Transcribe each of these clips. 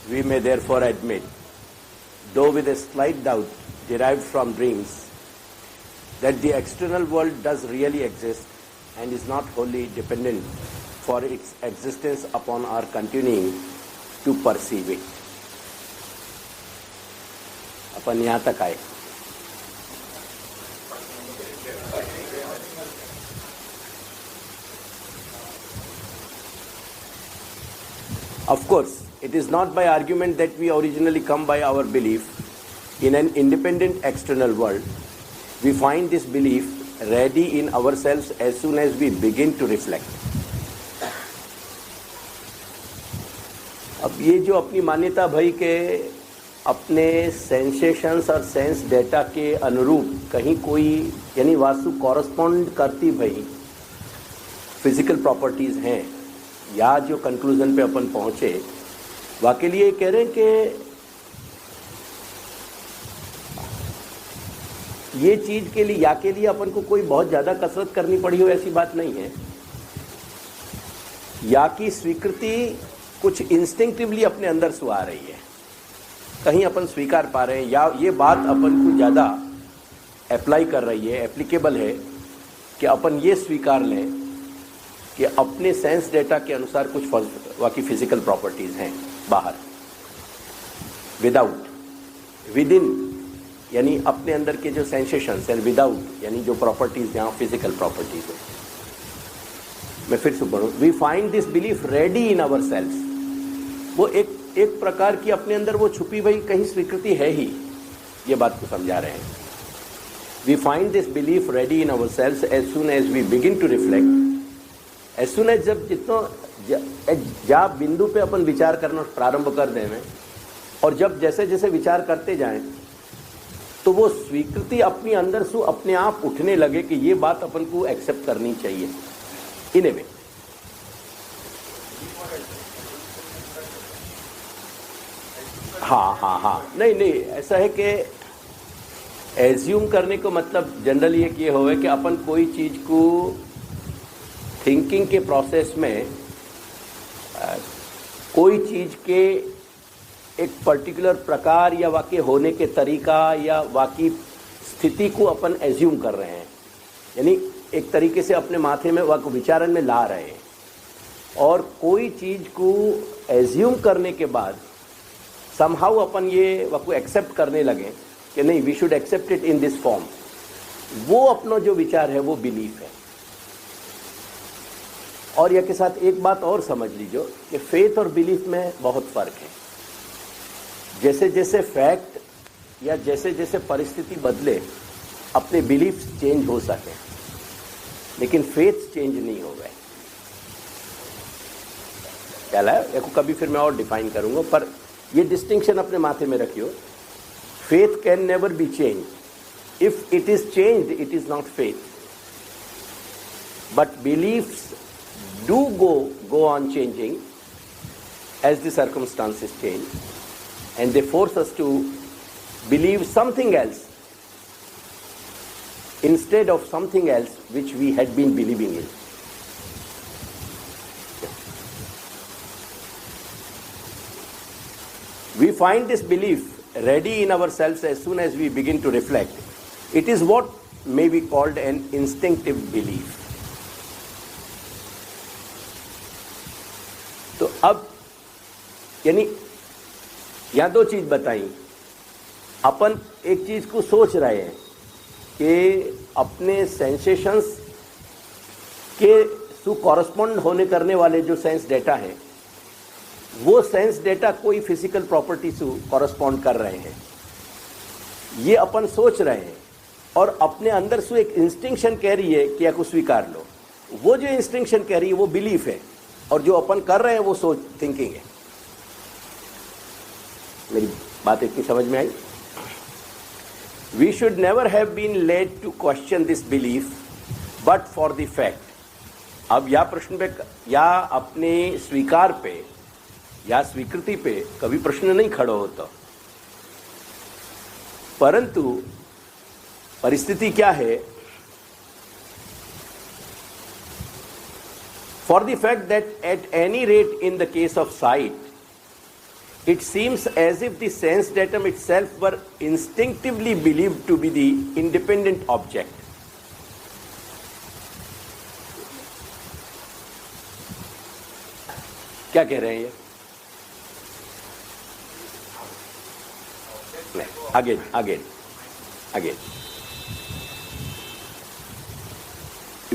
we may therefore admit, though with a slight doubt derived from dreams, that the external world does really exist and is not wholly dependent for its existence upon our continuing to perceive it. अपन यहाँ तक आए. Of course, it is not by argument that we originally come by our belief in an independent external world. We find this belief ready in ourselves as soon as we begin to reflect. अब ये जो अपनी मान्यता भाई के अपने sensations और sense data के अनुरूप कहीं कोई यानी वास्तु कॉरस्पॉन्ड करती भाई फिजिकल प्रॉपर्टीज हैं या जो कंक्लूजन पे अपन पहुंचे वाकई लिए कह रहे हैं कि ये चीज के लिए या के लिए अपन को कोई बहुत ज़्यादा कसरत करनी पड़ी हो ऐसी बात नहीं है. या की स्वीकृति कुछ इंस्टिंक्टिवली अपने अंदर से आ रही है, कहीं अपन स्वीकार पा रहे हैं या ये बात अपन को ज़्यादा अप्लाई कर रही है, एप्लीकेबल है कि अपन ये स्वीकार लें कि अपने सेंस डेटा के अनुसार कुछ वाकई फिजिकल प्रॉपर्टीज़ हैं बाहर, विदाउट, विद इन यानी अपने अंदर के जो सेंसेशंस एंड विदाउट यानी जो प्रॉपर्टीज़ यहाँ फिजिकल प्रॉपर्टीज़ है. मैं फिर से बोलूँ, we find this belief ready in our self. वो एक प्रकार की अपने अंदर वो छुपी हुई कहीं स्वीकृति है ही, ये बात को समझा रहे हैं. We find this belief ready in our self as soon as we begin to reflect. As soon as जब जितना बिंदु पे अपन विचार करना प्रारंभ कर दें और जब जैसे जैसे विचार करते जाएं तो वो स्वीकृति अपनी अंदर से अपने आप उठने लगे कि ये बात अपन को एक्सेप्ट करनी चाहिए इन ए वे. हाँ, नहीं ऐसा है कि एज्यूम करने को मतलब जनरली ये हो है कि अपन कोई चीज़ को थिंकिंग के प्रोसेस में कोई चीज़ के एक पर्टिकुलर प्रकार या वाकई होने के तरीका या वाकई स्थिति को अपन एज्यूम कर रहे हैं, यानी एक तरीके से अपने माथे में वाकई विचारण में ला रहे हैं. और कोई चीज़ को एज्यूम करने के बाद समहाउ अपन ये वाकई एक्सेप्ट करने लगे कि नहीं, we should accept it in this form. वो अपना जो विचार है वो बिलीफ है. और यह के साथ एक बात और समझ लीजिए कि फेथ और बिलीफ में बहुत फ़र्क है. जैसे जैसे फैक्ट या जैसे जैसे परिस्थिति बदले अपने बिलीफ चेंज हो सके, लेकिन फेथ चेंज नहीं हो गए. क्या है कभी फिर मैं और डिफाइन करूंगा, पर ये डिस्टिंक्शन अपने माथे में रखियो. Faith can never B change. If it is changed it is not faith, but beliefs do go on changing as the circumstances change, and they force us to believe something else instead of something else which we had been believing in. We find this belief ready in ourselves as soon as we begin to reflect. It is what may be called an instinctive belief. तो अब यानी यहाँ दो चीज़ बताई. अपन एक चीज़ को सोच रहे हैं कि अपने सेंसेशंस के सु कॉरस्पॉन्ड होने करने वाले जो सेंस डेटा हैं वो सेंस डेटा कोई फिजिकल प्रॉपर्टी से कॉरस्पॉन्ड कर रहे हैं, ये अपन सोच रहे हैं. और अपने अंदर से एक इंस्टिंक्शन कह रही है कि या को स्वीकार लो. वो जो इंस्टिंक्शन कह रही है वो बिलीफ है, और जो अपन कर रहे हैं वो सोच थिंकिंग है. मेरी बात इतनी समझ में आई. We should never have been led to question this belief but for the fact. अब या प्रश्न पे या अपने स्वीकार पे या स्वीकृति पे कभी प्रश्न नहीं खड़ा होता, परंतु परिस्थिति क्या है, for the fact that at any rate in the case of sight it seems as if the sense datum itself were instinctively believed to be the independent object. क्या कह रहे हैं ये? Again.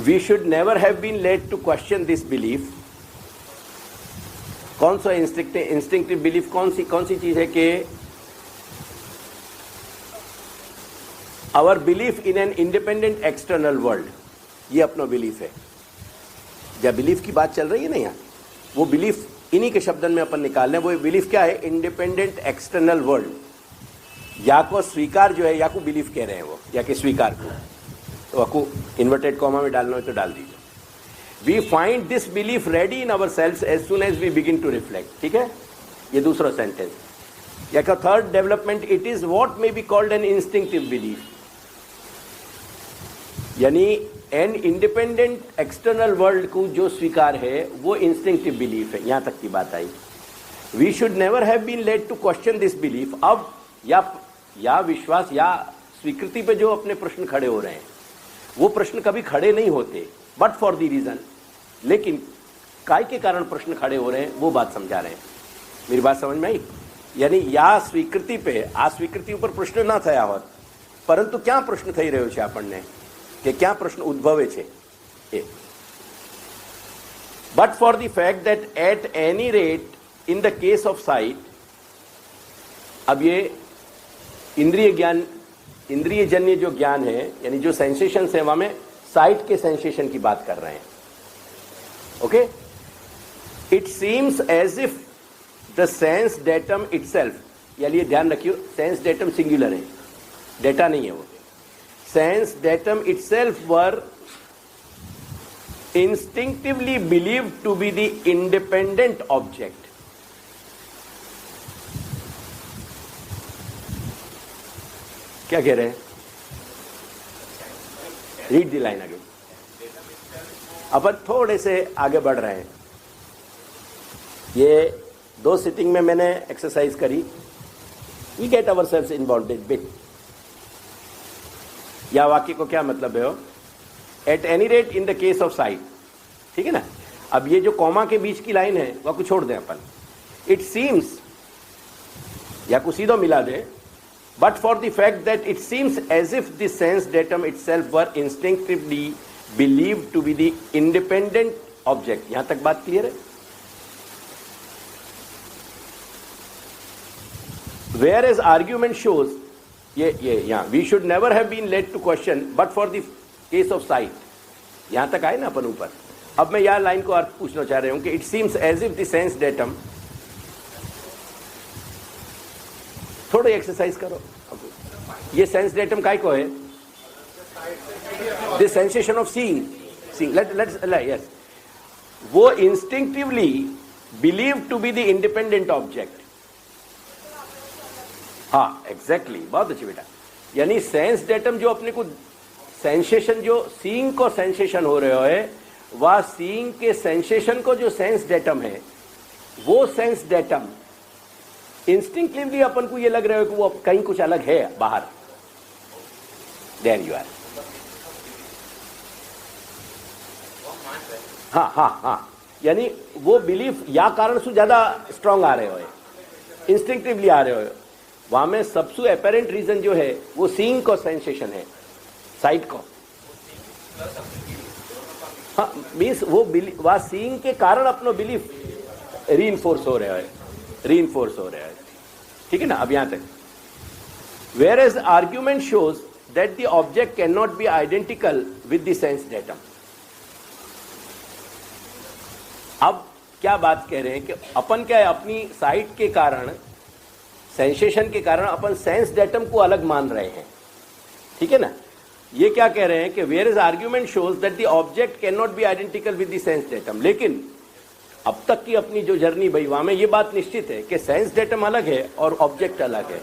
We should never have been led to question this belief. कौन सा instinctive belief कौन सी चीज है कि our belief in an independent external world, ये अपना बिलीफ है. जब बिलीफ की बात चल रही है ना यहाँ, वो बिलीफ इन्हीं के शब्दन में अपन निकाल रहे हैं. वो बिलीफ क्या है? Independent external world. या को स्वीकार जो है, या को बिलीफ कह रहे हैं वो, या कि स्वीकार को, तो आपको इन्वर्टेड कॉमा में डालना हो तो डाल दीजिए. We find this belief ready in our self as soon as we begin to reflect. ठीक है, ये दूसरा सेंटेंस. या का third development, it is what may be called an instinctive belief. यानी एन इंडिपेंडेंट एक्सटर्नल वर्ल्ड को जो स्वीकार है वो इंस्टिंक्टिव बिलीफ है. यहां तक की बात आई. We should never have been led to question this belief. अब या विश्वास या स्वीकृति पे जो अपने प्रश्न खड़े हो रहे हैं, वो प्रश्न कभी खड़े नहीं होते बट फॉर द रीजन. लेकिन काय के कारण प्रश्न खड़े हो रहे हैं वो बात समझा रहे हैं. मेरी बात समझ में आई? यानी या स्वीकृति पे अस्वीकृति ऊपर प्रश्न ना થયા હોત, પરંતુ ક્યાં પ્રશ્ન થઈ રહ્યો છે આપણને, કે ક્યાં પ્રશ્ન ઉદ્ભવે છે એ. But for the fact that at any rate in the case of sight, अब ये इंद्रिय जन्य जो ज्ञान है, यानी जो सेंसेशन है, वहां में साइट के सेंसेशन की बात कर रहे हैं. Okay, it seems as if the sense datum itself, यानी ये ध्यान रखियो, सेंस डेटम सिंगुलर है, डेटा नहीं है वो. Sense datum itself were instinctively believed to be the independent object. क्या कह रहे हैं? Read the line again. अपन थोड़े से आगे बढ़ रहे हैं. ये 2 सिटिंग में मैंने एक्सरसाइज करी. We get our self involve bit. या वाक्य को क्या मतलब है? At any rate in the case of sight. ठीक है ना. अब ये जो कॉमा के बीच की लाइन है वह को छोड़ दें अपन. इट सीम्स, या को सीधो मिला दे. But for the fact that it seems as if the sense datum itself were instinctively believed to be the independent object. यहां तक बात क्लियर है? Whereas argument shows, yeah, we should never have been led to question, but for the case of sight. यहां तक आए ना अपन ऊपर. अब मैं यह लाइन को अर्थ पूछना चाह रहा हूं कि it seems as if the sense datum, थोड़ी एक्सरसाइज करो. ये सेंस डेटम काय को है? The sensation of seeing. Let's yes, वो instinctively believe to be the independent object. हाँ, एग्जैक्टली, बहुत अच्छी बेटा. यानी सेंस डेटम जो अपने को सेंसेशन, जो सीइंग को सेंसेशन हो रहे हो है, वह सीइंग के सेंसेशन को जो सेंस डेटम है, वो सेंस डेटम इंस्टिंक्टिवली अपन को ये लग रहा है कि वो कहीं कुछ अलग है बाहर. Then you are. हाँ, यानी वो बिलीफ या कारण से ज्यादा स्ट्रांग आ रहे हो, इंस्टिंक्टिवली आ रहे हो. वहां में सबसे अपेरेंट रीजन जो है वो सीइंग को सेंसेशन है, साइट को. हाँ, मीन्स वो वह सीइंग के कारण अपना बिलीफ रीइंफोर्स हो रहा है. ठीक है ना. अब यहां तक. Whereas argument shows that the object cannot be identical with the sense datum. अब क्या बात कह रहे हैं कि अपन क्या है, अपनी साइट के कारण, सेंसेशन के कारण अपन सेंस डेटम को अलग मान रहे हैं. ठीक है ना. ये क्या कह रहे हैं कि whereas argument shows that the object cannot be identical with the sense datum. लेकिन अब तक की अपनी जो जर्नी भाई, वहां में ये बात निश्चित है कि सेंस डेटम अलग है और ऑब्जेक्ट अलग है.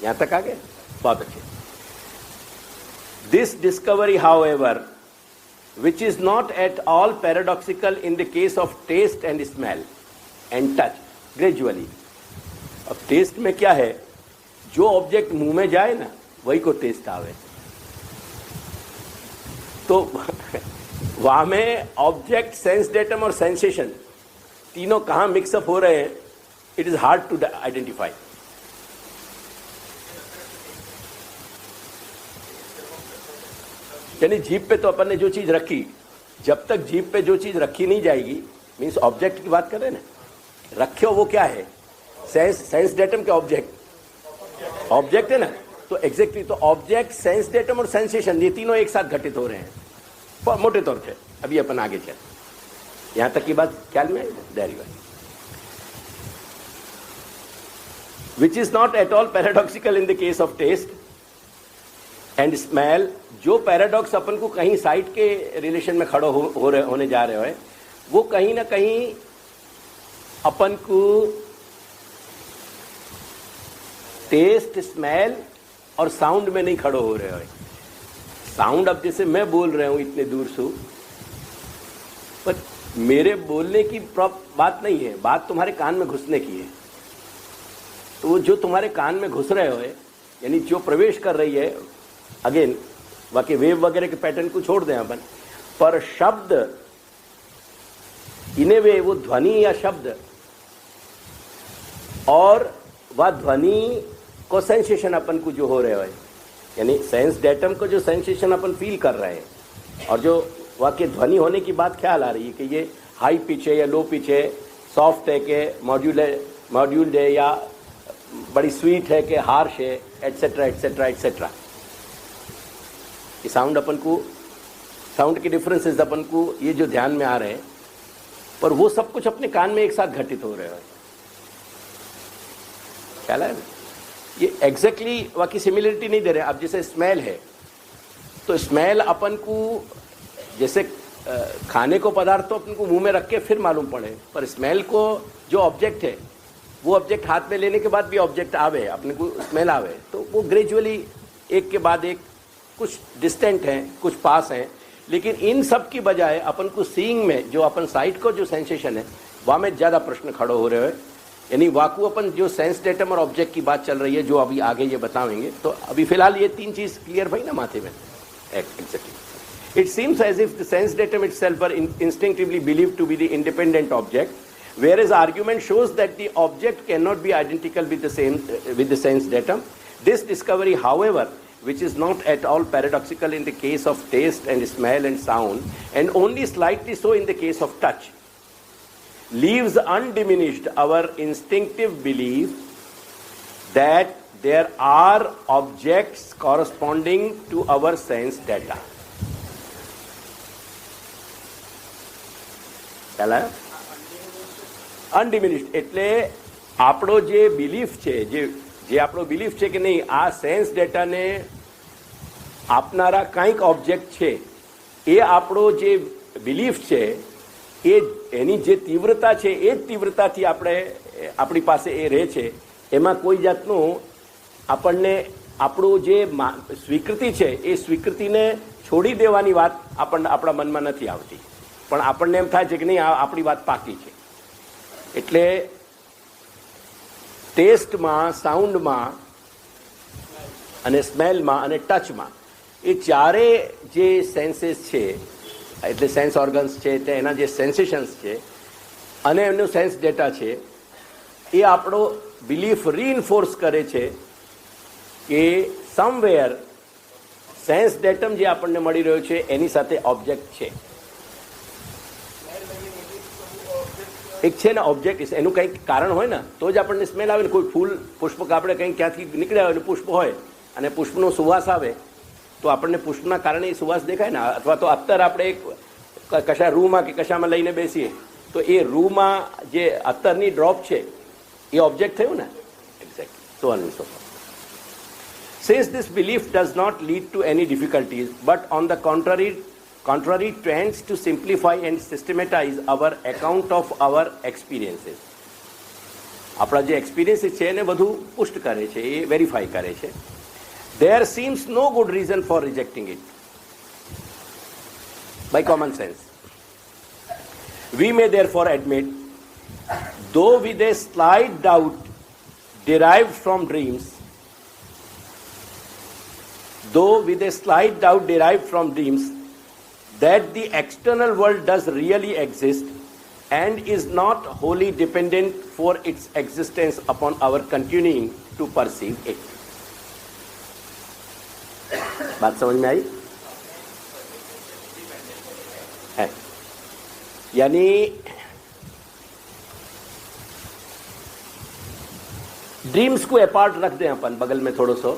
यहां तक आ गए? बहुत अच्छे. This discovery however, which is not at all paradoxical in the case of taste and smell and touch, gradually अब टेस्ट में क्या है, जो ऑब्जेक्ट मुंह में जाए ना वही को टेस्ट आवे। तो वहां में ऑब्जेक्ट, सेंस डेटम और सेंसेशन तीनों कहां मिक्सअप हो रहे हैं, it is hard to identify. यानी जीभ पे तो अपन ने जो चीज रखी, जब तक जीभ पे जो चीज रखी नहीं जाएगी, मीन्स ऑब्जेक्ट की बात कर रहे हैं ना, रखे हो वो क्या है, सेंस डेटम के ऑब्जेक्ट है ना, तो एग्जैक्टली तो ऑब्जेक्ट, सेंस डेटम और सेंसेशन ये तीनों एक साथ घटित हो रहे हैं मोटे तौर पे। अभी अपन आगे चल, यहां तक की बात ख्याल में देरी बात, which is not at all paradoxical in the case of taste and smell. जो पैराडॉक्स अपन को कहीं साइट के रिलेशन में खड़ो होने जा रहे हो, वो कहीं ना कहीं अपन को टेस्ट, स्मेल और साउंड में नहीं खड़ो हो रहे हो। साउंड अब जैसे मैं बोल रहा हूं इतने दूर से, पर मेरे बोलने की बात नहीं है, बात तुम्हारे कान में घुसने की है। तो वो जो तुम्हारे कान में घुस रहे हो, यानी जो प्रवेश कर रही है, अगेन बाकी वेव वगैरह के पैटर्न को छोड़ दें अपन, पर शब्द इन्हें वे वो ध्वनि या शब्द और वह ध्वनि को सेंसेशन अपन को जो हो रहे हो, यानी सेंस डेटम को जो सेंसेशन अपन फील कर रहे हैं, और जो वाक्य ध्वनि होने की बात ख्याल आ रही है कि ये हाई पिच है या लो पिच है, सॉफ्ट है कि मॉड्यूल्ड है या बड़ी स्वीट है कि हार्श है, एटसेट्रा एटसेट्रा एटसेट्रा। ये साउंड अपन को, साउंड के डिफरेंसेस अपन को ये जो ध्यान में आ रहे हैं, पर वो सब कुछ अपने कान में एक साथ घटित हो रहे हैं। ख्याल है, ये एग्जैक्टली वाकई सिमिलरिटी नहीं दे रहे। अब जैसे स्मेल है, तो स्मेल अपन को जैसे खाने को पदार्थ तो अपन को मुंह में रख के फिर मालूम पड़े, पर स्मेल को जो ऑब्जेक्ट है, वो ऑब्जेक्ट हाथ में लेने के बाद भी ऑब्जेक्ट आवे, अपने को स्मेल आवे, तो वो ग्रेजुअली एक के बाद एक, कुछ डिस्टेंट हैं, कुछ पास हैं, लेकिन इन सब की बजाय अपन को सीइंग में जो अपन साइट को जो सेंसेशन है, वहाँ में ज़्यादा प्रश्न खड़े हो रहे हैं। यानी वाकू अपन जो सेंस डेटम और ऑब्जेक्ट की बात चल रही है, जो अभी आगे ये बताएंगे, तो अभी फिलहाल ये तीन चीज क्लियर भाई ना माथे में। Exactly, it seems as if the sense datum itself were instinctively believed to be the independent object, whereas argument shows that the object cannot be identical with the sense datum. This discovery, however, which is not at all paradoxical in the case of taste and smell and sound, and only slightly so in the case of touch, leaves undiminished our instinctive belief that there are objects corresponding to our sense data. અનડિમિનિશ્ડ એટલે આપણો જે belief છે, જે આપણો belief છે કે નહીં, આ સેન્સ ડેટાને આપનારા કંઈક ઓબ્જેક્ટ છે, એ આપણો જે બિલીફ છે, એ એની જે તીવ્રતા છે, એ જ તીવ્રતાથી આપણી પાસે એ રહે છે, એમાં કોઈ જાતનું આપણને આપણું જે સ્વીકૃતિ છે, એ સ્વીકૃતિને છોડી દેવાની વાત આપણા મનમાં નથી આવતી, પણ આપણને એમ થાય છે કે નહીં, આપણી વાત પાકી છે. એટલે ટેસ્ટમાં, સાઉન્ડમાં અને સ્મેલમાં અને ટચમાં એ ચારે જે સેન્સીસ છે, એટલે સેન્સ ઓર્ગન્સ છે, તે એના જે સેન્સેશન્સ છે અને એમનો સેન્સ ડેટા છે, એ આપણો બિલીફ રીઇન્ફોર્સ કરે છે કે સમવેર સેન્સ ડેટમ જે આપણને મળી રહ્યો છે એની સાથે ઓબ્જેક્ટ છે. એક છે ને ઓબ્જેક્ટ, એનું કંઈક કારણ હોય ને તો જ આપણને સ્મેલ આવે ને. કોઈ ફૂલ, પુષ્પ આપણે કંઈક ક્યાંથી નીકળ્યા હોય ને પુષ્પ હોય અને પુષ્પનો સુવાસ આવે તો આપણને પુષ્પના કારણે એ સુવાસ દેખાય ને. અથવા તો અત્તર આપણે એક કશા રૂમાં કે કશામાં લઈને બેસીએ તો એ રૂમાં જે અત્તરની ડ્રોપ છે એ ઓબ્જેક્ટ થયું ને. Exact, so on so fourth. Since this belief does not lead to any difficulties, but on the contrary tends to simplify and systematize our account of our experiences. આપણા જે એક્સપિરિયન્સીસ છે એને બધું પુષ્ટ કરે છે, એ વેરીફાઈ કરે છે. There seems no good reason for rejecting it by common sense. We may therefore admit, though with a slight doubt, derived from dreams, though with a slight doubt derived from dreams, that the external world does really exist and is not wholly dependent for its existence upon our continuing to perceive it. बात समझ में आई? है यानी dreams को apart रख दें अपन बगल में थोड़ा सा,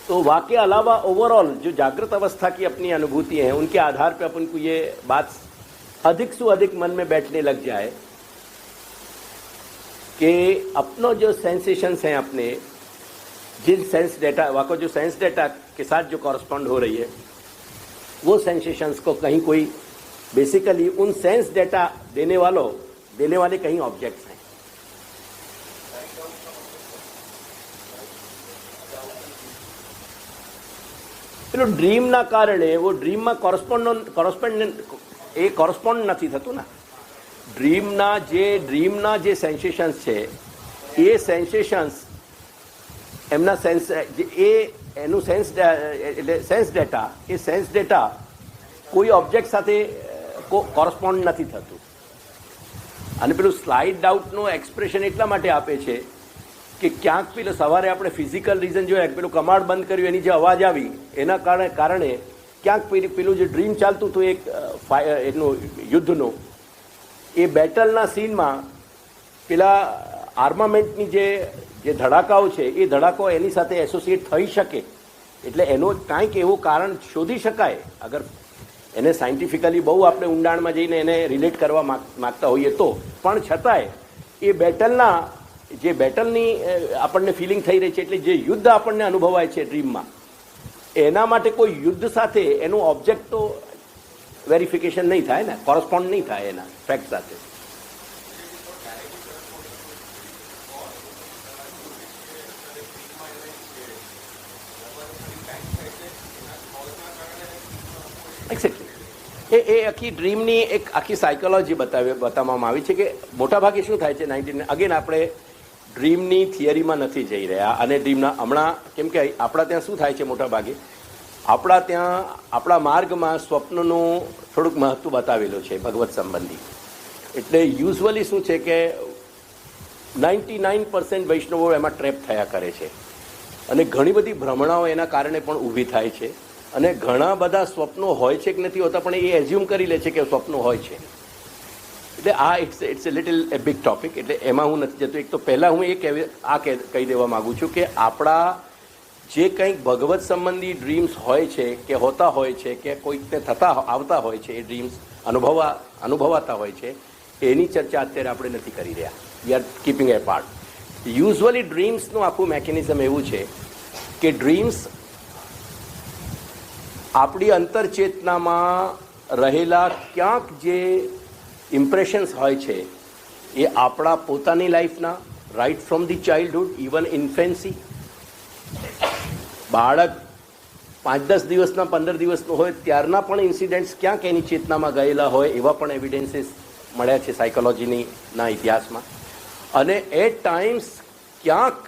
तो वाकई अलावा ओवरऑल जो जागृत अवस्था की अपनी अनुभूति है उनके आधार पर अपन को ये बात अधिक से अधिक मन में बैठने लग जाए कि अपना जो सेंसेशंस हैं, अपने जिन सेंस डेटा वाको जो सेंस डेटा के साथ जो कॉरस्पॉन्ड हो रही है, वो सेंसेशंस को कहीं कोई बेसिकली उन सेंस डेटा देने वाले कहीं ऑब्जेक्ट्स हैं. પેલો ડ્રીમના કારણે वो ડ્રીમમાં કોરસ્પોન્ડ નથી થતું ને. ડ્રીમના જે સેન્સેશન્સ છે એ સેન્સેશન્સ એમના એનું સેન્સ ડેટા કોઈ ઓબ્જેક્ટ સાથે કોરસ્પોન્ડ નથી થતું. અને પેલું સ્લાઇડ ડાઉટનો એક્સપ્રેશન એટલા માટે આપે છે કે ક્યાંક પેલો સવારે આપણે ફિઝિકલ રીઝન જોયા, પેલું કમાડ બંધ કર્યું એની જે અવાજ આવી એના કારણે ક્યાંક પેલું જે ડ્રીમ ચાલતું હતું એક એનું યુદ્ધનું, એ બેટલના સીનમાં પેલા આર્મામેન્ટની જે ધડાકાઓ છે એ ધડાકાઓ એની સાથે એસોસિએટ થઈ શકે, એટલે એનો કાંઈક એવું કારણ શોધી શકાય. અગર એને સાયન્ટિફિકલી બહુ આપણે ઊંડાણમાં જઈને એને રિલેટ કરવા માગતા હોઈએ તો, પણ છતાંય એ બેટલની આપણને ફિલિંગ થઈ રહી છે, એટલે જે યુદ્ધ આપણને અનુભવાય છે ડ્રીમમાં, એના માટે કોઈ યુદ્ધ સાથે એનું ઓબ્જેક્ટ તો વેરિફિકેશન નહીં થાય ને, કોરસ્પોન્ડ નહીં થાય એના ફેક્ટ સાથે. એક્ઝેક્ટલી એ આખી ડ્રીમની એક આખી સાયકોલોજી બતાવવામાં આવી છે કે મોટાભાગે શું થાય છે. અગેન આપણે ડ્રીમની થિયરીમાં નથી જઈ રહ્યા, અને ડ્રીમના હમણાં કેમ કે આપણા ત્યાં શું થાય છે, મોટાભાગે આપણા માર્ગમાં સ્વપ્નનું થોડુંક મહત્વ બતાવેલું છે ભગવત સંબંધી. એટલે યુઝ્યુઅલી શું છે કે 99% વૈષ્ણવો એમાં ટ્રેપ થયા કરે છે, અને ઘણી બધી ભ્રમણાઓ એના કારણે પણ ઊભી થાય છે, અને ઘણા બધા સ્વપ્નો હોય છે કે નથી હોતા પણ એ એઝ્યુમ કરી લે છે કે સ્વપ્નો હોય છે. એટલે આ it's a little a big topic, એટલે એમાં હું નથી જતો. એક તો પહેલાં હું કહી દેવા માગું છું કે આપણા જે કંઈક ભગવત સંબંધી ડ્રીમ્સ હોય છે કે હોતા હોય છે કે કોઈકને આવતા હોય છે, એ ડ્રીમ્સ અનુભવાતા હોય છે, એની ચર્ચા અત્યારે આપણે નથી કરી રહ્યા. We are keeping a part. Usually ડ્રીમ્સનું આખું મેકેનિઝમ એવું છે કે ડ્રીમ્સ આપણી અંતરચેતનામાં રહેલા ક્યાંક જે ઇમ્પ્રેશન્સ હોય છે એ આપણા પોતાની લાઈફના, right from the childhood, even infancy, બાળક 5-10 દિવસના 15 દિવસનું હોય ત્યારના પણ ઇન્સિડન્ટ્સ ક્યાંક એની ચેતનામાં ગયેલા હોય એવા પણ એવિડન્સીસ મળ્યા છે સાયકોલોજીના ઇતિહાસમાં. અને એટ ટાઈમ્સ ક્યાંક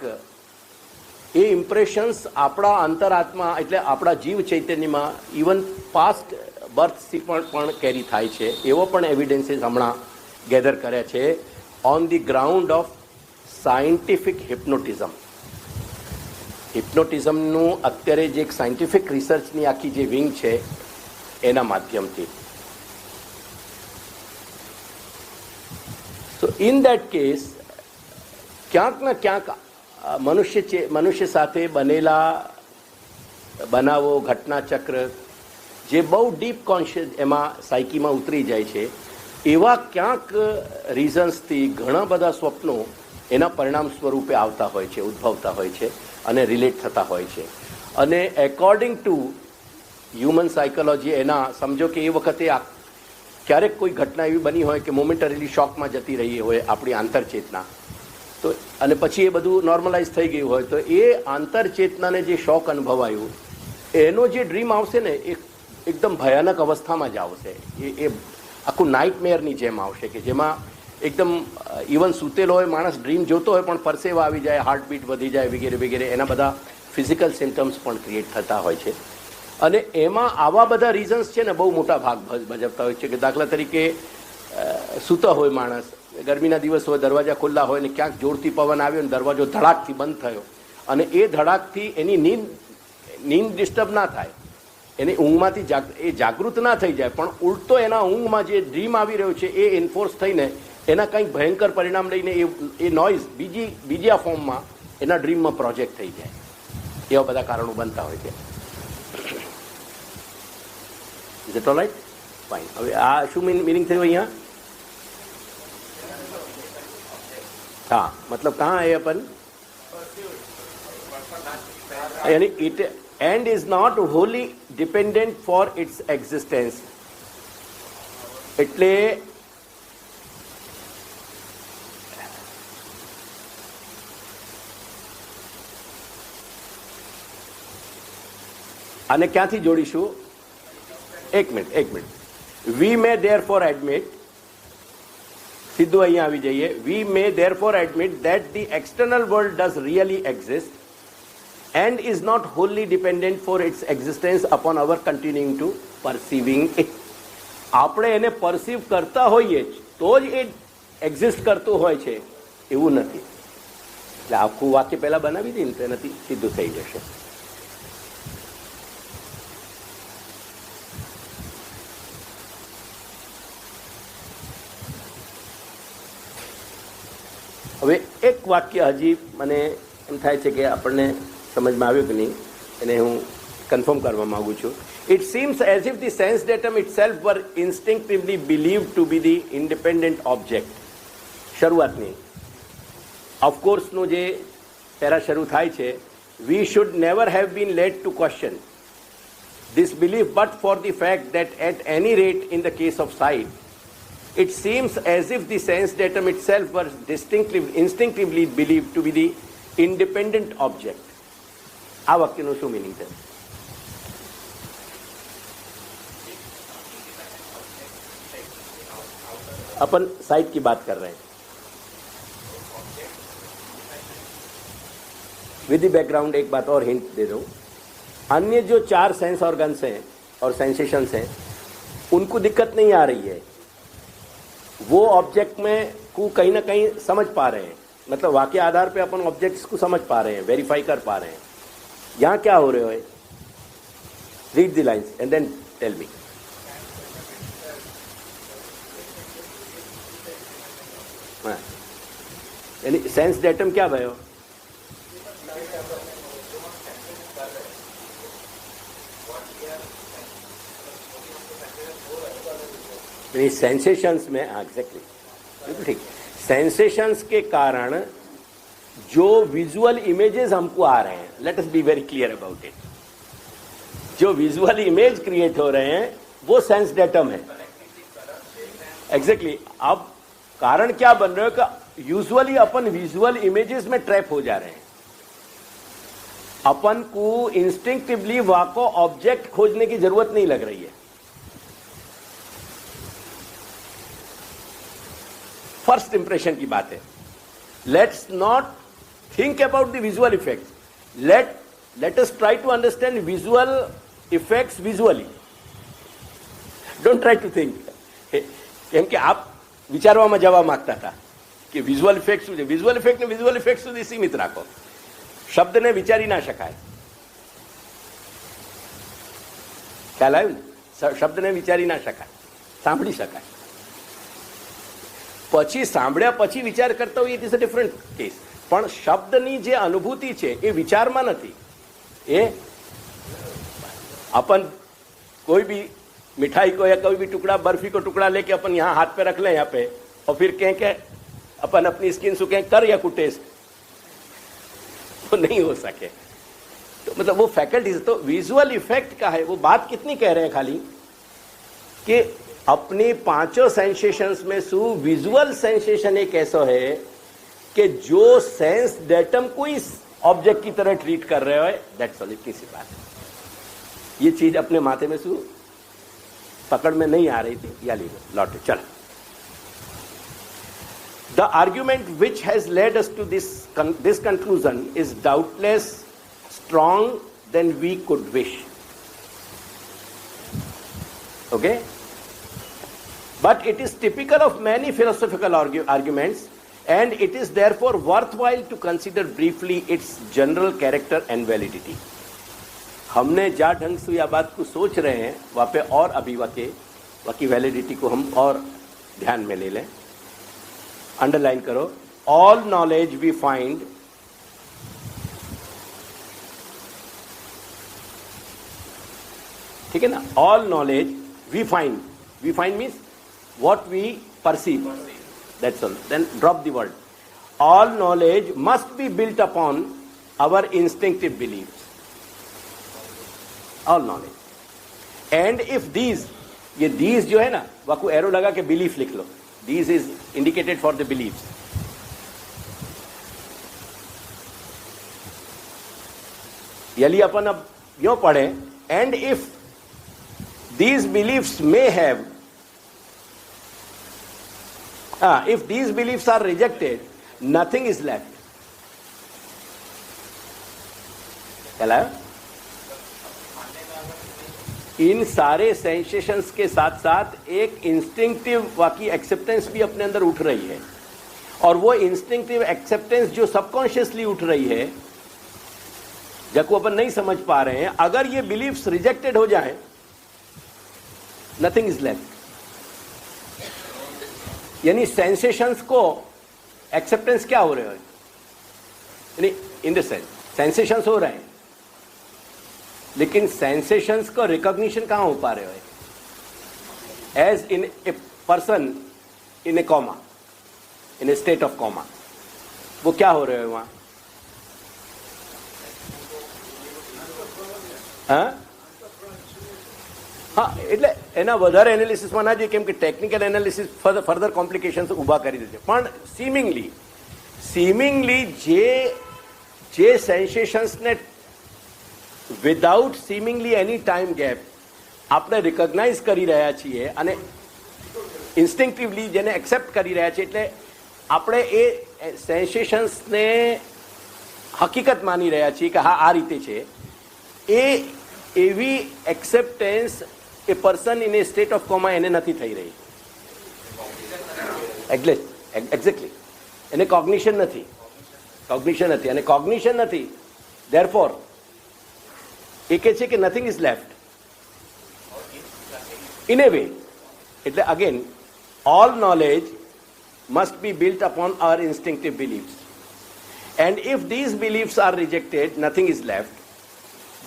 એ ઇમ્પ્રેશન્સ આપણા અંતરાત્મા એટલે આપણા જીવ ચૈતન્યમાં ઇવન પાસ્ટ બર્થથી પણ કેરી થાય છે, એવો પણ એવિડન્સીસ હમણાં ગેધર કર્યા છે on the ground of scientific hypnotism. હિપ્નોટિઝમનું અત્યારે જે એક સાયન્ટિફિક રિસર્ચની આખી જે વિંગ છે એના માધ્યમથી. સો ઇન દેટ કેસ ક્યાંક ને ક્યાંક મનુષ્ય સાથે બનેલા બનાવો, ઘટનાચક્ર જે બહુ ડીપ કોન્શિયસ એમાં સાયકીમાં ઉતરી જાય છે, એવા ક્યાંક રીઝન્સથી ઘણા બધા સ્વપ્નો એના પરિણામ સ્વરૂપે આવતા હોય છે, ઉદ્ભવતા હોય છે અને રિલેટ થતા હોય છે. અને એકોર્ડિંગ ટુ હ્યુમન સાયકોલોજી એના સમજો કે એ વખતે ક્યારેક કોઈ ઘટના એવી બની હોય કે મોમેન્ટરીલી શોકમાં જતી રહી હોય આપણી આંતરચેતના, તો અને પછી એ બધું નોર્મલાઇઝ થઈ ગયું હોય, તો એ આંતરચેતનાને જે શોક અનુભવાયું એનો જે ડ્રીમ આવશે ને એ એકદમ ભયાનક અવસ્થામાં જ આવશે. એ આખું નાઇટમેરની જેમ આવશે કે જેમાં એકદમ ઇવન સૂતેલો હોય માણસ ડ્રીમ જોતો હોય પણ પરસેવા આવી જાય, હાર્ટબીટ વધી જાય વગેરે વગેરે, એના બધા ફિઝિકલ સિમ્ટમ્સ પણ ક્રિએટ થતા હોય છે. અને એમાં આવા બધા રીઝન્સ છે ને બહુ મોટા ભાગ ભજવતા હોય છે. કે દાખલા તરીકે સૂતો હોય માણસ, ગરમીના દિવસ હોય, દરવાજા ખુલ્લા હોય ને ક્યાંક જોરથી પવન આવ્યો ને દરવાજો ધડાકથી બંધ થયો અને એ ધડાકથી એની નીંદ ડિસ્ટર્બ ના થાય, એની ઊંઘમાંથી એ જાગૃત ના થઈ જાય, પણ ઉલટો એના ઊંઘમાં જે ડ્રીમ આવી રહ્યો છે એ એન્ફોર્સ થઈને એના કંઈક ભયંકર પરિણામ લઈને એ નોઇઝ બીજા ફોર્મમાં એના ડ્રીમમાં પ્રોજેક્ટ થઈ જાય. એવા બધા કારણો બનતા હોય છે. Is it all right? ફાઇન. હવે આ શું મીનિંગ થયું અહીંયા? हाँ, मतलब कहाँ है अपन? यानी it and is not wholly dependent for its existence. એટલે આને ક્યાંથી જોડીશું? એક minute. We may therefore admit, સીધું અહીંયા આવી જઈએ. We may therefore admit that the external world does really exist and is not wholly dependent for its existence upon our continuing to perceiving it. આપણે એને પરસીવ કરતા હોઈએ જ તો જ એ એક્ઝિસ્ટ કરતું હોય છે એવું નથી. એટલે આખું વાક્ય પહેલાં બનાવી દઈએ ને તો એનાથી સીધું થઈ જશે. હવે એક વાક્ય હજી મને એમ થાય છે કે આપણને સમજમાં આવ્યું કે નહીં, એને હું કન્ફર્મ કરવા માગું છું. It seems as if the sense datum itself were instinctively believe to be the independent object. શરૂઆતની ઓફકોર્સનું જે પેરા શરૂ થાય છે, we should never have been led to question this belief but for the fact that at any rate in the case of sight it seems as if the sense datum itself was instinctively believed to be the independent object. આ વાક્યનું શું meaning છે? अपन site की बात कर रहे हैं. With the background एक बात और हिंट दे दूं. अन्य जो 4 सेंस ऑर्गन्स हैं और सेंसेशंस हैं उनको दिक्कत नहीं आ रही है, वो ऑब्जेक्ट में को कहीं ना कहीं समझ पा रहे हैं. मतलब वाक्य आधार पे अपन ऑब्जेक्ट्स को समझ पा रहे हैं, वेरीफाई कर पा रहे हैं. यहाँ क्या हो रहे हो? Read the lines and then tell me. यानी सेंस डेटम क्या भयो? सेंसेशंस में, हाँ एग्जैक्टली, बिल्कुल ठीक. सेंसेशंस के कारण जो विजुअल इमेजेस हमको आ रहे हैं, let us be very clear about it, जो विजुअल इमेज क्रिएट हो रहे हैं वो सेंस डेटम है. एग्जैक्टली. अब कारण क्या बन रहे हो कि यूजुअली अपन विजुअल इमेजेस में ट्रैप हो जा रहे हैं. अपन को इंस्टिंक्टिवली वहां को ऑब्जेक्ट खोजने की जरूरत नहीं लग रही है. फर्स्ट इंप्रेशन की बात है. Let's not think about the visual effects. Let us try to understand visual effects visually. Don't try to think. કેમ કે આપ વિચારવામાં જવા માંગતા હતા કે વિઝ્યુઅલ ઇફેક્ટ શું છે. વિઝ્યુઅલ ઇફેક્ટને વિઝ્યુઅલ ઇફેક્ટ સુધી સીમિત રાખો. શબ્દને વિચારી ના શકાય. ખ્યાલ આવ્યું ને? શબ્દને વિચારી ના શકાય, સાંભળી શકાય. પછી સાંભળ્યા પછી વિચાર કરતા હોય, it is a different case. પણ શબ્દની જે અનુભૂતિ છે એ વિચારમાં નથી. એ अपन कोई भी मिठाई को या कोई भी टुकड़ा, बर्फी को टुकड़ा लेके अपन यहाँ हाथ पे रख लें यहाँ पे, और फिर कहें कि अपन अपनी स्किन से कहें कर या कुछ टेस्ट, वो नहीं हो सके. तो मतलब वो फैकल्टीज, तो विजुअल इफेक्ट का है. वो बात कितनी कह रहे हैं खाली कि अपनी 5 सेंसेशंस में शू विजुअल सेंसेशन एक ऐसा है कि जो सेंस डेटम को इस ऑब्जेक्ट की तरह ट्रीट कर रहे हो. That's all. इतनी सी बात है. ये चीज अपने माथे में शू पकड़ में नहीं आ रही थी, या लीजिए लौटे. चलो The argument which has led us to this conclusion is doubtless strong than we could wish. Okay? But it is typical of many philosophical arguments, and it is therefore worthwhile to consider briefly its general character and validity. हमने जा ढंग से या बात को सोच रहे हैं वहाँ पे और अभी वाकी वैलिडिटी को हम और ध्यान में ले लें. अंडरलाइन करो. ऑल नॉलेज वी फाइंड ठीक है ना. All knowledge we find means what we perceive. That's all. Then drop the word. All knowledge must be built upon our instinctive beliefs. All knowledge. And if these, ये these जो है ना, वाकु arrow लगा के belief लिख लो. These is indicated for the beliefs. यदि अपन अब यूं पढ़े, and if these beliefs may have if these beliefs are rejected, nothing is left. चला. इन सारे सेंसेशंस के साथ साथ एक इंस्टिंक्टिव वाकी एक्सेप्टेंस भी अपने अंदर उठ रही है, और वो इंस्टिंक्टिव एक्सेप्टेंस जो सबकॉन्शियसली उठ रही है, जब अपन नहीं समझ पा रहे हैं, अगर ये बिलीफ्स रिजेक्टेड हो जाएं, नथिंग इज लेफ्ट. यानी सेंसेशंस को एक्सेप्टेंस क्या हो रहे हो, यानी इन द सेंस सेंसेशंस हो रहे हैं, लेकिन सेंसेशंस को रिकॉग्निशन कहां हो पा रहे हो. As in a person in a coma, in a state of coma, वो क्या हो रहे हो वहां. હા, એટલે એના વધારે એનાલિસિસમાં ના જઈએ, કેમ કે ટેકનિકલ એનાલિસિસ ફર્ધર કોમ્પ્લિકેશન્સ ઊભા કરી દે છે. પણ સિમિંગલી જે સેન્સેશન્સને વિધાઉટ સિમિંગલી એની ટાઈમ ગેપ આપણે રિકોગ્નાઇઝ કરી રહ્યા છીએ અને ઇન્સ્ટિંક્ટિવલી જેને એક્સેપ્ટ કરી રહ્યા છીએ, એટલે આપણે એ સેન્સેશન્સને હકીકત માની રહ્યા છીએ કે હા આ રીતે છે. એવી acceptance A person in A state of comma એને નથી થઈ રહી. એક્ઝેક્ટલી એને કોગ્નિશન નથી. અને કોગ્નિશન નથી, ધેરફોર એ કહે છે કે nothing is left in a way. એટલે again all knowledge must be built upon our instinctive beliefs, and if these beliefs are rejected, nothing is left.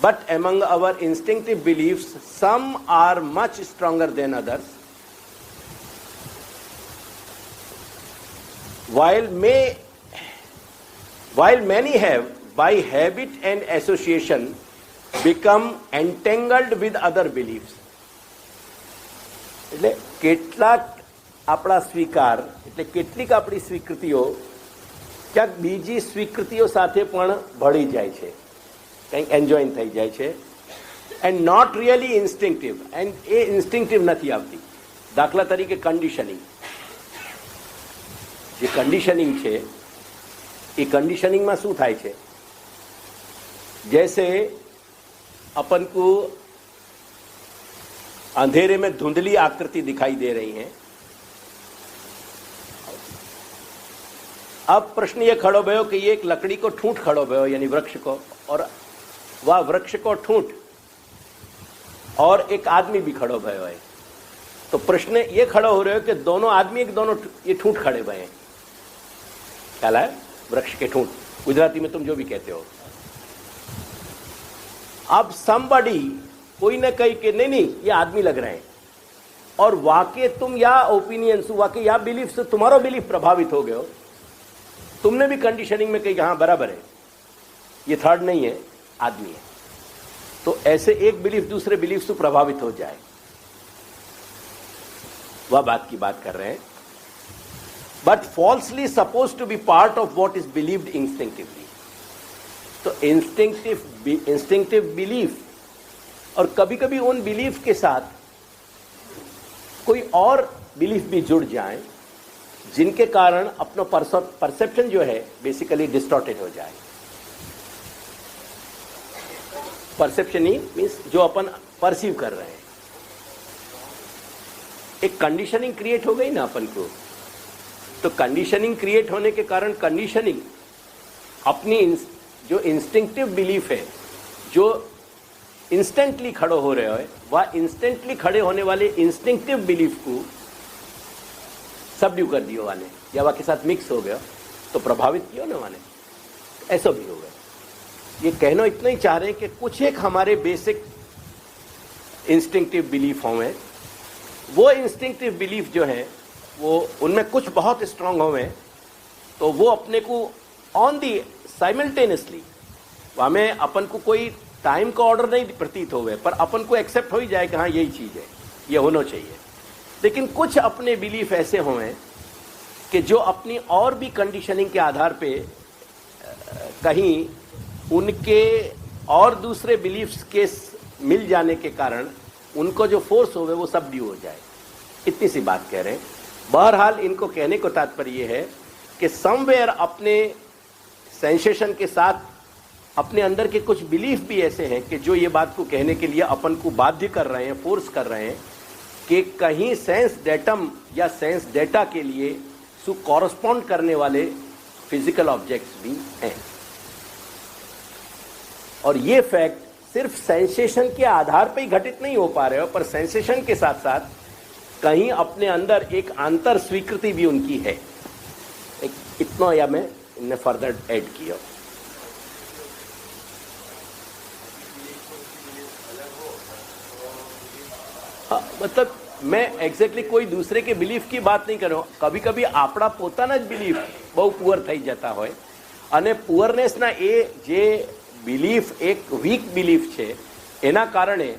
But among our instinctive beliefs, some are much stronger than others. While many have, by habit and association, become entangled with other beliefs. એટલે કેટલાક આપણા સ્વીકાર, એટલે કેટલીક આપણી સ્વીકૃતિઓ ક્યાંક બીજી સ્વીકૃતિઓ સાથે પણ ભળી જાય છે, કંઈક એન્જોઈન થઈ જાય છે, એન્ડ નોટ રિયલી ઇન્સ્ટિંક્ટિવ, એન્ડ એ ઇન્સ્ટિંક્ટિવ નથી આવતી. દાખલા તરીકે કન્ડિશનિંગ, જે કન્ડિશનિંગ છે એ કન્ડિશનિંગમાં શું થાય છે, जैसे अपन को अंधेरे में धुंधली आकृति दिखाई दे रही है. अब प्रश्न ये खड़ो भयो कि ये एक लकड़ी को ठूंठ खड़ो भयो, यानी वृक्ष को, और वह वृक्ष को ठूंठ और एक आदमी भी खड़ो भयो है. तो प्रश्न ये खड़ो हो रहे हो कि दोनों आदमी एक दोनों ये ठूंठ खड़े भये हैं. ख्याल है, वृक्ष के ठूंठ, गुजराती में तुम जो भी कहते हो. अब somebody कोई न कही कि नहीं ये आदमी लग रहे हैं, और वाकई तुम या ओपिनियन से, वाकई या बिलीफ से तुम्हारा बिलीफ प्रभावित हो गए हो, तुमने भी कंडीशनिंग में कही हाँ बराबर है, ये थर्ड नहीं है, आदमी है. तो ऐसे एक बिलीफ दूसरे बिलीफ से प्रभावित हो जाए, वह बात की बात कर रहे हैं. But falsely suppose to be part of what is believed instinctively. तो इंस्टिंक्टिव बिलीफ, और कभी कभी उन बिलीफ के साथ कोई और बिलीफ भी जुड़ जाए, जिनके कारण अपना परसेप्शन जो है बेसिकली डिस्टॉर्टेड हो जाए। परसेप्शन ही मीन्स जो अपन परसीव कर रहे हैं, एक कंडीशनिंग क्रिएट हो गई ना अपन को। तो कंडीशनिंग क्रिएट होने के कारण कंडीशनिंग अपनी जो इंस्टिंक्टिव बिलीफ है, जो इंस्टेंटली खड़े हो रहे हो, वह इंस्टेंटली खड़े होने वाले इंस्टिंक्टिव बिलीफ को सबड्यू कर दियो वाले, या वह के साथ मिक्स हो गया तो प्रभावित किया ना वाले, ऐसा भी हो गया। ये कहना इतना ही चाह रहे हैं कि कुछ एक हमारे बेसिक इंस्टिंक्टिव बिलीफ हों, वो इंस्टिंक्टिव बिलीफ जो है वो उनमें कुछ बहुत स्ट्रांग हों, तो वो अपने को ऑन दी साइमल्टेनियसली, हमें अपन को कोई टाइम का ऑर्डर नहीं प्रतीत हो गए, पर अपन को एक्सेप्ट हो ही जाए कि हाँ यही चीज़ है, ये होना चाहिए। लेकिन कुछ अपने बिलीफ ऐसे हों कि जो अपनी और भी कंडीशनिंग के आधार पे कहीं उनके और दूसरे बिलीफ्स के मिल जाने के कारण उनको जो फोर्स हो गए वो सब ड्यू हो जाए। इतनी सी बात कह रहे हैं। बहरहाल इनको कहने को तात्पर्य है कि समवेयर अपने सेंसेशन के साथ अपने अंदर के कुछ बिलीफ भी ऐसे हैं कि जो ये बात को कहने के लिए अपन को बाध्य कर रहे हैं, फोर्स कर रहे हैं कि कहीं सेंस डेटम या सेंस डेटा के लिए कॉरस्पॉन्ड करने वाले फिजिकल ऑब्जेक्ट्स भी हैं। और ये फैक्ट सिर्फ सेंसेशन के आधार पर ही घटित नहीं हो पा रहे हो, पर सेंसेशन के साथ साथ कहीं अपने अंदर एक आंतर स्वीकृति भी उनकी है। एक इतना या मैं इन्हें फर्दर ऐड किया। मतलब मैं एग्जैक्टली कोई दूसरे के बिलीफ की बात नहीं कर रहा हूँ। कभी कभी આપણા પોતાના જ બિલીફ બહુ પુઅર થઈ જતા હોય, અને પુઅરનેસના એ જે બિલીફ એક વીક બિલીફ છે એના કારણે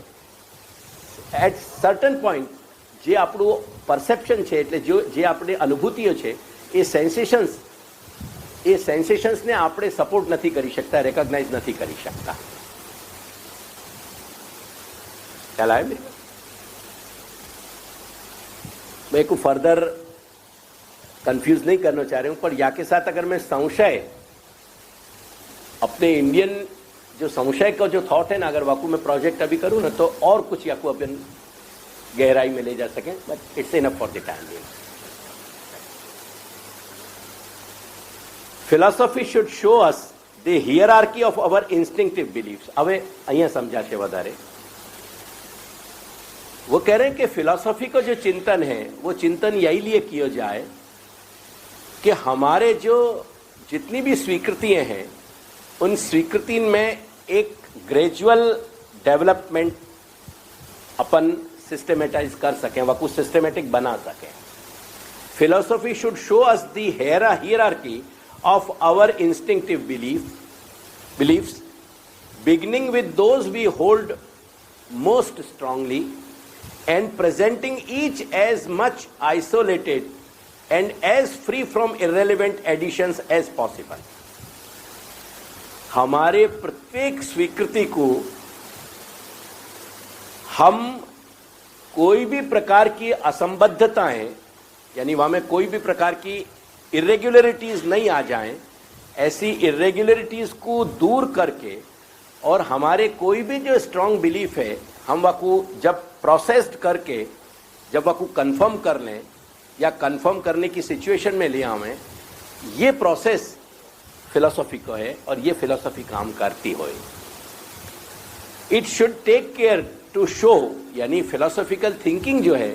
એટ સર્ટન પોઈન્ટ જે આપણું પરસેપ્શન છે, એટલે જે આપણી અનુભૂતિઓ છે, એ સેન્સેશન્સને આપણે સપોર્ટ નથી કરી શકતા, રેકોગ્નાઇઝ નથી કરી શકતા। ખ્યાલ આવે મેરી? मैं को फर्दर कंफ्यूज नहीं करना चाह रहा हूँ, पर या के साथ अगर मैं संशय अपने इंडियन जो संशय का जो थॉट है ना, अगर वाकू में प्रोजेक्ट अभी करूँ ना तो और कुछ याकू अपन गहराई में ले जा सकें, but it's enough for the time being. Philosophy should show us the hierarchy of our instinctive beliefs. हवे अहियां समझाशे वधारे। वो कह रहे हैं कि फिलॉसफी का जो चिंतन है वो चिंतन यही लिए किया जाए कि हमारे जो जितनी भी स्वीकृतियां हैं उन स्वीकृति में एक ग्रेजुअल डेवलपमेंट अपन सिस्टमेटाइज कर सकें, वह सिस्टमेटिक बना सकें। Philosophy should show us the hierarchy of our instinctive beliefs beginning with those we hold most strongly and presenting each as much isolated and as free from irrelevant additions as possible। हमारे प्रत्येक स्वीकृति को हम कोई भी प्रकार की असंबद्धताएं, यानी वहां में कोई भी प्रकार की इरेग्युलरिटीज नहीं आ जाएं, ऐसी इरेग्युलरिटीज को दूर करके और हमारे कोई भी जो स्ट्रांग बिलीफ है हम वाकू जब प्रोसेस्ड करके जब वाकू कंफर्म कर लें या कंफर्म करने की सिचुएशन में ले आवें, ये प्रोसेस फिलॉसफी को है और ये फिलॉसफी काम करती हो। It should take care to show, यानी फिलॉसफिकल थिंकिंग जो है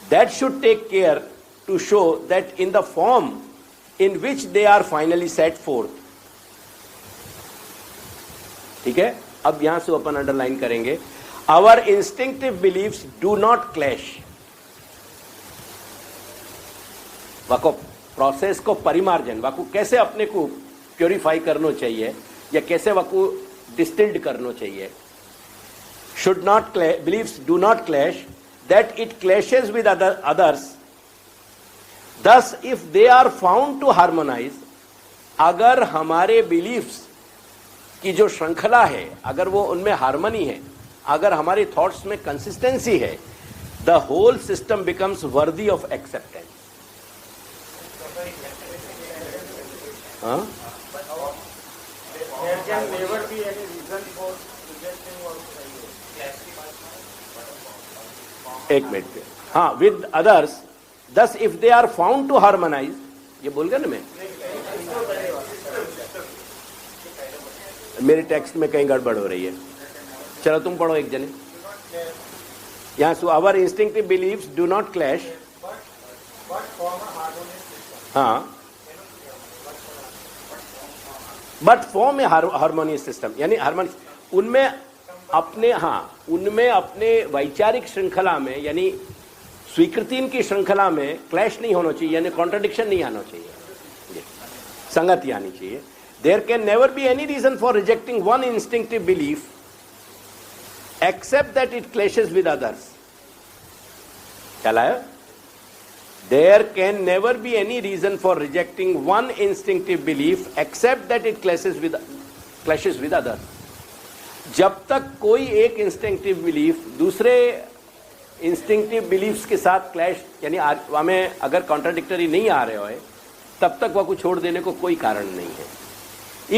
that should take care to show that in the form in which they are finally set forth. ठीक है, अब यहां से अपन अंडरलाइन करेंगे, our instinctive beliefs do not clash. वाको प्रोसेस को परिमार्जन, वाको कैसे अपने को प्योरीफाई करना चाहिए या कैसे वाको डिस्टिल्ड करना चाहिए। Should not beliefs do not clash, that it clashes with others, thus if they are found to harmonise, अगर हमारे बिलीफ्स की जो श्रृंखला है अगर वो उनमें हार्मनी है, अगर हमारे थॉट्स में कंसिस्टेंसी है, the whole system becomes worthy of acceptance. हाँ, There can never be any reason for rejecting or saying. एक मिनट पे, हाँ, with others, thus if they are found to harmonise, ये बोल गया ना मैं, मेरे टेक्स्ट में कहीं गड़बड़ हो रही है। चलो तुम पढ़ो एक जने यहाँ से, our instinctive beliefs do not clash, हाँ, but form a harmonious system, यानी हार्मोनियस उनमें अपने, हाँ, उनमें अपने वैचारिक श्रृंखला में, यानी स्वीकृति की श्रृंखला में क्लैश नहीं होना चाहिए, यानी कॉन्ट्रडिक्शन नहीं आना चाहिए, संगति आनी चाहिए। There can never be any reason for rejecting one instinctive belief except that it clashes with others. क्या लाया? There can never be any reason for rejecting one instinctive belief except that it clashes with others. जब तक कोई एक instinctive belief दूसरे instinctive beliefs के साथ clash, यानी हमें अगर कॉन्ट्राडिक्टरी नहीं आ रहे हो, तब तक वह को छोड़ देने को कोई कारण नहीं है।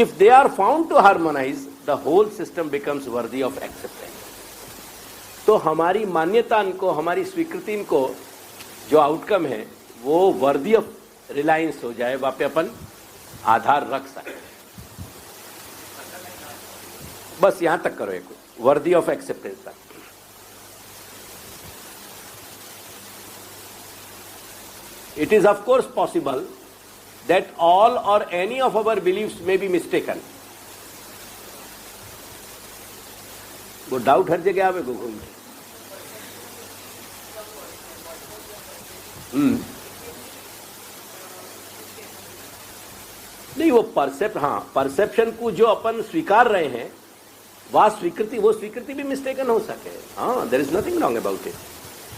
If they are found to harmonise, the whole system becomes worthy of acceptance. तो हमारी मान्यता को, हमारी स्वीकृति को जो आउटकम है वो वर्दी ऑफ रिलायंस हो जाए, वहां पे अपन आधार रख सकते। बस यहां तक करो, एक वर्दी ऑफ एक्सेप्टेंस तक। It is of course possible that all और एनी ऑफ अवर बिलीव्स में बी मिस्टेकन। वो डाउट हर जगह आवे को घूम। नहीं, वो परसेप्शन को जो अपन स्वीकार रहे हैं, वो स्वीकृति भी मिस्टेकन हो सके। हाँ, there is nothing wrong about it,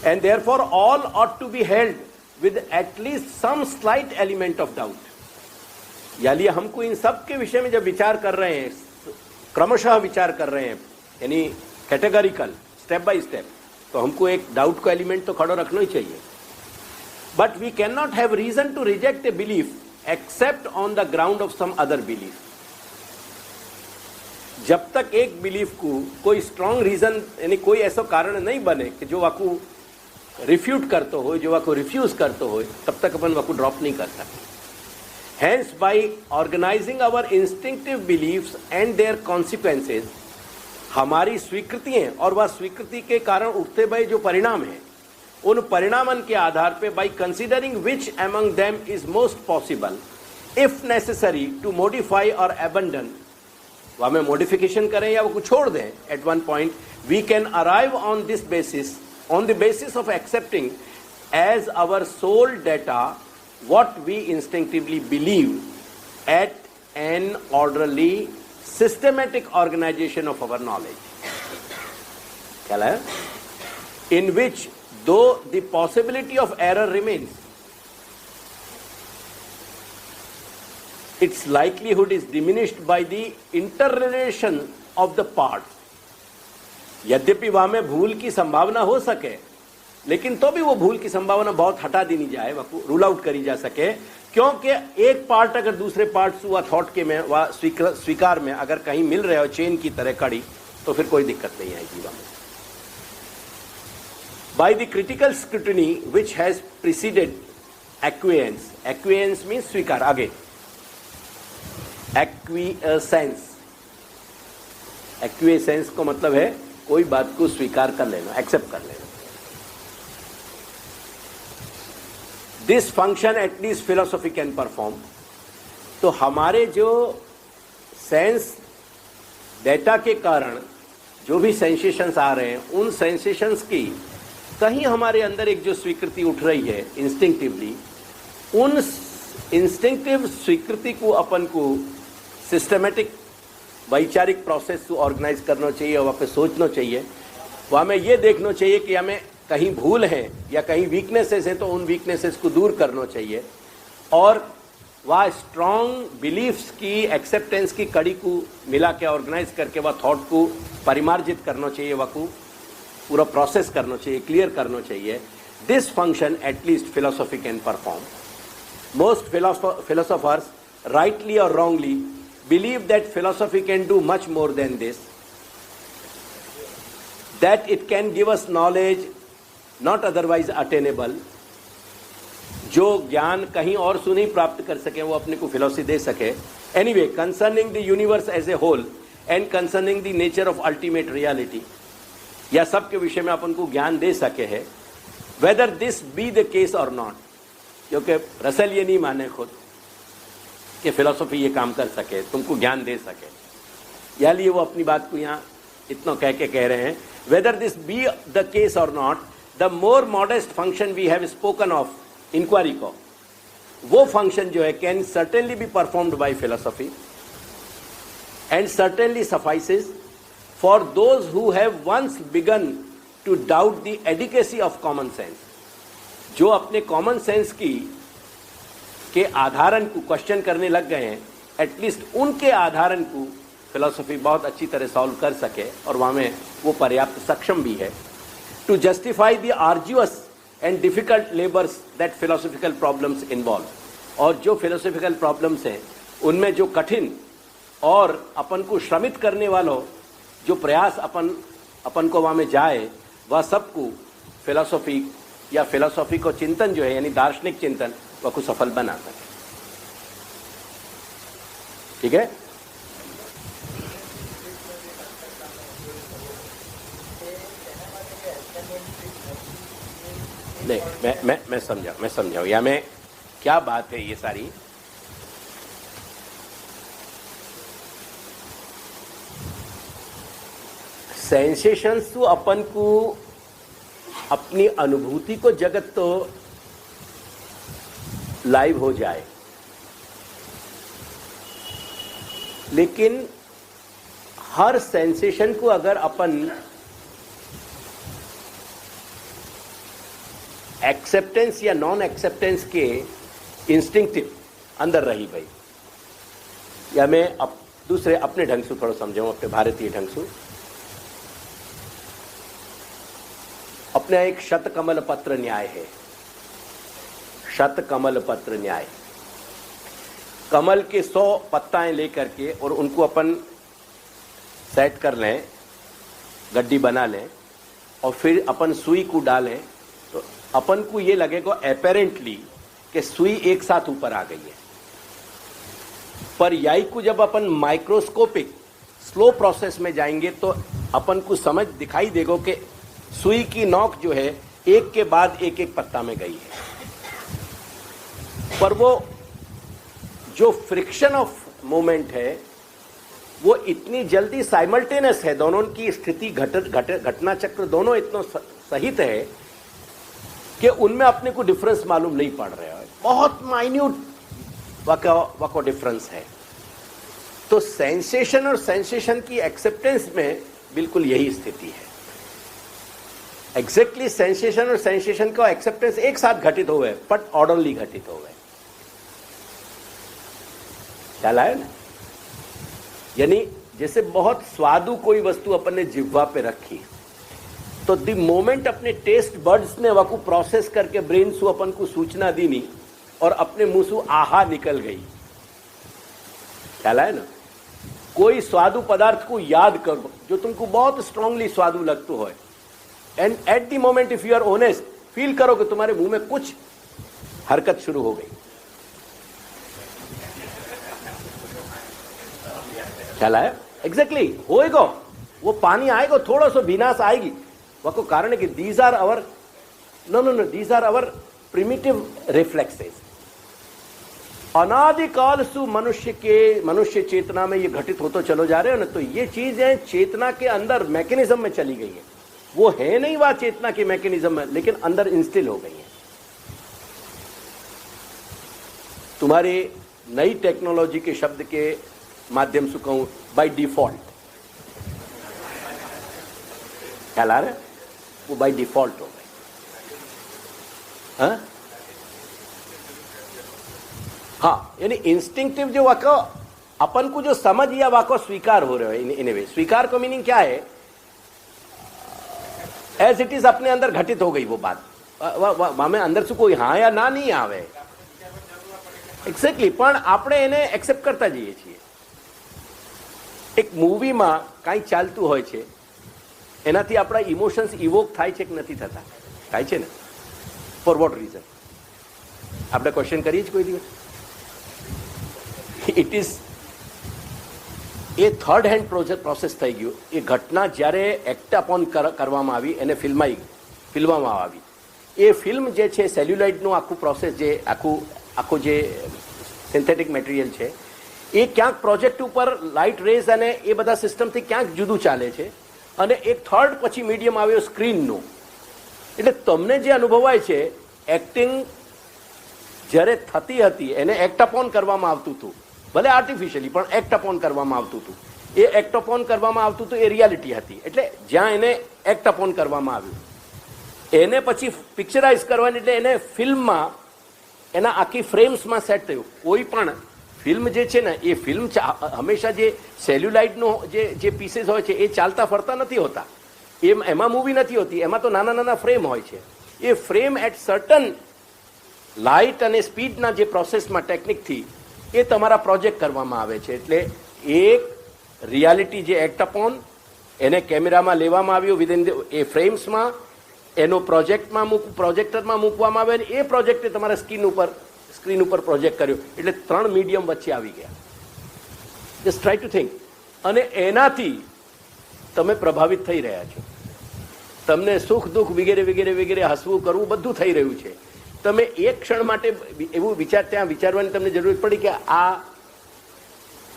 and therefore all ought to be held with at least some slight element of doubt. यानी हमको इन सब के विषय में जब विचार कर रहे हैं, क्रमशः विचार कर रहे हैं, यानी कैटेगरिकल, स्टेप बाय स्टेप, तो हमको एक डाउट का एलिमेंट तो खड़ा रखना ही चाहिए। But we cannot have reason to reject a belief except on the ground of some other belief. जब तक एक बिलीफ को कोई स्ट्रॉन्ग रीजन, यानी कोई ऐसा कारण नहीं बने कि जो वाकू रिफ्यूट करते हो, जो वाकू रिफ्यूज करते हो, तब तक अपन वाकू ड्रॉप नहीं कर सकते। Hence, by organizing our instinctive beliefs and their consequences, हमारी स्वीकृतियां और वह स्वीकृति के कारण उठते भाई जो परिणाम है, उन परिणामन के आधार पे, by considering which among them is most possible if necessary to modify और एबंडन, वह में मॉडिफिकेशन करें या वो कुछ छोड़ दें, at one point we can arrive on this basis, on the basis of accepting as our sole data what we instinctively believe at an orderly systematic organization of our knowledge, in which though the possibility of error remains, its likelihood is diminished by the interrelation of the parts. यद्यपि वहां में भूल की संभावना हो सके, लेकिन तो भी वो भूल की संभावना बहुत हटा दी नहीं जाए, रूल आउट करी जा सके, क्योंकि एक पार्ट अगर दूसरे पार्ट हुआ थॉट के में, वह स्वीकार में अगर कहीं मिल रहे हो चेन की तरह कड़ी, तो फिर कोई दिक्कत नहीं आएगी वहां में। By the critical scrutiny which has preceded acquiescence, acquiescence means स्वीकार, आगे acquiescence, acquiescence को मतलब है कोई बात को स्वीकार कर लेना, एक्सेप्ट कर लेना। This function at least philosophy can perform. तो हमारे जो सेंस डेटा के कारण जो भी सेंसेशंस आ रहे हैं, उन सेंसेशंस की कहीं हमारे अंदर एक जो स्वीकृति उठ रही है इंस्टिंक्टिवली, उन इंस्टिंक्टिव स्वीकृति को अपन को सिस्टमेटिक वैचारिक प्रोसेस को ऑर्गेनाइज करना चाहिए, वहाँ पे सोचना चाहिए, वहाँ में ये देखना चाहिए कि हमें कहीं भूल है या कहीं वीकनेसेस हैं, तो उन वीकनेसेस को दूर करना चाहिए, और वह स्ट्रॉन्ग बिलीफ्स की एक्सेप्टेंस की कड़ी को मिला के ऑर्गेनाइज करके वह थॉट को परिमार्जित करना चाहिए, वह को पूरा प्रोसेस करना चाहिए, क्लियर करना चाहिए। This function at least philosophy can perform. Most philosophers rightly or wrongly, believe that philosophy can do much more than this, that it can give us knowledge not otherwise attainable, जो ज्ञान कहीं और से नहीं प्राप्त कर सके वो अपने को फिलोसफी दे सके. Anyway, concerning the universe as a whole and concerning the nature of ultimate reality, या सब के विषय में अपन को ज्ञान दे सके है. Weather this be the case और नॉट, क्योंकि रसेल ये नहीं माने खुद कि फिलोसफी ये काम कर सके, तुमको ज्ञान दे सके, या लिए वो अपनी बात को यहाँ इतना कह रहे हैं. Whether this be the case और not, the more modest function we have spoken of, inquiry को, वो फंक्शन जो है can certainly be performed by philosophy and certainly suffices for those who have once begun to doubt the adequacy of common sense. जो अपने common sense के आधारण को question करने लग गए हैं, एटलीस्ट उनके आधारण को फिलोसफी बहुत अच्छी तरह सॉल्व कर सके, और वहाँ में वो पर्याप्त सक्षम भी है to justify the arduous and difficult labours that philosophical problems involve. और जो फिलोसफिकल प्रॉब्लम्स हैं उनमें जो कठिन और अपन को श्रमित करने वालों जो प्रयास अपन को वहाँ में जाए, वह सबको फिलोसफी या फिलोसफी को चिंतन जो है यानी दार्शनिक चिंतन वह को सफल बना सके. ठीक है. नहीं, मैं समझाऊं या मैं क्या बात है ये सारी. सेंसेशंस तो अपन को अपनी अनुभूति को जगत तो लाइव हो जाए, लेकिन हर सेंसेशन को अगर अपन एक्सेप्टेंस या नॉन एक्सेप्टेंस के इंस्टिंक्टिव अंदर रही भाई, या मैं दूसरे अपने ढंग से थोड़ा समझाऊं, अपने भारतीय ढंग से. अपने एक शतकमल पत्र न्याय है. शतकमल पत्र न्याय, कमल के 100 पत्ताएं लेकर के और उनको अपन सेट कर लें, गड्डी बना लें, और फिर अपन सुई को डालें, तो अपन को ये लगेगा अपेरेंटली कि सुई एक साथ ऊपर आ गई है. पर यही को जब अपन माइक्रोस्कोपिक स्लो प्रोसेस में जाएंगे तो अपन को समझ दिखाई देगा कि सुई की नोक जो है एक के बाद एक पत्ता में गई है. पर वो जो फ्रिक्शन ऑफ मोमेंट है वो इतनी जल्दी साइमल्टेनियस है, दोनों की स्थिति घटना चक्र दोनों इतना सहित है कि उनमें अपने को डिफरेंस मालूम नहीं पड़ रहा है. बहुत माइन्यूट वको डिफरेंस है. तो सेंसेशन और सेंसेशन की एक्सेप्टेंस में बिल्कुल यही स्थिति है. एग्जैक्टली सेंसेशन और सेंसेशन का एक्सेप्टेंस एक साथ घटित हो गए, बट ऑर्डरली घटित हो गए. ख्याल आया ना. यानी जैसे बहुत स्वादु कोई वस्तु अपन ने जिह्वा पे रखी, तो द मोमेंट अपने टेस्ट बर्ड्स ने वह प्रोसेस करके ब्रेन सु अपन को सूचना दी नहीं और अपने मुंह से आहा निकल गई. ख्याल आया ना. कोई स्वादु पदार्थ को याद करो जो तुमको बहुत स्ट्रांगली स्वादु लगता हो, and at the moment if you are honest feel करो कि तुम्हारे मुंह में कुछ हरकत शुरू हो गई. ख्याल आया. एग्जैक्टली होएगा, वो पानी आएगा, थोड़ा सा भीनास आएगी. वह को कारण है कि these are our these are our primitive reflexes. अनादिकाल सु मनुष्य चेतना में ये घटित होते चलो जा रहे हो ना, तो ये चीजें चेतना के अंदर मैकेनिज्म में चली गई है. वो है नहीं वह चेतना के मैकेनिज्म में, लेकिन अंदर इंस्टिल हो गई है. तुम्हारी नई टेक्नोलॉजी के शब्द के माध्यम से कहूं, बाय डिफॉल्ट. ख्याल आ रहा है. वो बाय डिफॉल्ट हो गई. हाँ, यानी इंस्टिंक्टिव जो वाको अपन को जो समझ या वाको स्वीकार हो रहे हो. इन वे स्वीकार का मीनिंग क्या है? एज इट इज अपने अंदर घटित हो गई वो बात. वहां में अंदर से कोई हाँ या ना नहीं आवे. એક્ઝેક્ટલી, પણ આપણે એને એક્સેપ્ટ કરતા જઈએ છીએ. એક મૂવીમાં કાંઈ ચાલતું હોય છે, એનાથી આપણા ઇમોશન્સ ઇવોક થાય છે કે નથી થતા? થાય છે ને. For what reason? આપણે ક્વેશ્ચન કરીએ જ કોઈ દિવસ? It is a third hand process થઈ ગયું. એ ઘટના જ્યારે એક્ટ અપોન કરવામાં આવી, એને ફિલ્મવામાં આવી, એ ફિલ્મ જે છે સેલ્યુલાઇડનું આખું પ્રોસેસ, જે આખું જે સિન્થેટિક મટીરિયલ છે, એ ક્યાંક પ્રોજેક્ટ ઉપર લાઇટ રેઝ અને એ બધા સિસ્ટમથી ક્યાંક જુદું ચાલે છે, અને એક થર્ડ પછી મીડિયમ આવ્યો સ્ક્રીનનું. એટલે તમને જે અનુભવાય છે, એક્ટિંગ જ્યારે થતી હતી એને એક્ટ અપોન કરવામાં આવતું હતું, ભલે આર્ટિફિશિયલી, પણ એક્ટ અપોન કરવામાં આવતું હતું. એ એક્ટ અપોન કરવામાં આવતું હતું, એ રિયાલિટી હતી. એટલે જ્યાં એને એક્ટ અપોન કરવામાં આવ્યું, એને પછી પિક્ચરાઇઝ કરવાની, એટલે એને ફિલ્મમાં, એના આખી ફ્રેમ્સમાં સેટ થયું. કોઈ પણ ફિલ્મ જે છે ને, એ ફિલ્મ હંમેશા જે સેલ્યુલાઇડનો જે પીસીસ હોય છે એ ચાલતા ફરતા નથી હોતા. એમાં મૂવી નથી હોતી, એમાં તો નાના નાના ફ્રેમ હોય છે. એ ફ્રેમ એટ સર્ટન લાઇટ અને સ્પીડના જે પ્રોસેસમાં ટેકનિકથી એ તમારા પ્રોજેક્ટ કરવામાં આવે છે. એટલે એક રિયાલિટી જે એક્ટ અપોન, એને કેમેરામાં લેવામાં આવ્યું વિધિન એ ફ્રેમ્સમાં, એનો પ્રોજેક્ટરમાં મૂકવામાં આવે, અને એ પ્રોજેક્ટે તમારા સ્ક્રીન ઉપર પ્રોજેક્ટ કર્યો. એટલે 3 મીડિયમ વચ્ચે આવી ગયા. Just try to think. અને એનાથી તમે પ્રભાવિત થઈ રહ્યા છો. તમને સુખ દુઃખ વગેરે વગેરે વગેરે, હસવું કરવું બધું થઈ રહ્યું છે. તમે એક ક્ષણ માટે એવું ત્યાં વિચારવાની તમને જરૂર પડી કે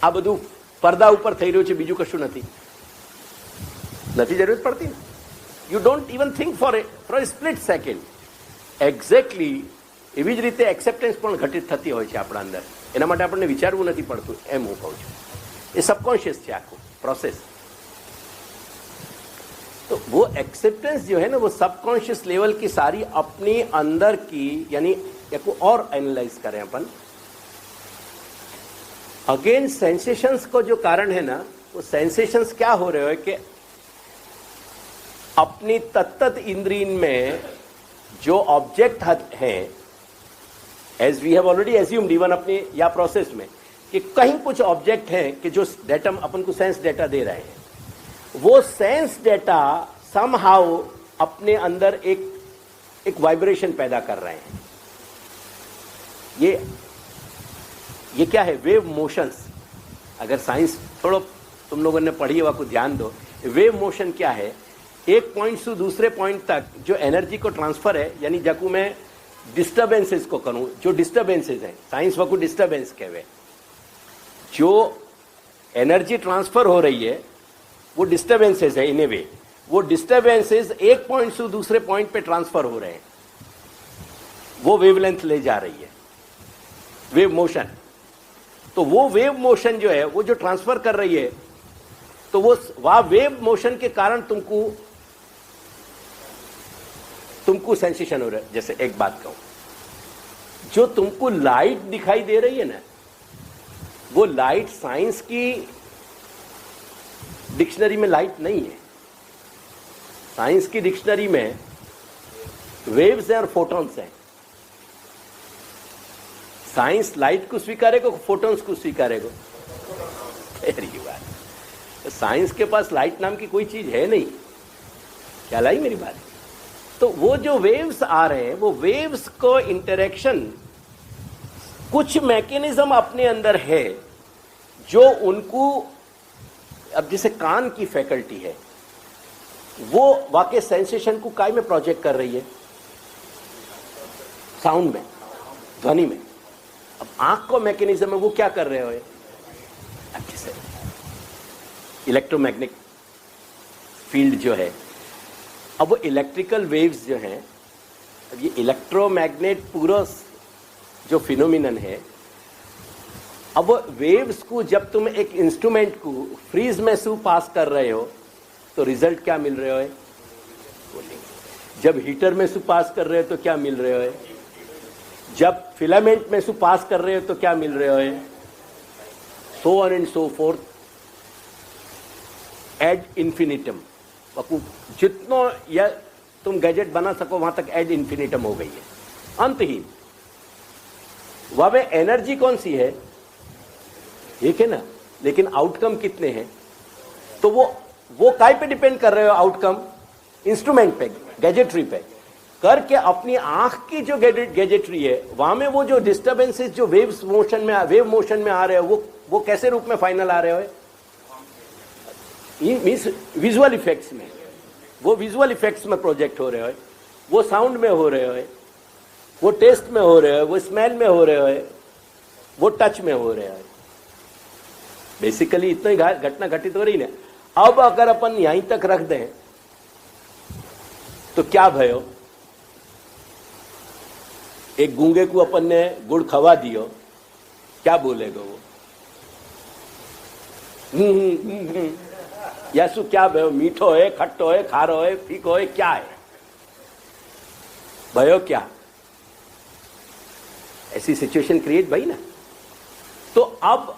આ બધું પડદા ઉપર થઈ રહ્યું છે, બીજું કશું નથી જરૂર પડતી. You don't even think for a split second. Exactly એવી જ રીતે એક્સેપ્ટન્સ પણ ઘટિત થતી હોય છે આપણા અંદર. એના માટે આપણને વિચારવું નથી પડતું, એમ હું કહું છું. એ सबकॉन्शियस છે આખું प्रोसेस. तो वो एक्सेप्टेंस जो है ना, वो सबकॉन्शियस लेवल की सारी अपनी अंदर की, यानी को और एनालाइज करें अपन. अगेन सेंसेशंस को जो कारण है ना, वो सेंसेशंस क्या हो रहे हो कि अपनी तत्त इंद्रिय में जो ऑब्जेक्ट है, as we have already assumed even अपने या प्रोसेस में, कि कहीं कुछ ऑब्जेक्ट है कि जो डेटा अपन को सेंस डेटा दे रहे हैं, वो सेंस डेटा समहाउ अपने अंदर एक वाइब्रेशन पैदा कर रहे हैं. ये क्या है? Wave motions. अगर साइंस थोड़ा तुम लोगों ने पढ़ी हुआ को ध्यान दो, वेव मोशन क्या है? एक पॉइंट से दूसरे पॉइंट तक जो एनर्जी को ट्रांसफर है, यानी जब मैं डिस्टर्बेंसेस को करूं, जो डिस्टर्बेंसेस है, साइंस वकू डिस्टर्बेंस कहवे, जो एनर्जी ट्रांसफर हो रही है वो डिस्टर्बेंसेस है. इन ए वे वो डिस्टर्बेंसेस एक पॉइंट से दूसरे पॉइंट पे ट्रांसफर हो रहे हैं, वो वेवलेंथ ले जा रही है, वेव मोशन. तो वो वेव मोशन जो है, वो जो ट्रांसफर कर रही है, तो वो वह वेव मोशन के कारण तुमको सेंसेशन हो रहा है. जैसे एक बात कहूं, जो तुमको लाइट दिखाई दे रही है ना, वो लाइट साइंस की डिक्शनरी में लाइट नहीं है. साइंस की डिक्शनरी में वेव्स हैं और फोटॉन्स हैं. साइंस लाइट को स्वीकारेगा, फोटॉन्स को स्वीकारेगा? तेरी बात. तो साइंस के पास लाइट नाम की कोई चीज है नहीं. क्या लाई मेरी बात? तो वो जो वेव्स आ रहे हैं, वो वेव्स को इंटरेक्शन, कुछ मैकेनिज्म अपने अंदर है जो उनको, अब जैसे कान की फैकल्टी है, वो वाकई सेंसेशन को काय में प्रोजेक्ट कर रही है? साउंड में, ध्वनि में. अब आंख को मैकेनिज्म है, वो क्या कर रहे हो? अब जैसे इलेक्ट्रोमैग्नेटिक फील्ड जो है, अब वो इलेक्ट्रिकल वेव्स जो हैं, अब ये इलेक्ट्रोमैग्नेट पूरा जो फिनोमिनन है, अब वो वेव्स को जब तुम एक इंस्ट्रूमेंट को फ्रीज में सु पास कर रहे हो, तो रिजल्ट क्या मिल रहे हो? जब हीटर में सु पास कर रहे हो तो क्या मिल रहे हो? जब फिलामेंट में सु पास कर रहे हो तो क्या मिल रहे हो? So on and so forth ad infinitum. जितना या तुम गैजेट बना सको वहां तक एड इन्फिनिटम हो गई है, अंतहीन. वहां पे एनर्जी कौन सी है, एक है ना, लेकिन आउटकम कितने हैं? तो वो काय पे डिपेंड कर रहे हो आउटकम? इंस्ट्रूमेंट पे, गैजेटरी पे करके अपनी आंख की जो गैजेटरी है वहां में वो जो डिस्टर्बेंसेस जो वेव मोशन में आ रहे हो वो कैसे रूप में फाइनल आ रहे हो? मीन्स विजुअल इफेक्ट्स में, वो विजुअल इफेक्ट्स में प्रोजेक्ट हो रहे हो, वो साउंड में हो रहे हो, वो टेस्ट में हो रहे हो, वो स्मेल में हो रहे हो, वो टच में हो रहे हो। बेसिकली इतना ही घटना घटित हो रही ना। अब अगर अपन यहीं तक रख दें तो क्या भयो? एक गूंगे को अपन ने गुड़ खवा दियो, क्या बोलेगा वो? यासु क्या भयो? मीठो है, खट्टो है, खारो है, फीको है, क्या है भयो? क्या ऐसी सिचुएशन क्रिएट भाई ना। तो अब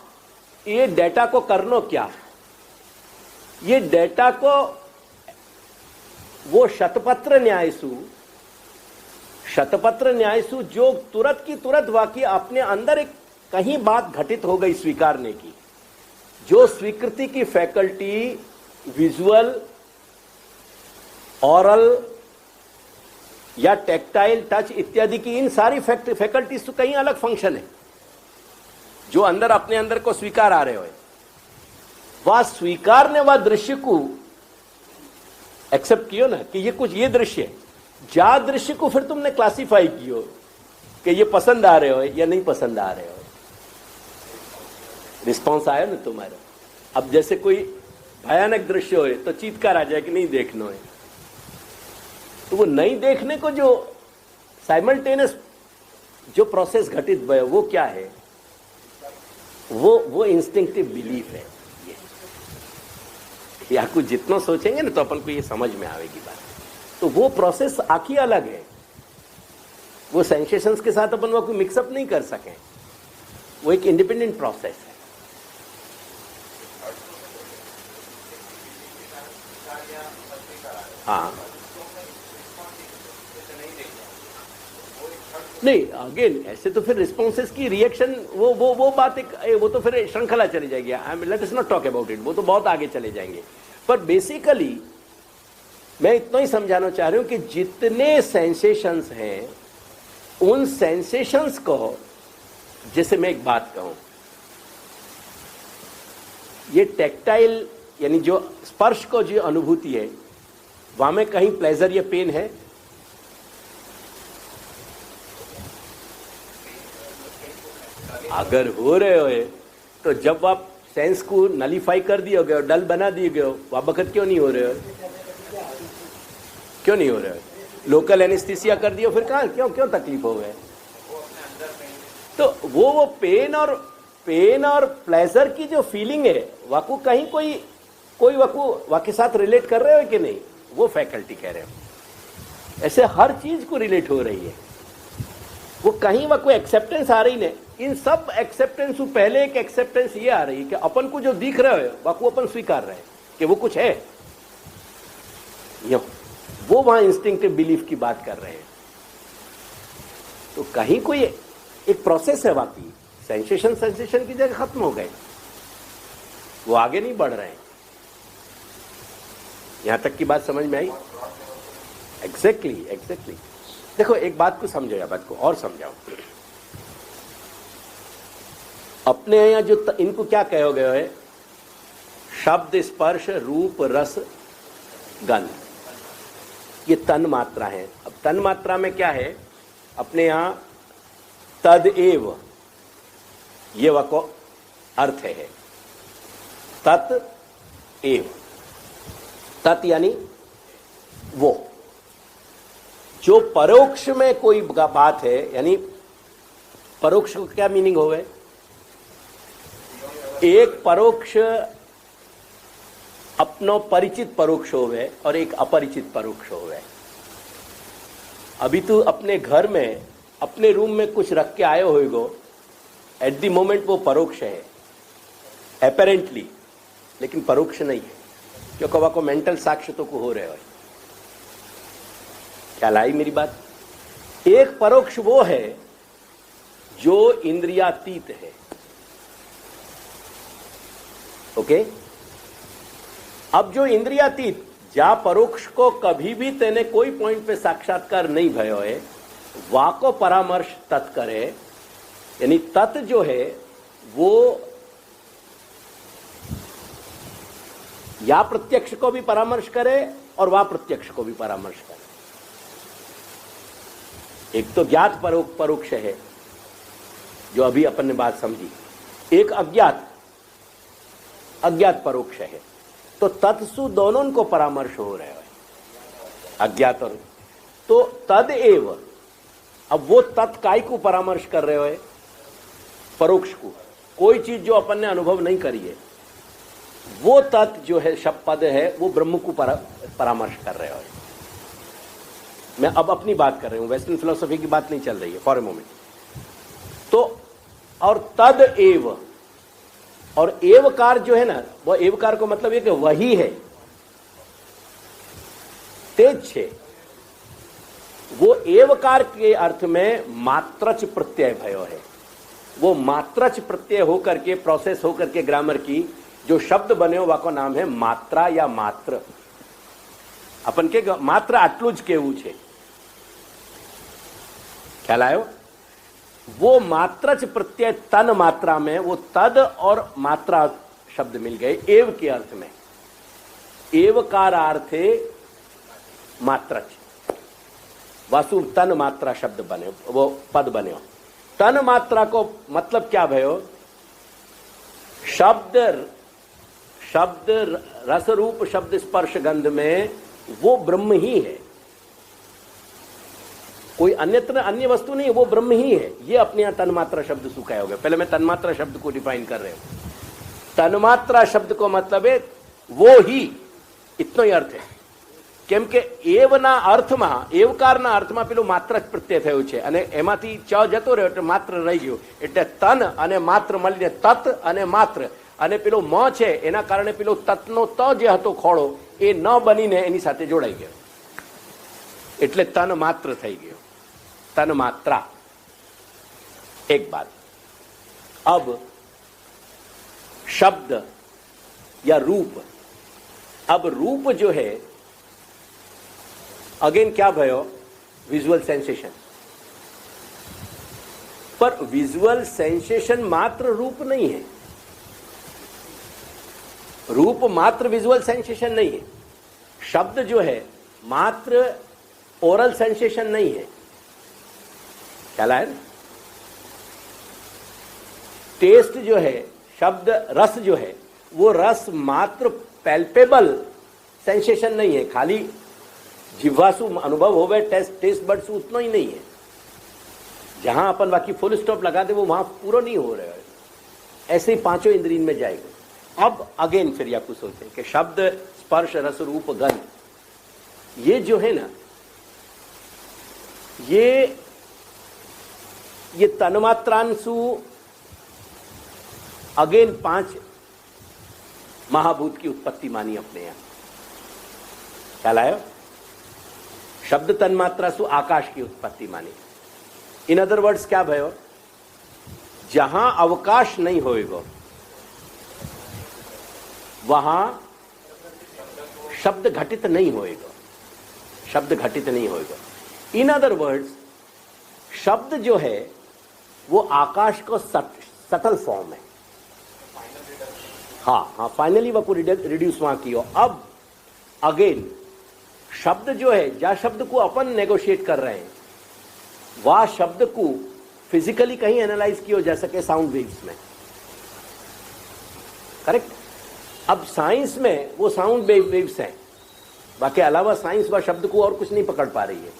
ये डेटा को करनो क्या? ये डेटा को वो शतपत्र न्यायसु जो तुरंत की तुरंत वाकई अपने अंदर एक कहीं बात घटित हो गई स्वीकारने की, जो स्वीकृति की फैकल्टी विजुअल, ऑरल या टेक्टाइल, टच इत्यादि की, इन सारी फैकल्टीज तो कहीं अलग फंक्शन है जो अंदर अपने अंदर को स्वीकार आ रहे हो। वह स्वीकार ने वह दृश्य को एक्सेप्ट कियो ना कि ये कुछ ये दृश्य है, जा दृश्य को फिर तुमने क्लासिफाई कियो कि ये पसंद आ रहे हो या नहीं पसंद आ रहे हो। रिस्पॉन्स आया ना तुम्हारा। अब जैसे कोई भयानक दृश्य हो तो चीत्कार आ जाए कि नहीं देखना है, तो वो नहीं देखने को जो साइमल्टेनियस जो प्रोसेस घटित हुआ वो क्या है? वो इंस्टिंक्टिव बिलीफ है। या कुछ जितना सोचेंगे ना तो अपन को ये समझ में आएगी बात। तो वो प्रोसेस आखी अलग है, वो सेंसेशंस के साथ अपन वो कोई मिक्सअप नहीं कर सके, वो एक इंडिपेंडेंट प्रोसेस है। हाँ नहीं, अगेन ऐसे तो फिर रिस्पॉन्सेस की रिएक्शन वो बात एक, वो तो फिर श्रृंखला चली जाएगी। Let us not talk about it, वो तो बहुत आगे चले जाएंगे। पर बेसिकली मैं इतना ही समझाना चाह रहा हूं कि जितने सेंसेशंस हैं उन सेंसेशंस को, जैसे मैं एक बात कहूं, ये टेक्टाइल यानी जो स्पर्श को जो अनुभूति है वहां में कहीं प्लेजर या पेन है? अगर हो रहे हो तो जब आप सेंस को नलीफाई कर दिए गए, डल बना दिए गए, वह बखत क्यों नहीं हो रहे हो? क्यों नहीं हो रहे हो? लोकल एनेस्थीसिया कर दिया, फिर कहाँ क्यों तकलीफ हो गए? तो वो पेन और प्लेजर की जो फीलिंग है वाकू कहीं कोई वाकई साथ रिलेट कर रहे हो कि नहीं? वो फैकल्टी कह रहे हो। ऐसे हर चीज को रिलेट हो रही है, वो कहीं वह कोई एक्सेप्टेंस आ रही नहीं। इन सब एक्सेप्टेंस से पहले एक एक्सेप्टेंस ये आ रही है कि अपन को जो दिख रहा है वह अपन स्वीकार रहे हैं कि वो कुछ है, वो वहां इंस्टिंक्टिव बिलीफ की बात कर रहे हैं। तो कहीं कोई एक प्रोसेस है, वाकई सेंसेशन की जगह खत्म हो गए, वो आगे नहीं बढ़ रहे हैं। यहां तक की बात समझ में आई? एग्जैक्टली। देखो एक बात को समझो, या बात को और समझाओ। अपने यहां जो इनको क्या कहा गया है? शब्द, स्पर्श, रूप, रस, गंध, ये तन मात्रा है। अब तन मात्रा में क्या है अपने यहां? तद-एव, ये वाको अर्थ है। तत-एव, तत् यानी वो जो परोक्ष में कोई बात है, यानी परोक्ष का क्या मीनिंग हो गए? एक परोक्ष अपनो परिचित परोक्ष हो गए और एक अपरिचित परोक्ष हो गए। अभी तो अपने घर में अपने रूम में कुछ रख के आए होगो, एट द मोमेंट वो परोक्ष है अपेरेंटली, लेकिन परोक्ष नहीं है, क्योंकि वह को मेंटल साक्ष्य तो को हो रहे हो। क्या लाई मेरी बात? एक परोक्ष वो है जो इंद्रियातीत है। ओके, अब जो इंद्रियातीत जा परोक्ष को कभी भी तेने कोई पॉइंट पे साक्षात्कार नहीं भयो है, वाको परामर्श तत् करे, यानी तत् जो है वो या प्रत्यक्ष को भी परामर्श करे और वा प्रत्यक्ष को भी परामर्श करे। एक तो ज्ञात परोक्ष है जो अभी अपन ने बात समझी, एक अज्ञात परोक्ष है। तो तत्सु दोनों को परामर्श हो रहे है, अज्ञात और तो तद एव। अब वो तत्काय को परामर्श कर रहे हो, परोक्ष को, कोई चीज जो अपन ने अनुभव नहीं करी है, वो तत्व जो है शब्द पद है वो ब्रह्म को परामर्श कर रहे हो। मैं अब अपनी बात कर रही हूं, वेस्टर्न फिलोसफी की बात नहीं चल रही है फॉर ए मोमेंट। तो और तद एव, और एवकार जो है ना, वो एवकार को मतलब ये कि वही है, तेज छे। वो एवकार के अर्थ में मात्रच प्रत्यय भयो है। वो मात्रच प्रत्यय होकर के, प्रोसेस होकर के ग्रामर की जो शब्द बने हो वाको नाम है मात्रा या मात्र। अपन के मात्र आटलू ज केवू छे, ख्याल आयो? वो मात्रच प्रत्यय तन मात्रा में, वो तद और मात्रा शब्द मिल गए एव के अर्थ में। एवकार अर्थ है मात्रच, वासु तन मात्रा शब्द बने, वो पद बने। तन मात्रा को मतलब क्या भयो? शब्द रस रूप शब्द स्पर्श गंध में वो ब्रह्म ही है, कोई अन्य वस्तु नहीं है, वो ब्रह्म ही है। ये अपने यहां तन्मात्रा शब्द सुखाया हो गया। पहले मैं तन्मात्रा शब्द को डिफाइन कर रहे हूं। तन्मात्रा शब्द को मतलब है वो ही, इतना ही अर्थ है। કેમ કે એવના અર્થમાં, એવકારના અર્થમાં પેલું માત્ર જ પ્રત્યય થયું છે અને એમાંથી ચ જતો રહ્યો એટલે માત્ર રહી ગયો, એટલે તન અને માત્ર મળીને તત અને માત્ર, અને પેલો મ છે એના કારણે પેલો તતનો ત જે હતો ખોળો એ ન બનીને એની સાથે જોડાઈ ગયો, એટલે તન માત્ર થઈ ગયો, तन मात्रा। एक बात। अब शब्द या रूप, अब रूप जो है अगेन क्या भयो? Visual sensation. पर विजुअल सेंसेशन मात्र रूप नहीं है, रूप मात्र विजुअल सेंसेशन नहीं है। शब्द जो है मात्र ओरल सेंसेशन नहीं है, ख्याल आया? टेस्ट जो है, शब्द रस जो है, वो रस मात्र पैल्पेबल सेंसेशन नहीं है, खाली जिह्वासु अनुभव हो गए, टेस्ट बड्स उतना ही नहीं है। जहां अपन बाकी फुल स्टॉप लगा दे वो वहां पूरा नहीं हो रहा है। ऐसे ही पांचों इंद्रिय में जाएगा। अब अगेन फिर आपको सोचते हैं कि शब्द स्पर्श रस रूप गंध, ये जो है ना, ये तन्मात्रांशु अगेन 5 महाभूत की उत्पत्ति मानी अपने यहां, ख्याल आयो? शब्द तन्मात्रासु आकाश की उत्पत्ति मानी। इन अदर वर्ड्स क्या भयो? जहां अवकाश नहीं होएगा वहां शब्द घटित नहीं होएगा, शब्द घटित नहीं होएगा। इन अदर वर्ड्स शब्द जो है वो आकाश को सटल फॉर्म है। हाँ, फाइनली वो रिड्यूस वहां की हो। अब अगेन शब्द जो है, जा शब्द को अपन नेगोशिएट कर रहे हैं, वह शब्द को फिजिकली कहीं एनालाइज किया जा सके साउंड वेव्स में, करेक्ट? अब साइंस में वो साउंड वेव्स हैं, बाकी अलावा साइंस वह शब्द को और कुछ नहीं पकड़ पा रही है,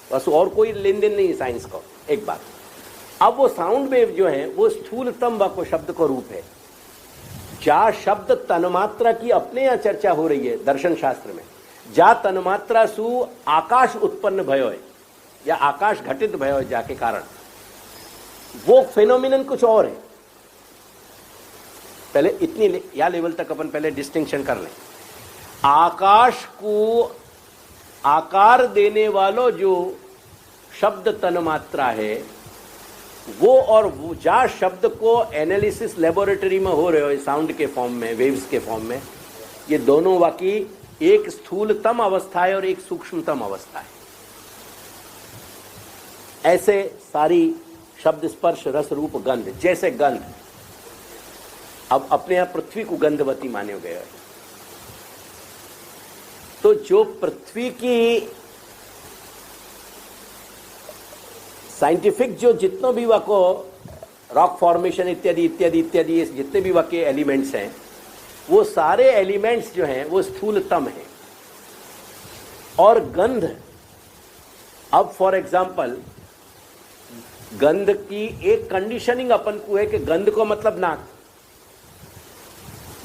बस और कोई लेन देन नहीं है साइंस को। एक बात। अब वो साउंड वेव जो है वो स्थूलतम व शब्द को रूप है। जा शब्द तन्मात्रा की अपने यहां चर्चा हो रही है दर्शन शास्त्र में, जा तन्मात्रा सु आकाश उत्पन्न भयो है या आकाश घटित भयो है, जाके कारण वो फेनोमिनन कुछ और है। पहले इतनी या लेवल तक अपन पहले डिस्टिंक्शन कर लें। आकाश को आकार देने वालों जो शब्द तन्मात्रा है वो और वो जा शब्द को एनालिसिस लेबोरेटरी में हो रहे हो साउंड के फॉर्म में, वेव्स के फॉर्म में, ये दोनों वाकई एक स्थूलतम अवस्था है और एक सूक्ष्मतम अवस्था है। ऐसे सारी शब्द स्पर्श रस रूप गंध, जैसे गंध अब अपने यहां पृथ्वी को गंधवती माने गए, तो जो पृथ्वी की साइंटिफिक जो जितनों भी वाको रॉक फॉर्मेशन इत्यादि इत्यादि इत्यादि जितने भी वाके एलिमेंट्स हैं, वो सारे एलिमेंट्स जो हैं वो स्थूलतम हैं। और गंध, अब फॉर एग्जांपल गंध की एक कंडीशनिंग अपन को है कि गंध को मतलब नाक,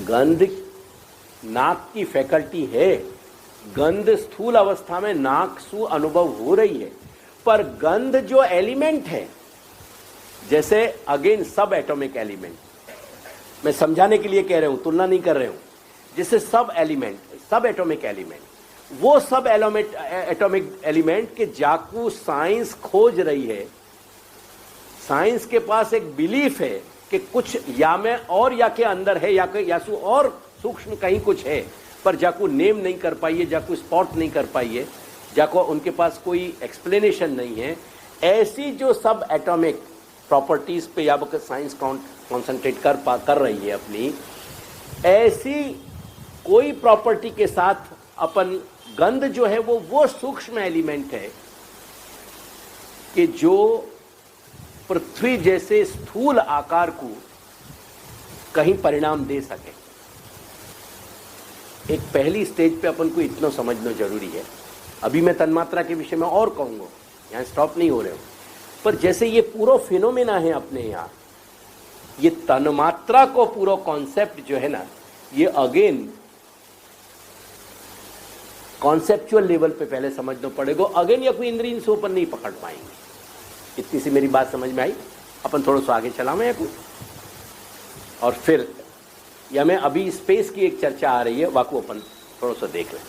गंध नाक की फैकल्टी है, गंध स्थूल अवस्था में नाक सु अनुभव हो रही है, पर गंध जो एलिमेंट है, जैसे अगेन सब एटॉमिक एलिमेंट, मैं समझाने के लिए कह रहा हूं, तुलना नहीं कर रहे हूं, जैसे सब एलिमेंट, सब एटॉमिक एलिमेंट, वो सब एटॉमिक एलिमेंट के जाकू साइंस खोज रही है। साइंस के पास एक बिलीफ है कि कुछ या में और या के अंदर है, या सु और सूक्ष्म कहीं कुछ है, पर जाकू नेम नहीं कर पाई है, जाकू स्पॉट नहीं कर पाई है, जाको उनके पास कोई एक्सप्लेनेशन नहीं है। ऐसी जो सब एटॉमिक प्रॉपर्टीज पे या साइंस कॉन्सेंट्रेट कर रही है अपनी, ऐसी कोई प्रॉपर्टी के साथ अपन गंध जो है वो सूक्ष्म एलिमेंट है कि जो पृथ्वी जैसे स्थूल आकार को कहीं परिणाम दे सके। एक पहली स्टेज पे अपन को इतना समझना जरूरी है। अभी मैं तन्मात्रा के विषय में और कहूंगा, यहां स्टॉप नहीं हो रहे हो, पर जैसे ये पूरा फिनोमेना है अपने यहां, ये तन्मात्रा को पूरा कॉन्सेप्ट जो है ना, ये अगेन कॉन्सेप्चुअल लेवल पे पहले समझना पड़ेगा। अगेन या कोई इंद्रिय से ऊपर नहीं पकड़ पाएंगे। इतनी सी मेरी बात समझ में आई? अपन थोड़ा सा आगे चलावे या कोई, और फिर या मैं अभी स्पेस की एक चर्चा आ रही है, वाकू अपन थोड़ा सा देख लें।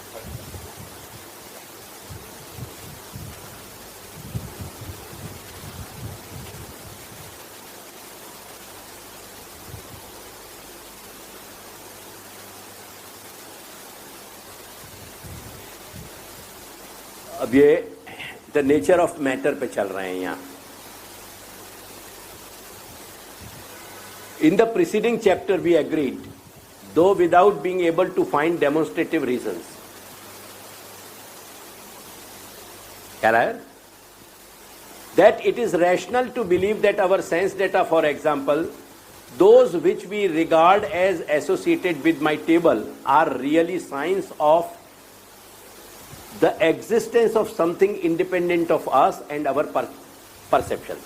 अब ये द नेचर ऑफ मैटर पे चल रहे हैं यहां। In the preceding chapter we agreed, though without being able to find demonstrative reasons. That it is rational to believe that our sense data, for example, those which we regard as associated with my table, are really signs of the existence of something independent of us and our perception.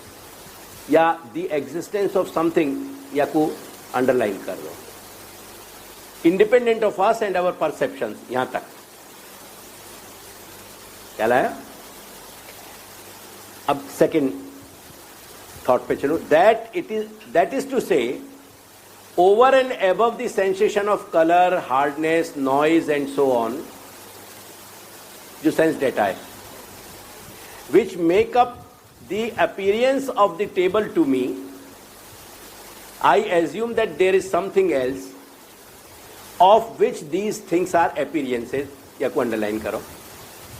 या the existence of something, या को underline कर दो, independent of us and our perceptions, यहां तक क्या लाया। अब सेकेंड थॉट पे चलो। That is to say, over and above the sensation of colour, hardness, noise and so on, जो सेंस डेटा है, which make up the appearance of the table to me, I assume that there is something else of which these things are appearances, या को underline करो,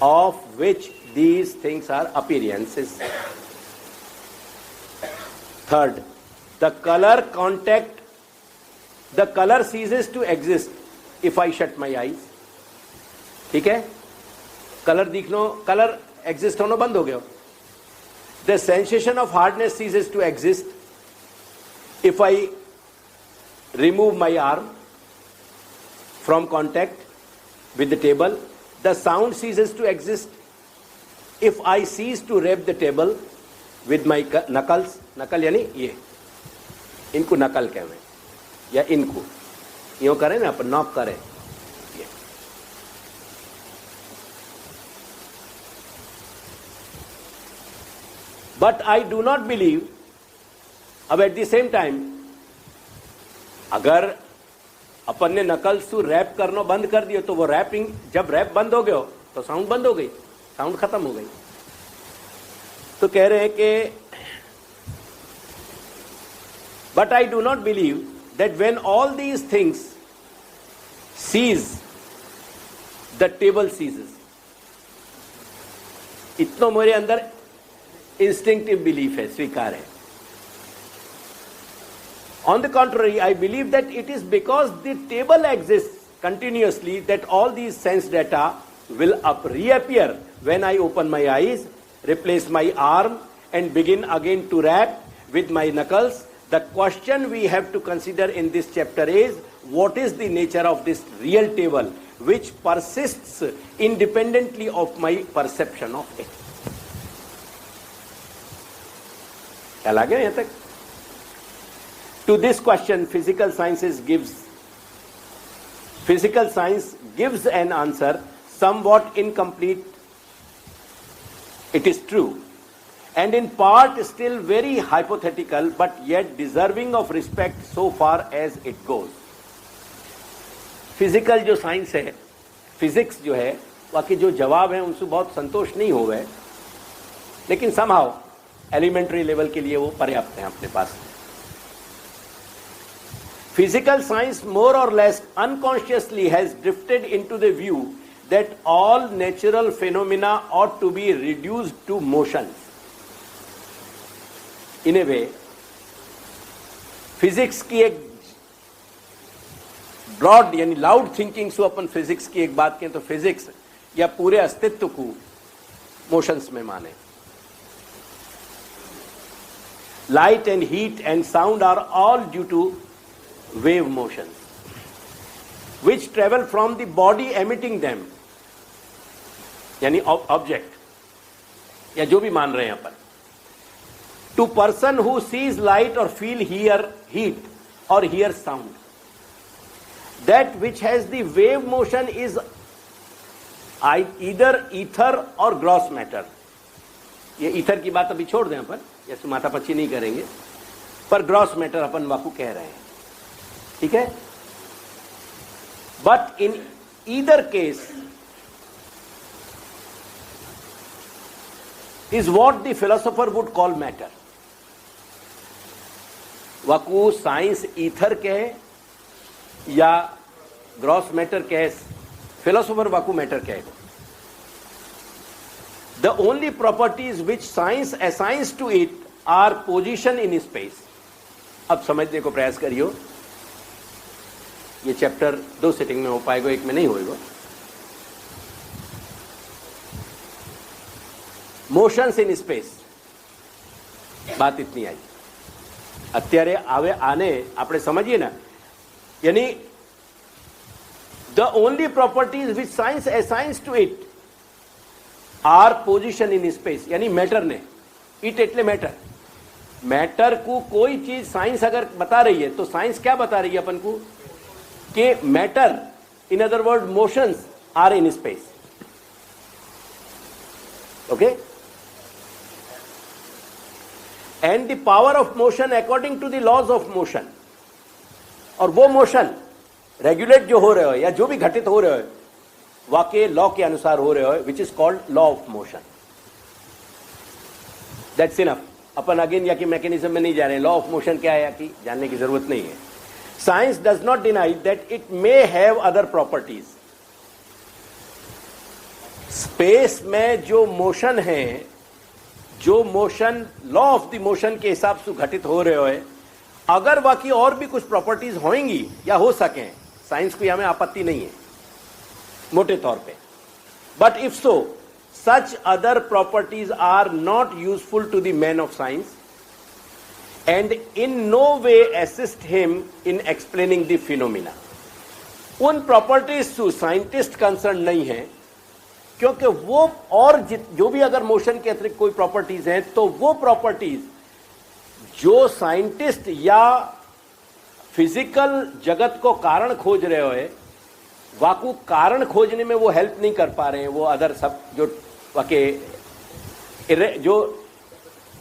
of which these things are appearances. Third, the color ceases to exist if I shut my eyes. ठीक है, colour दिखनो, colour exist होना बंद हो गया। The sensation of hardness ceases to exist if I remove my arm from contact with the table. The sound ceases to exist if I cease to rub the table with my knuckles. नकल यानी ये, इनको नकल कहते, या इनको यूं करें ना अपन, नॉक करें ये। But I do not believe, अब at the same time, अगर अपन ने नकल से रैप करना बंद कर दिया, तो वो रैपिंग, जब रैप बंद हो गया तो साउंड बंद हो गई, साउंड खत्म हो गई। तो कह रहे हैं कि But I do not believe that when all these things cease, the table ceases. इतना मेरे अंदर इंस्टिंक्टिव बिलीफ है, स्वीकार है. On the contrary, I believe that it is because the table exists continuously that all these sense data will reappear when I open my eyes, replace my arm, and begin again to rap with my knuckles. The question we have to consider in this chapter is, what is the nature of this real table which persists independently of my perception of it? ख्याल आ गया यहां तक? To this question, physical science gives an answer, somewhat incomplete, it is true, and in part still very hypothetical, but yet deserving of respect so far as it goes. Physical जो science है, physics जो है, बाकी जो जवाब है उनसे बहुत संतोष नहीं हो गए, लेकिन समहाउ एलिमेंट्री लेवल के लिए वो पर्याप्त हैं अपने पास. Physical science more or less unconsciously has drifted into the view that all natural phenomena ought to be reduced to motions. In a way, physics की एक ब्रॉड यानी लाउड थिंकिंग से अपन फिजिक्स की एक बात करें तो फिजिक्स या पूरे अस्तित्व को मोशंस में माने. Light and heat and sound are all due to wave motions which travel from the body emitting them, यानी ऑब्जेक्ट या जो भी मान रहे हैं अपन, to person who sees light or hear heat or hear sound. That which has the wave motion is either ether or gross matter. ये ether की बात अभी छोड़ दें अपन, जैसे माथापच्ची नहीं करेंगे, पर ग्रॉस मैटर अपन वाकू कह रहे हैं, ठीक है. But in either case is what the philosopher would call matter. वाकू साइंस ईथर कहे या ग्रॉस मैटर कहे, फिलोसोफर वाकू मैटर कहेगा. The only properties which science assigns to it are position in space. अब समझने को प्रयास करियो. ये चैप्टर 2 सिटिंग में हो पाएगा, एक में नहीं होएगा. मोशंस इन स्पेस, बात इतनी आई. અત્યારે આવે આને આપણે સમજીએ ને, यानी the only properties which science assigns to it are position in space, यानी मैटर ने, इट एटले मैटर. मैटर को कोई चीज साइंस अगर बता रही है तो साइंस क्या बता रही है अपन को कि matter, in other word motions are in space. Okay, and the power of motion according to the laws of motion. और वो मोशन रेगुलेट जो हो रहे हो या जो भी घटित हो रहे हो वाकई लॉ के अनुसार हो रहे हो, which is called law of motion. That's enough. Upon again या कि मैकेनिज्म में नहीं जा रहे हैं. लॉ ऑफ मोशन क्या है या कि जानने की जरूरत नहीं है. Science does not deny that it may have other properties. Space में जो मोशन है, जो motion law of the motion के हिसाब से घटित हो रहे हो, अगर बाकी और भी कुछ प्रॉपर्टीज होंगी या हो सकें, साइंस को यहां में आपत्ति नहीं है मोटे तौर पे. But if so, such other properties are not useful to the man of science and in no way assist him in explaining the phenomena. उन प्रॉपर्टीज से साइंटिस्ट कंसर्न नहीं है, क्योंकि वो और जो भी अगर मोशन के अतिरिक्त कोई प्रॉपर्टीज हैं तो वो प्रॉपर्टीज जो साइंटिस्ट या फिजिकल जगत को कारण खोज रहे हो, वाकू कारण खोजने में वो हेल्प नहीं कर पा रहे हैं. वो अदर सब जो वाके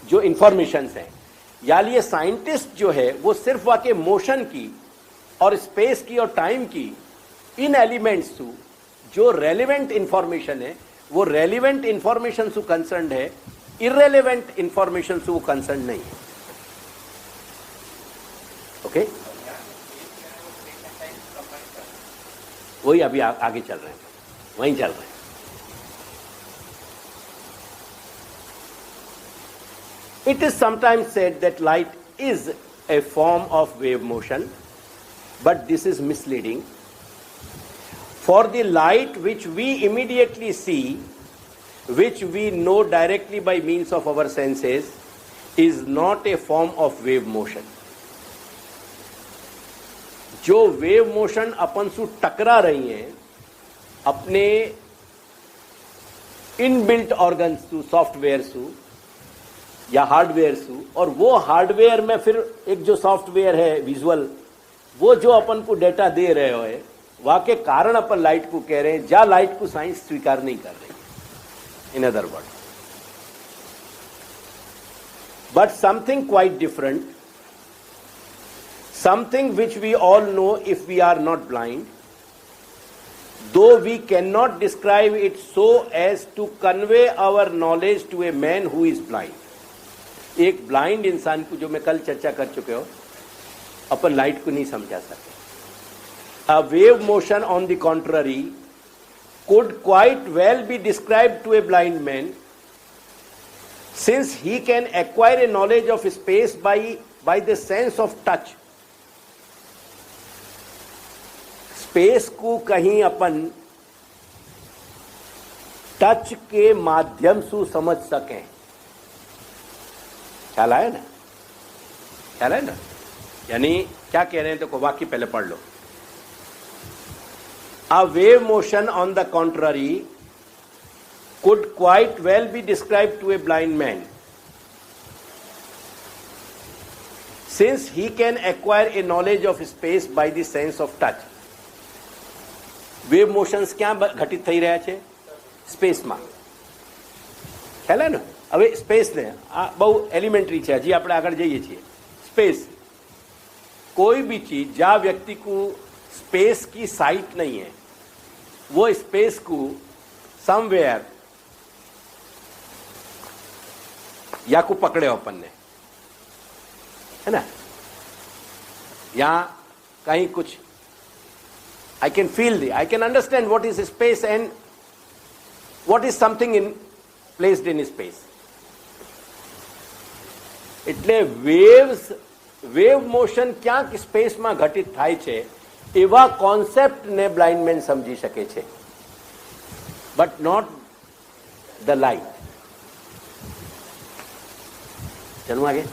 जो इंफॉर्मेशन हैं, या लिए साइंटिस्ट जो है वो सिर्फ वाके मोशन की और स्पेस की और टाइम की इन एलिमेंट्स से जो रेलिवेंट इंफॉर्मेशन है वो रेलिवेंट इंफॉर्मेशन से कंसर्न है, इररेलेवेंट इंफॉर्मेशन से वो कंसर्न नहीं है. ओके, वही अभी आगे चल रहे हैं, वहीं चल रहे हैं. It is sometimes said that light is a form of wave motion, but this is misleading. For the light which we immediately see, which we know directly by means of our senses, is not a form of wave motion. जो wave motion अपन सु टकरा रही हैं अपने inbuilt organs सु, software सु या hardware सु, और वो हार्डवेयर में फिर एक जो सॉफ्टवेयर है विजुअल, वो जो अपन को डेटा दे रहे हो है, वहां के कारण अपन लाइट को कह रहे हैं, जा लाइट को साइंस स्वीकार नहीं कर रही. इन other word, but something quite different, something which we all know if we are not blind, though we cannot describe it so as to convey our knowledge to a man who is blind. एक blind इंसान को, जो मैं कल चर्चा कर चुके हो, अपन लाइट को नहीं समझा सकते. A wave motion on the contrary could quite well be described to a blind man, since he can acquire a knowledge of space by the sense of touch. Space को कहीं अपन टच के माध्यम से समझ सकें. ख्याल आया ना, ख्याल आया ना. यानी क्या कह रहे हैं, तो वाक्य पहले पढ़ लो. A wave motion on the contrary could quite well be described to a blind man, since he can acquire a knowledge of space by the sense of touch. Wave motions ક્યાં ઘટિત થઈ રહ્યા છે? સ્પેસમાં. ખ્યાલ હે ને? હવે સ્પેસને આ બહુ એલિમેન્ટરી છે, હજી આપણે આગળ જઈએ છીએ. સ્પેસ, कोई भी चीज जहाँ व्यक्ति को स्पेस की साइट नहीं है, वो स्पेस को समवेयर या को पकड़े अपन ने, है ना, यहाँ कहीं कुछ I can feel I can understand what is space and what is something placed in space. એટલે વેવ મોશન ક્યાંક સ્પેસમાં ઘટિત થાય છે એવા કોન્સેપ્ટને બ્લાઇન્ડમેન સમજી શકે છે, બટ નોટ ધ લાઇટ. ચલો આગે.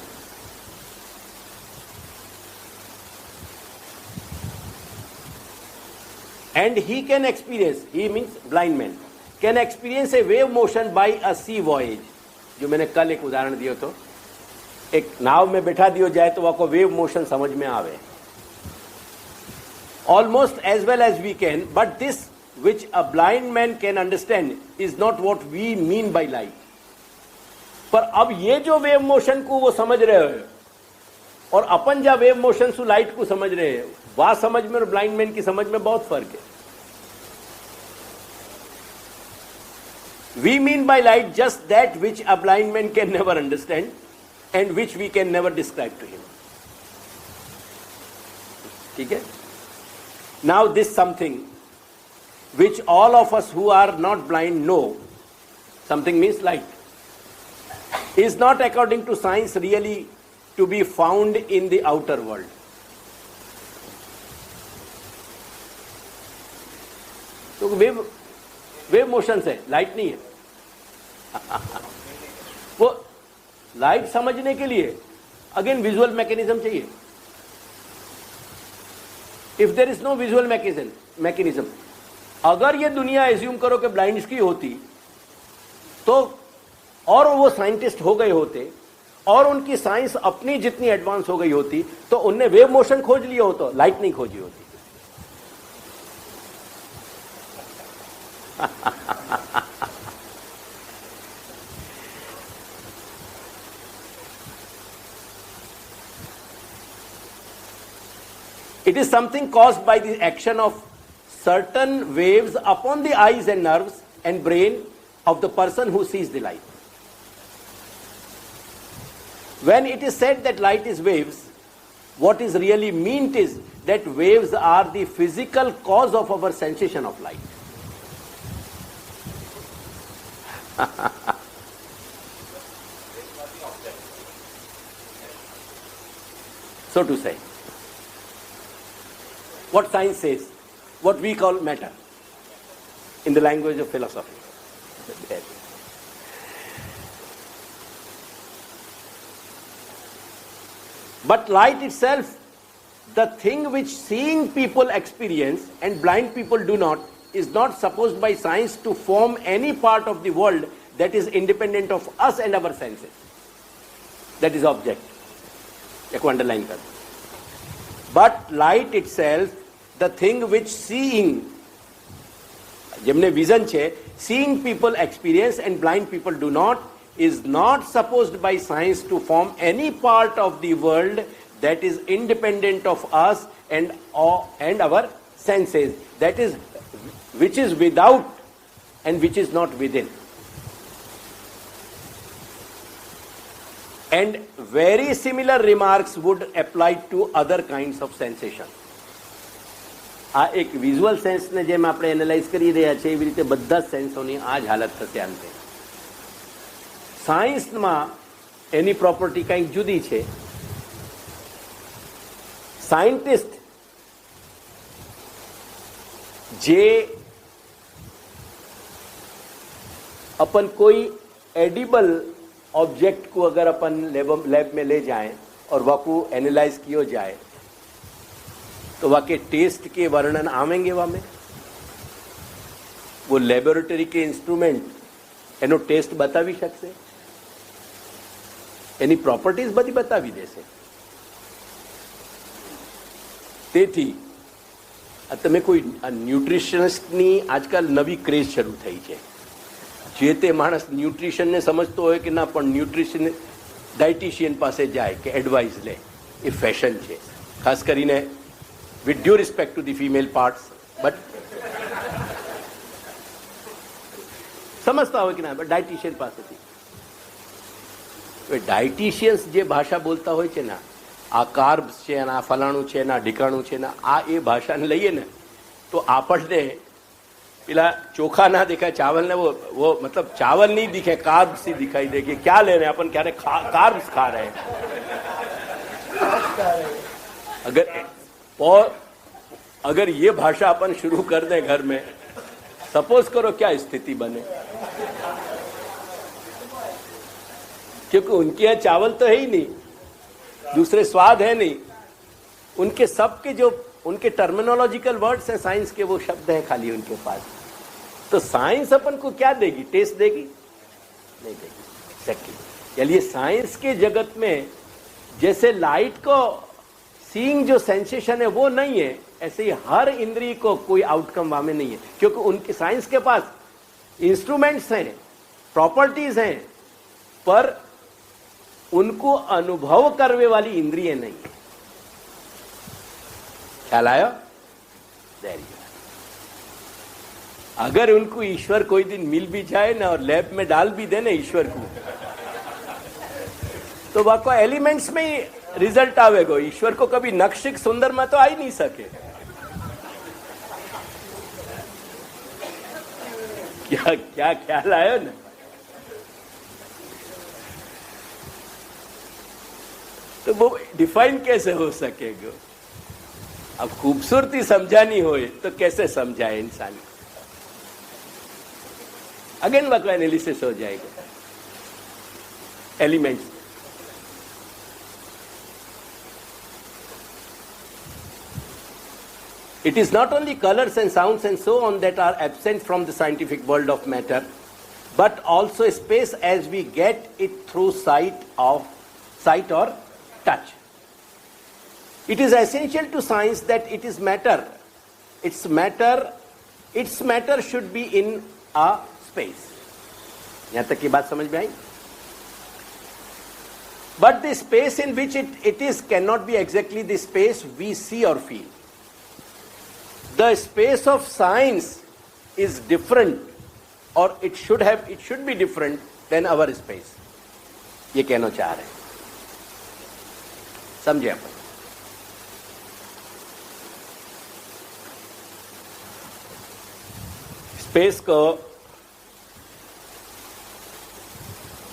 And he can experience, he means blind man, can experience a wave motion by a sea voyage. जो मैंने कल एक उदाहरण दिया तो, एक नाव में बैठा दियो जाए तो आपको वेव मोशन समझ में आवे. Almost as well as we can, but this which a blind man can understand is not what we mean by light. पर अब ये जो वेव मोशन को वो समझ रहे हो, और अपन जहाँ वेव मोशन से लाइट को समझ रहे हैं, वह समझ में और ब्लाइंड मैन की समझ में बहुत फर्क है. We mean by light just that which a blind man can never understand and which we can never describe to him. ठीक है? Now this something which all of us who are not blind know, something means light, is not according to science really to be found in the outer world. तो wave motion से light नहीं है. वो light समझने के लिए again visual mechanism चाहिए. If there is no visual mechanism, अगर ये दुनिया एज्यूम करो कि ब्लाइंड्स की होती तो, और वो साइंटिस्ट हो गए होते और उनकी साइंस अपनी जितनी एडवांस हो गई होती, तो उनने वेव मोशन खोज लिया होता, लाइट नहीं खोजी होती. It is something caused by the action of certain waves upon the eyes and nerves and brain of the person who sees the light. When it is said that light is waves, what is really meant is that waves are the physical cause of our sensation of light. So to say, what science says, what we call matter, in the language of philosophy. But light itself, the thing which seeing people experience and blind people do not, is not supposed by science to form any part of the world that is independent of us and our senses. That is object. एक underline कर. But light itself, the thing which seeing, જેમને vision છે, seeing people experience and blind people do not, is not supposed by science to form any part of the world that is independent of us and our senses. That is, which is without and which is not within. And very similar remarks would apply to other kinds of sensation. આ એક visual સેન્સને જેમ આપણે analyse કરી રહ્યા છીએ એવી રીતે બધા સેન્સોની આ જ હાલત થશે અંતે. સાયન્સમાં એની પ્રોપર્ટી કંઈક જુદી છે. સાયન્ટિસ્ટ જે अपन कोई एडिबल ऑब्जेक्ट को अगर अपन लैब में ले जाएं और वह को एनालाइज किया जाए तो वह के टेस्ट के वर्णन आवेंगे वह में. वो लेबोरेटरी के इंस्ट्रूमेंट એનો ટેસ્ટ બતાવી શકશે, એની પ્રોપર્ટીઝ બધી બતાવી દેશે. તેથી તમે કોઈ ન્યુટ્રિશનિસ્ટની આજકાલ નવી ક્રેઝ શરૂ થઈ છે. જે તે માણસ ન્યુટ્રિશનને સમજતો હોય કે ના, પણ ન્યુટ્રિશન ડાયટિશિયન પાસે જાય કે એડવાઇસ લે, એ ફેશન છે. ખાસ કરીને with due respect to the female parts, but સમજતા હોય કે ના, ડાયટિશિયન પાસેથી. ડાયટિશિયન્સ જે ભાષા બોલતા હોય છે ને, આ કાર્બ્સ છે, આ ફલાણું છે, ના ઢીકાણું છે, ના આ એ ભાષાને લઈએ ને તો આપણને પેલા ચોખા ના દેખાય, ચાવલ ने वो मतलब चावल नहीं दिखे, कार्ब्स ही दिखाई देगी. क्या ले रहे हैं अपन, क्या कार्ब्स खा रहे हैं. अगर ये भाषा अपन शुरू कर दें घर में, सपोज करो क्या स्थिति बने. क्योंकि उनके यहाँ चावल तो है ही नहीं, दूसरे स्वाद है नहीं, उनके सबके जो उनके टर्मिनोलॉजिकल वर्ड्स हैं साइंस के, वो शब्द हैं खाली उनके पास. तो साइंस अपन को क्या देगी, टेस्ट देगी? नहीं देगी. एक्जेक्टली. चलिए, साइंस के जगत में जैसे लाइट को सीइंग जो सेंसेशन है वो नहीं है, ऐसे ही हर इंद्रिय को कोई आउटकम वहां में नहीं है. क्योंकि उनके साइंस के पास इंस्ट्रूमेंट्स हैं, प्रॉपर्टीज हैं, पर उनको अनुभव करने वाली इंद्रिय नहीं है. ख्याल आया? अगर उनको ईश्वर कोई दिन मिल भी जाए ना और लैब में डाल भी दे ना ईश्वर को, तो वह को एलिमेंट्स में ही रिजल्ट आवेगा. ईश्वर को कभी नक्शिक सुंदर में तो आ ही नहीं सके. क्या क्या ख्याल आया ना? तो वो डिफाइन कैसे हो सकेगा? अब खूबसूरती समझानी हो तो कैसे समझाए इंसान? अगेन वह एनालिसिस हो जाएगा. Elements it is not only colors and sounds and so on that are absent from the scientific world of matter, but also space as we get it through sight or touch. It is essential to science that it is matter. Its matter should be in a space. यहाँ तक की बात समझ में आई? But the space in which it is cannot be exactly the space we see or feel. The space of science is different, or it should be different than our space. ये कहना चाह रहे हैं. समझे अपन? स्पेस को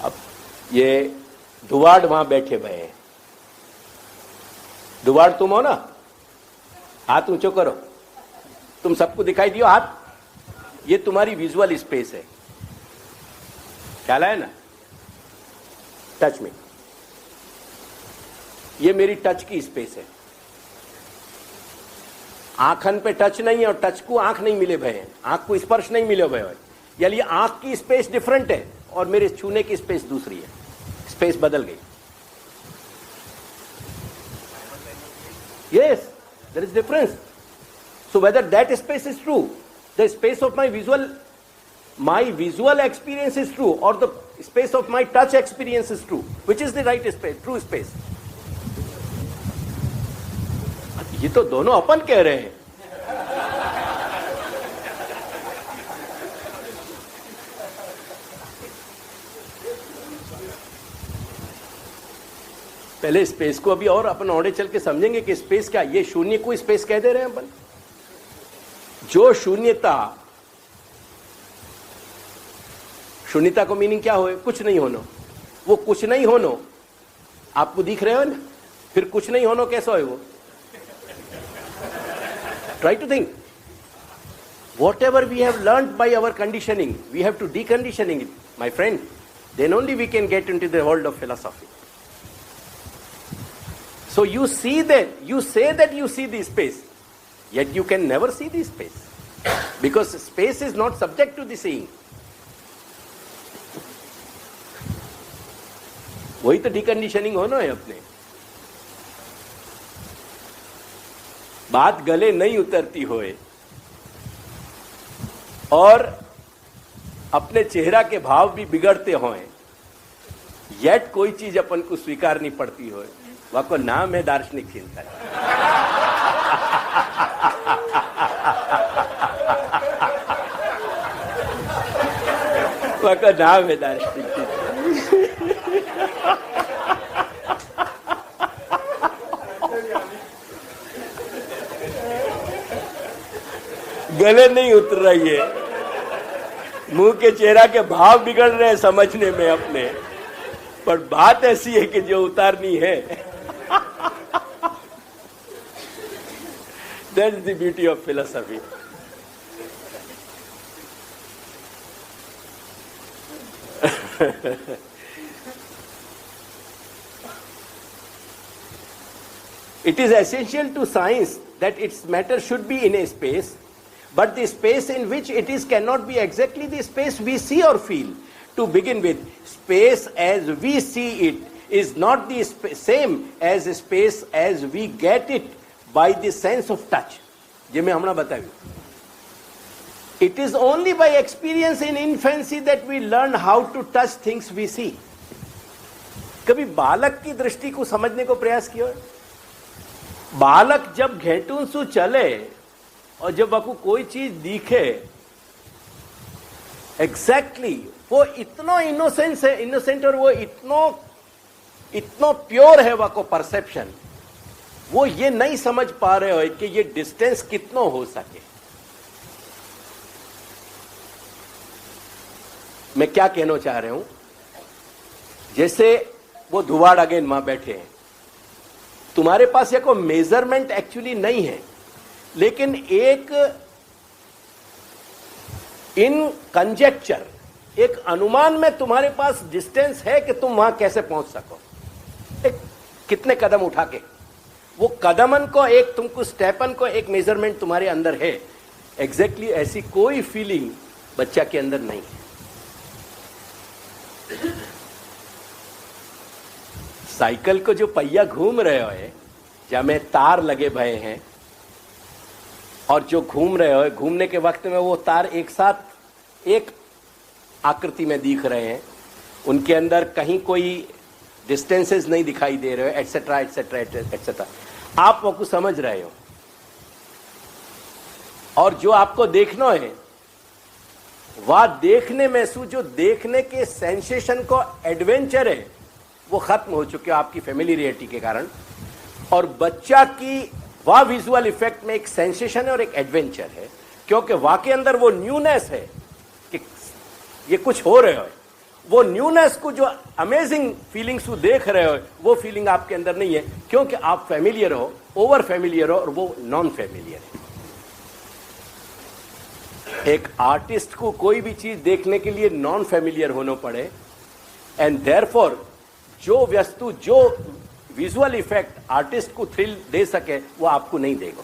अब ये दुवाड़ वहां बैठे हुए हैं, दुवाड़ तुम हो ना, हाथ ऊंचो करो, तुम सबको दिखाई दियो हाथ, ये तुम्हारी विजुअल स्पेस है, ख्याल है ना? टच में, ये मेरी टच की स्पेस है, आंखन पे टच नहीं है और टच को आंख नहीं मिले भय, आंख को स्पर्श नहीं मिले भय, यानी आंख की स्पेस डिफरेंट है और मेरे छूने की स्पेस दूसरी है, स्पेस बदल गई। Yes, there is difference. So whether that space is true, the space of my visual experience is true, or the space of my touch experience is true, which is the right space, true space? ये तो दोनों अपन कह रहे हैं। पहले space को अभी और अपन औड़े चल के समझेंगे कि स्पेस क्या, ये शून्य को स्पेस कह दे रहे हैं अपन। जो शून्यता को मीनिंग क्या हो, कुछ नहीं होना, वो कुछ नहीं होना आपको दिख रहे हो ना, फिर कुछ नहीं होना कैसा है वो? Try to think. Whatever we have learned by our conditioning, we have to deconditioning it, my friend. Then only we can get into the world of philosophy. So you see that, you say that you see the space, yet you can never see the space. Because space is not subject to the seeing. वही तो deconditioning होना है अपने। बात गले नहीं उतरती होए और अपने चेहरा के भाव भी बिगड़ते होए, येट कोई चीज अपन को स्वीकार नहीं पड़ती होए, वह को नाम है दार्शनिक चिंतन। वह का नाम है दार्शनिक चिंतन। गले नहीं उतर रही है, मुंह के चेहरा के भाव बिगड़ रहे हैं समझने में अपने, पर बात ऐसी है कि जो उतारनी है। That is the beauty of philosophy. It is essential to science that its matter should be in a space, but the space in which it is cannot be exactly the space we see or feel. To begin with, space as we see it is not the same as space as we get it by the sense of touch. जे मैं हमने बताया, it is only by experience in infancy that we learn how to touch things we see. कभी बालक की दृष्टि को समझने को प्रयास किया? बालक जब घेटूं सु चले और जब आपको कोई चीज दिखे, एग्जैक्टली वो इतना इनोसेंस है, इनोसेंट, और वो इतना प्योर है वाको परसेप्शन, वो ये नहीं समझ पा रहे हो कि ये डिस्टेंस कितना हो सके। मैं क्या कहना चाह रहा हूं, जैसे वो धुवाड़ अगेन वहां बैठे हैं, तुम्हारे पास ये कोई मेजरमेंट एक्चुअली नहीं है, लेकिन एक इन कंजेक्चर, एक अनुमान में तुम्हारे पास डिस्टेंस है कि तुम वहां कैसे पहुंच सको, एक कितने कदम उठा के, वो कदमन को एक तुमको स्टेपन को एक मेजरमेंट तुम्हारे अंदर है। एग्जैक्टली ऐसी कोई फीलिंग बच्चा के अंदर नहीं है। साइकिल को जो पहिया घूम रहे हो, जहां में तार लगे भये हैं और जो घूम रहे हो, घूमने के वक्त में वो तार एक साथ एक आकृति में दिख रहे हैं, उनके अंदर कहीं कोई डिस्टेंसेस नहीं दिखाई दे रहे हो, एटसेट्रा एटसेट्रा एटसेट्रा, आप वो कुछ समझ रहे हो। और जो आपको देखना है, वह देखने में जो देखने के सेंसेशन को एडवेंचर है, वो खत्म हो चुके आपकी फैमिलियरिटी के कारण, और बच्चा की वह विजुअल इफेक्ट में एक सेंसेशन है और एक एडवेंचर है क्योंकि वाकई अंदर वो न्यूनेस है कि ये कुछ हो रहे हो, वो न्यूनेस को जो अमेजिंग फीलिंग्स को देख रहे हो वो फीलिंग आपके अंदर नहीं है, क्योंकि आप फैमिलियर हो, ओवर फैमिलियर हो, और वो नॉन फैमिलियर है। एक आर्टिस्ट को कोई भी चीज देखने के लिए नॉन फैमिलियर होना पड़े, एंड देयरफॉर जो वस्तु, जो विजुअल इफेक्ट आर्टिस्ट को थ्रिल दे सके वो आपको नहीं देगा।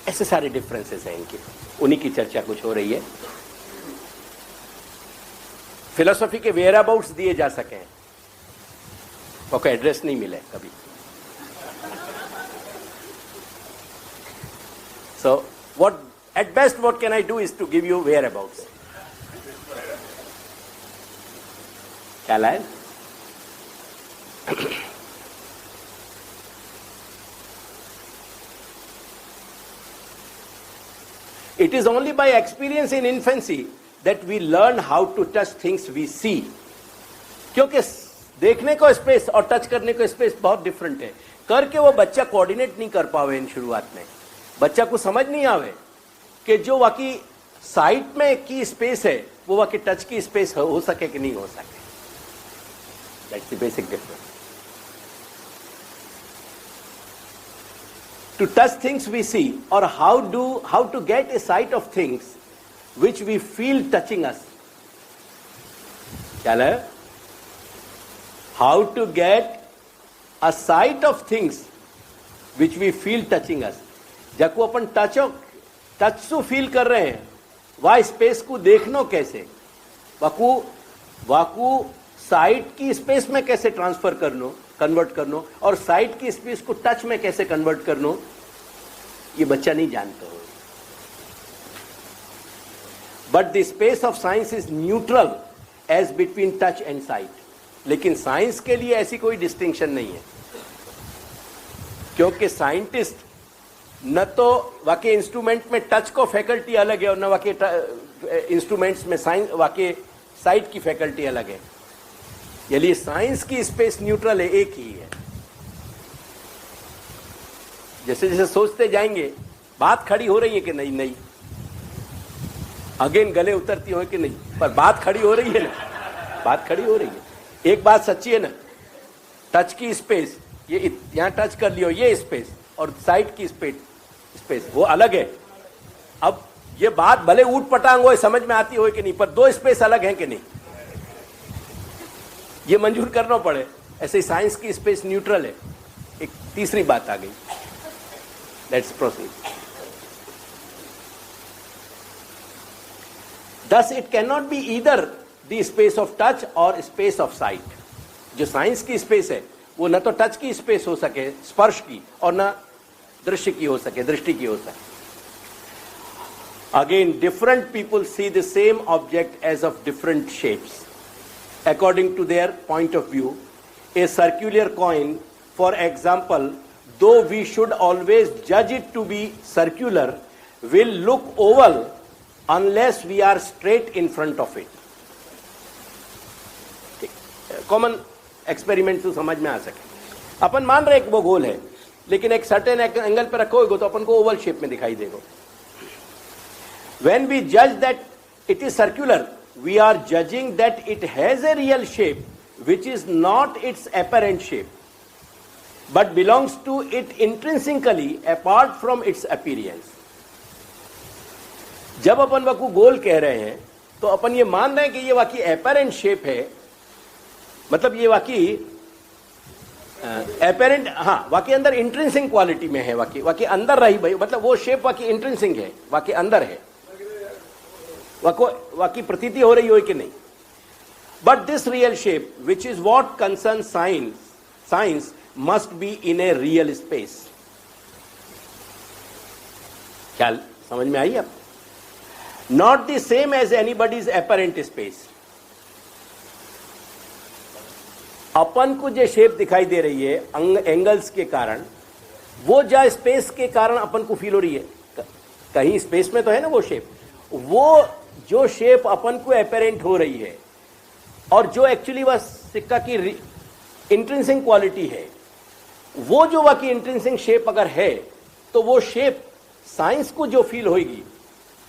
ऐसे सारे डिफरेंसेस हैं इनके, उन्हीं की चर्चा कुछ हो रही है। फिलोसॉफी के वेयर अबाउट्स दिए जा सके, वो एड्रेस नहीं मिले कभी। So what at best what can I do is to give you whereabouts. ख्याल आए? It is only by experience in infancy that we learn how to touch things we see. क्योंकि देखने को space और touch करने को space बहुत different है। करके वो बच्चा कोऑर्डिनेट नहीं कर पावे इन शुरुआत में, बच्चा को समझ नहीं आवे कि जो वाकई साइट में की स्पेस है वो वाकई टच की स्पेस हो सके कि नहीं हो सके। That's the basic difference. To touch things we see, or how to get a sight of things which we feel touching us. क्या है? How to get a sight of things which we feel touching us. जब को अपन touch से feel कर रहे हैं, वह space को देखनो कैसे, वाकू साइट की स्पेस में कैसे ट्रांसफर करनो, कन्वर्ट करनो, और साइट की स्पेस को टच में कैसे कन्वर्ट करनो, ये बच्चा नहीं जानता हो। But the space of science is neutral as between touch and sight. लेकिन साइंस के लिए ऐसी कोई डिस्टिंक्शन नहीं है, क्योंकि साइंटिस्ट न तो वाकई इंस्ट्रूमेंट में टच को फैकल्टी अलग है, और न वाकई इंस्ट्रूमेंट्स में वाकई साइट की फैकल्टी अलग है। यदि साइंस की स्पेस न्यूट्रल है, एक ही है। जैसे जैसे सोचते जाएंगे, बात खड़ी हो रही है कि नहीं, नहीं, अगेन गले उतरती हो कि नहीं, पर बात खड़ी हो रही है ना, बात खड़ी हो रही है। एक बात सच्ची है ना, टच की स्पेस, ये यहां टच कर लियो, ये स्पेस, और साइड की स्पेस वो अलग है। अब ये बात भले ऊट पटांग हो, समझ में आती हो कि नहीं, पर दो स्पेस अलग है कि नहीं, ये मंजूर करना पड़े। ऐसे ही साइंस की स्पेस न्यूट्रल है। एक तीसरी बात आ गई, let's proceed. Thus it cannot be either the space of touch or space of sight. जो साइंस की स्पेस है वो न तो टच की स्पेस हो सके, स्पर्श की, और न दृश्य की हो सके, दृष्टि की हो सके। Again, different people see the same object as of different shapes according to their point of view. A circular coin, for example, though we should always judge it to be circular, will look oval unless we are straight in front of it. Common experiment से समझ में आ सके। अपन मान रहे वो गोल है, लेकिन एक सर्टेन एंगल पे रखोगे तो अपन को ओवल शेप में दिखाई देगा। When we judge that it is circular, we are judging that it has a real shape which is not its apparent shape, but belongs to it intrinsically apart from its appearance. जब अपन वाकू गोल कह रहे हैं तो अपन ये मान रहे हैं कि ये वाकई एपेरेंट शेप है, मतलब ये वाकई एपेरेंट, हाँ, वाकई अंदर इंट्रिंसिक क्वालिटी में है, वाकई अंदर रही भाई, मतलब वो शेप वाकई इंट्रिंसिक है, वाकई अंदर है, वाकई प्रतीति हो रही हो कि नहीं। But this real shape which is what concern science must be in a real space. ख्याल समझ में आई? अब not the same as anybody's apparent space. अपन को जो शेप दिखाई दे रही है एंगल्स के कारण, वो जो स्पेस के कारण अपन को फील हो रही है, कहीं स्पेस में तो है ना वो शेप, वो जो शेप अपन को एपेरेंट हो रही है और जो एक्चुअली वह सिक्का की इंट्रिंसिक क्वालिटी है, वो जो वाकई इंट्रिंसिक शेप अगर है तो वो शेप साइंस को जो फील होगी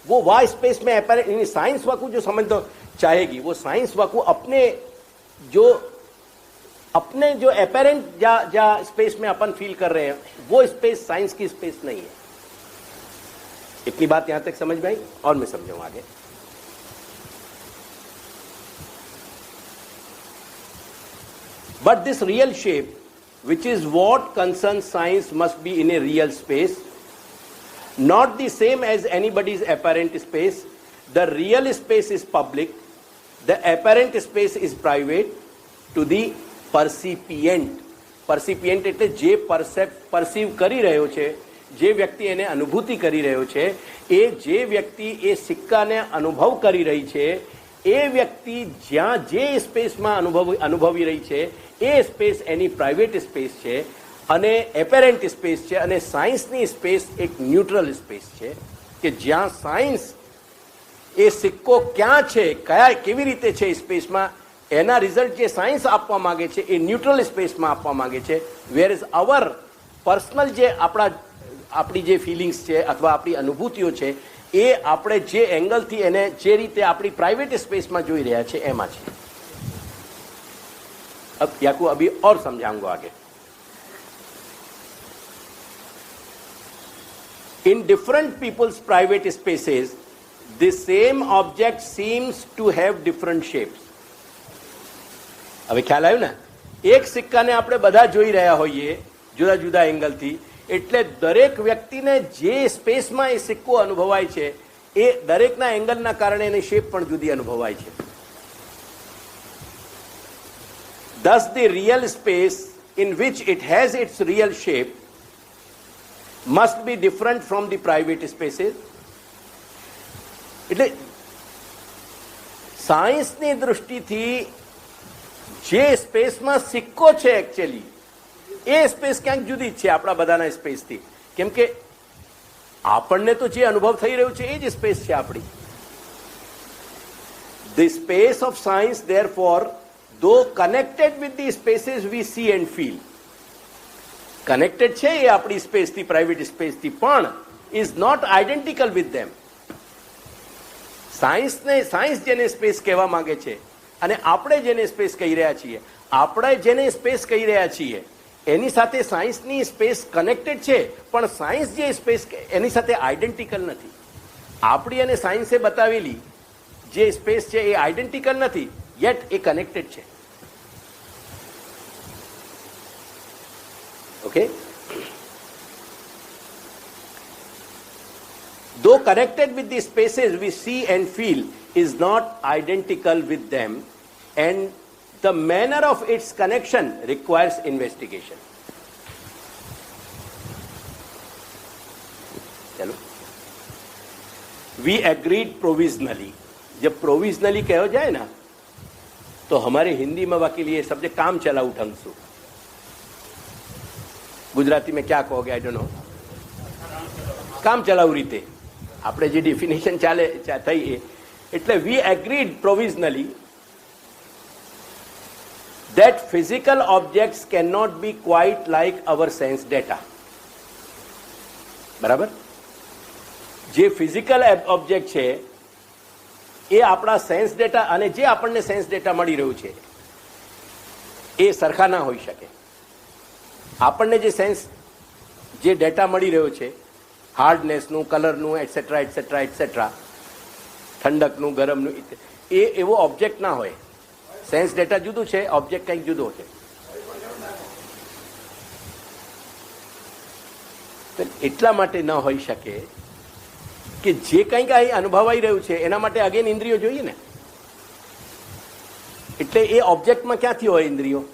वो वह स्पेस में अपेरेंट, साइंस वाकू जो समझ चाहेगी वो साइंस वाकू अपने जो अपेरेंट जा स्पेस में अपन फील कर रहे हैं वो स्पेस साइंस की स्पेस नहीं है। इतनी बात यहां तक समझ में आई और मैं समझाऊं आगे। But this real shape, which is what concerns science, must be in a real space, not the same as anybody's apparent space. The real space is public, the apparent space is private to the percipient. Percipient એટલે જે પરસીવ કરી રહ્યો છે, જે વ્યક્તિ એને અનુભૂતિ કરી રહ્યો છે, એ જે વ્યક્તિ એ સિક્કાને અનુભવ કરી રહી છે, એ વ્યક્તિ જ્યાં જે સ્પેસમાં અનુભવી રહી છે એ સ્પેસ એની પ્રાઇવેટ સ્પેસ છે અને એપેરેન્ટ સ્પેસ છે, અને સાયન્સની સ્પેસ એક ન્યુટ્રલ સ્પેસ છે કે જ્યાં સાયન્સ એ સિક્કો ક્યાં છે, કેવી રીતે છે સ્પેસમાં, એના રિઝલ્ટ જે સાયન્સ આપવા માંગે છે એ ન્યુટ્રલ સ્પેસમાં આપવા માંગે છે. વેર ઇઝ અવર પર્સનલ જે આપણી જે ફિલિંગ્સ છે અથવા આપણી અનુભૂતિઓ છે એ આપણે જે એંગલથી એને જે રીતે આપણી પ્રાઇવેટ સ્પેસમાં જોઈ રહ્યા છે એમાં છે. अब याकू अभी और समझाऊंगा आगे. In different people's private spaces, the same object seems to have different shapes. હવે ખ્યાલ આવ્યો ને? એક સિક્કાને આપણે બધા જોઈ રહ્યા હોઈએ જુદા જુદા એંગલથી, એટલે દરેક વ્યક્તિને જે સ્પેસમાં એ સિક્કો અનુભવાય છે એ દરેકના એંગલના કારણે એની શેપ પણ જુદી અનુભવાય છે. Thus, the real space in which it has its real shape must be different from the private spaces. એટલે સાયન્સની દૃષ્ટિથી જે સ્પેસમાં સિક્કો છે એકચ્યુઅલી એ સ્પેસ ક્યાંક જુદી જ છે આપણા બધાના સ્પેસથી, કેમ કે આપણને તો જે અનુભવ થઈ રહ્યો છે એ જ સ્પેસ છે આપણી. The space of science, therefore, though connected with the spaces we see and feel, connected છે એ આપણી સ્પેસથી, પ્રાઇવેટ સ્પેસથી, પણ is not identical with them. Science જેને સ્પેસ કહેવા માંગે છે અને આપણે જેને સ્પેસ કહી રહ્યા છીએ, આપણે જેને સ્પેસ કહી રહ્યા છીએ એની સાથે સાયન્સની સ્પેસ કનેક્ટેડ છે, પણ સાયન્સ જે સ્પેસ એની સાથે આઈડેન્ટિકલ નથી. આપણી અને સાયન્સે બતાવેલી જે સ્પેસ છે એ આઈડેન્ટિકલ નથી, યેટ એ કનેક્ટેડ છે. Okay? Though connected with the spaces we see and feel is not identical with them, and the manner of its connection requires investigation. चलो, we agreed provisionally. जब provisionally कहो जाए ना तो हमारे हिंदी में बाकी लिए शब्द काम चलाऊ ढंग से, गुजराती में क्या कहोगे आई डोंट नो, काम चलाऊ रीते આપણે જે ડેફિનેશન થઈ એટલે we agreed provisionally that physical objects cannot be quite like our sense data. બરાબર? જે ફિઝિકલ ઓબ્જેક્ટ છે એ આપણા સેન્સ ડેટા અને જે આપણને સેન્સ ડેટા મળી રહ્યું છે એ સરખા ના હોઈ શકે. આપણને જે ડેટા મળી રહ્યો છે હાર્ડનેસનું, કલરનું, એટસેટ્રા એટસેટ્રા એટસેટ્રા, ઠંડકનું, ગરમનું, એ એવો ઓબ્જેક્ટ ના હોય. સેન્સ ડેટા જુદું છે, ઓબ્જેક્ટ કંઈક જુદો છે. એટલા માટે ન હોઈ શકે કે જે કંઈક અહીં અનુભવાઈ રહ્યું છે એના માટે અગેન ઇન્દ્રિયો જોઈએ ને. એટલે એ ઓબ્જેક્ટમાં ક્યાંથી હોય ઇન્દ્રિયો?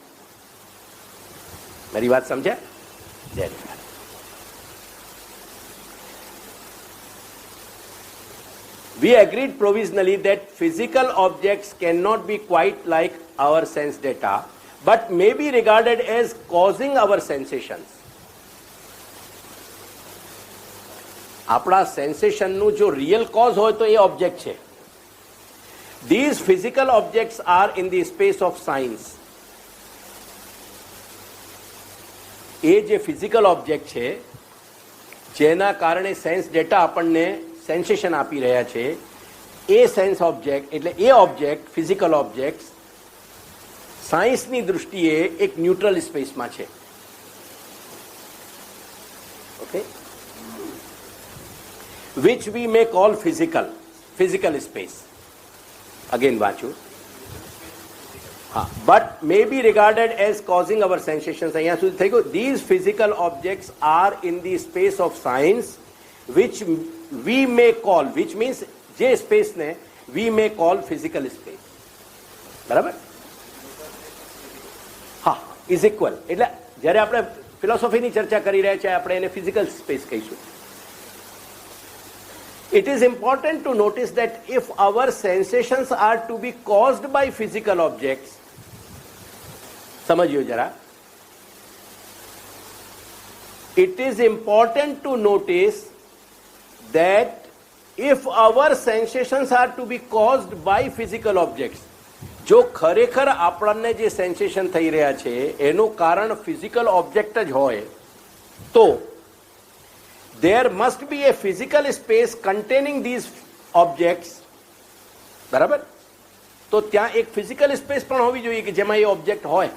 મારી વાત સમજ્યા? જય Shri. We agreed provisionally that physical objects cannot be quite like our sense data, but may be regarded as causing our sensations. આપણા સેન્સેશનનું જો રિયલ કોઝ હોય તો એ ઓબ્જેક્ટ છે. These physical objects are in the space of science. એ જે physical object છે, જેના કારણે sense data આપણને સેન્સેશન આપી રહ્યા છે, એ સેન્સ ઓબ્જેક્ટ એટલે એ ઓબ્જેક્ટ ફિઝિકલ ઓબ્જેક્ટ સાયન્સની દૃષ્ટિએ એક ન્યુટ્રલ સ્પેસમાં છે. Okay, which we may call physical space. Again વાંચું. હા, but may be regarded as causing our sensations. અહીંયા સુધી થઈ ગયું. These physical objects are in the space of science which we may call, which means જે space ને we may call physical space. બરાબર? હા, is equal. એટલે જ્યારે આપણે ફિલોસોફીની ચર્ચા કરી રહ્યા છીએ આપણે એને ફિઝિકલ સ્પેસ કહીશું. It is important to notice that if our sensations are to be caused by physical objects, समझियो जरा, it is important to notice that if our sensations are to be caused by physical objects, જો ખરેખર આપણને જે sensation થઈ રહ્યા છે એનું કારણ ફિઝિકલ ઓબ્જેક્ટ જ હોય તો there must be a physical space containing these objects. બરાબર? તો ત્યાં એક ફિઝિકલ સ્પેસ પણ હોવી જોઈએ કે જેમાં એ ઓબ્જેક્ટ હોય.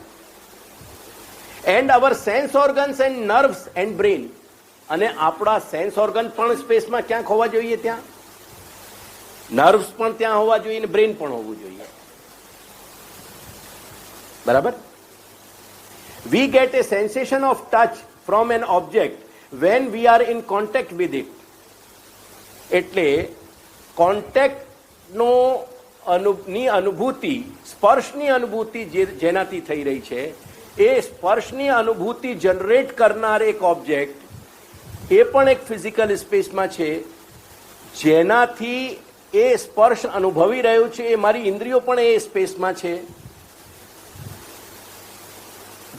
And hour sense organs and nerves and brain, અને આપણા સેન્સ ઓર્ગન પણ સ્પેસમાં ક્યાંક હોવા જોઈએ, ત્યાં નર્વ્સ પણ ત્યાં હોવા જોઈએ અને બ્રેન પણ હોવું જોઈએ. બરાબર? We get a sensation of touch from an object when we are in contact with it. એટલે કોન્ટેક્ટનો ની અનુભૂતિ, સ્પર્શની અનુભૂતિ જેનાથી થઈ રહી છે એ સ્પર્શની અનુભૂતિ જનરેટ કરનાર એક ઓબ્જેક્ટ એ પણ એક ફિઝિકલ સ્પેસમાં છે. જેનાથી એ સ્પર્શ અનુભવી રહ્યું છે એ મારી ઇન્દ્રિયો પણ એ સ્પેસમાં છે.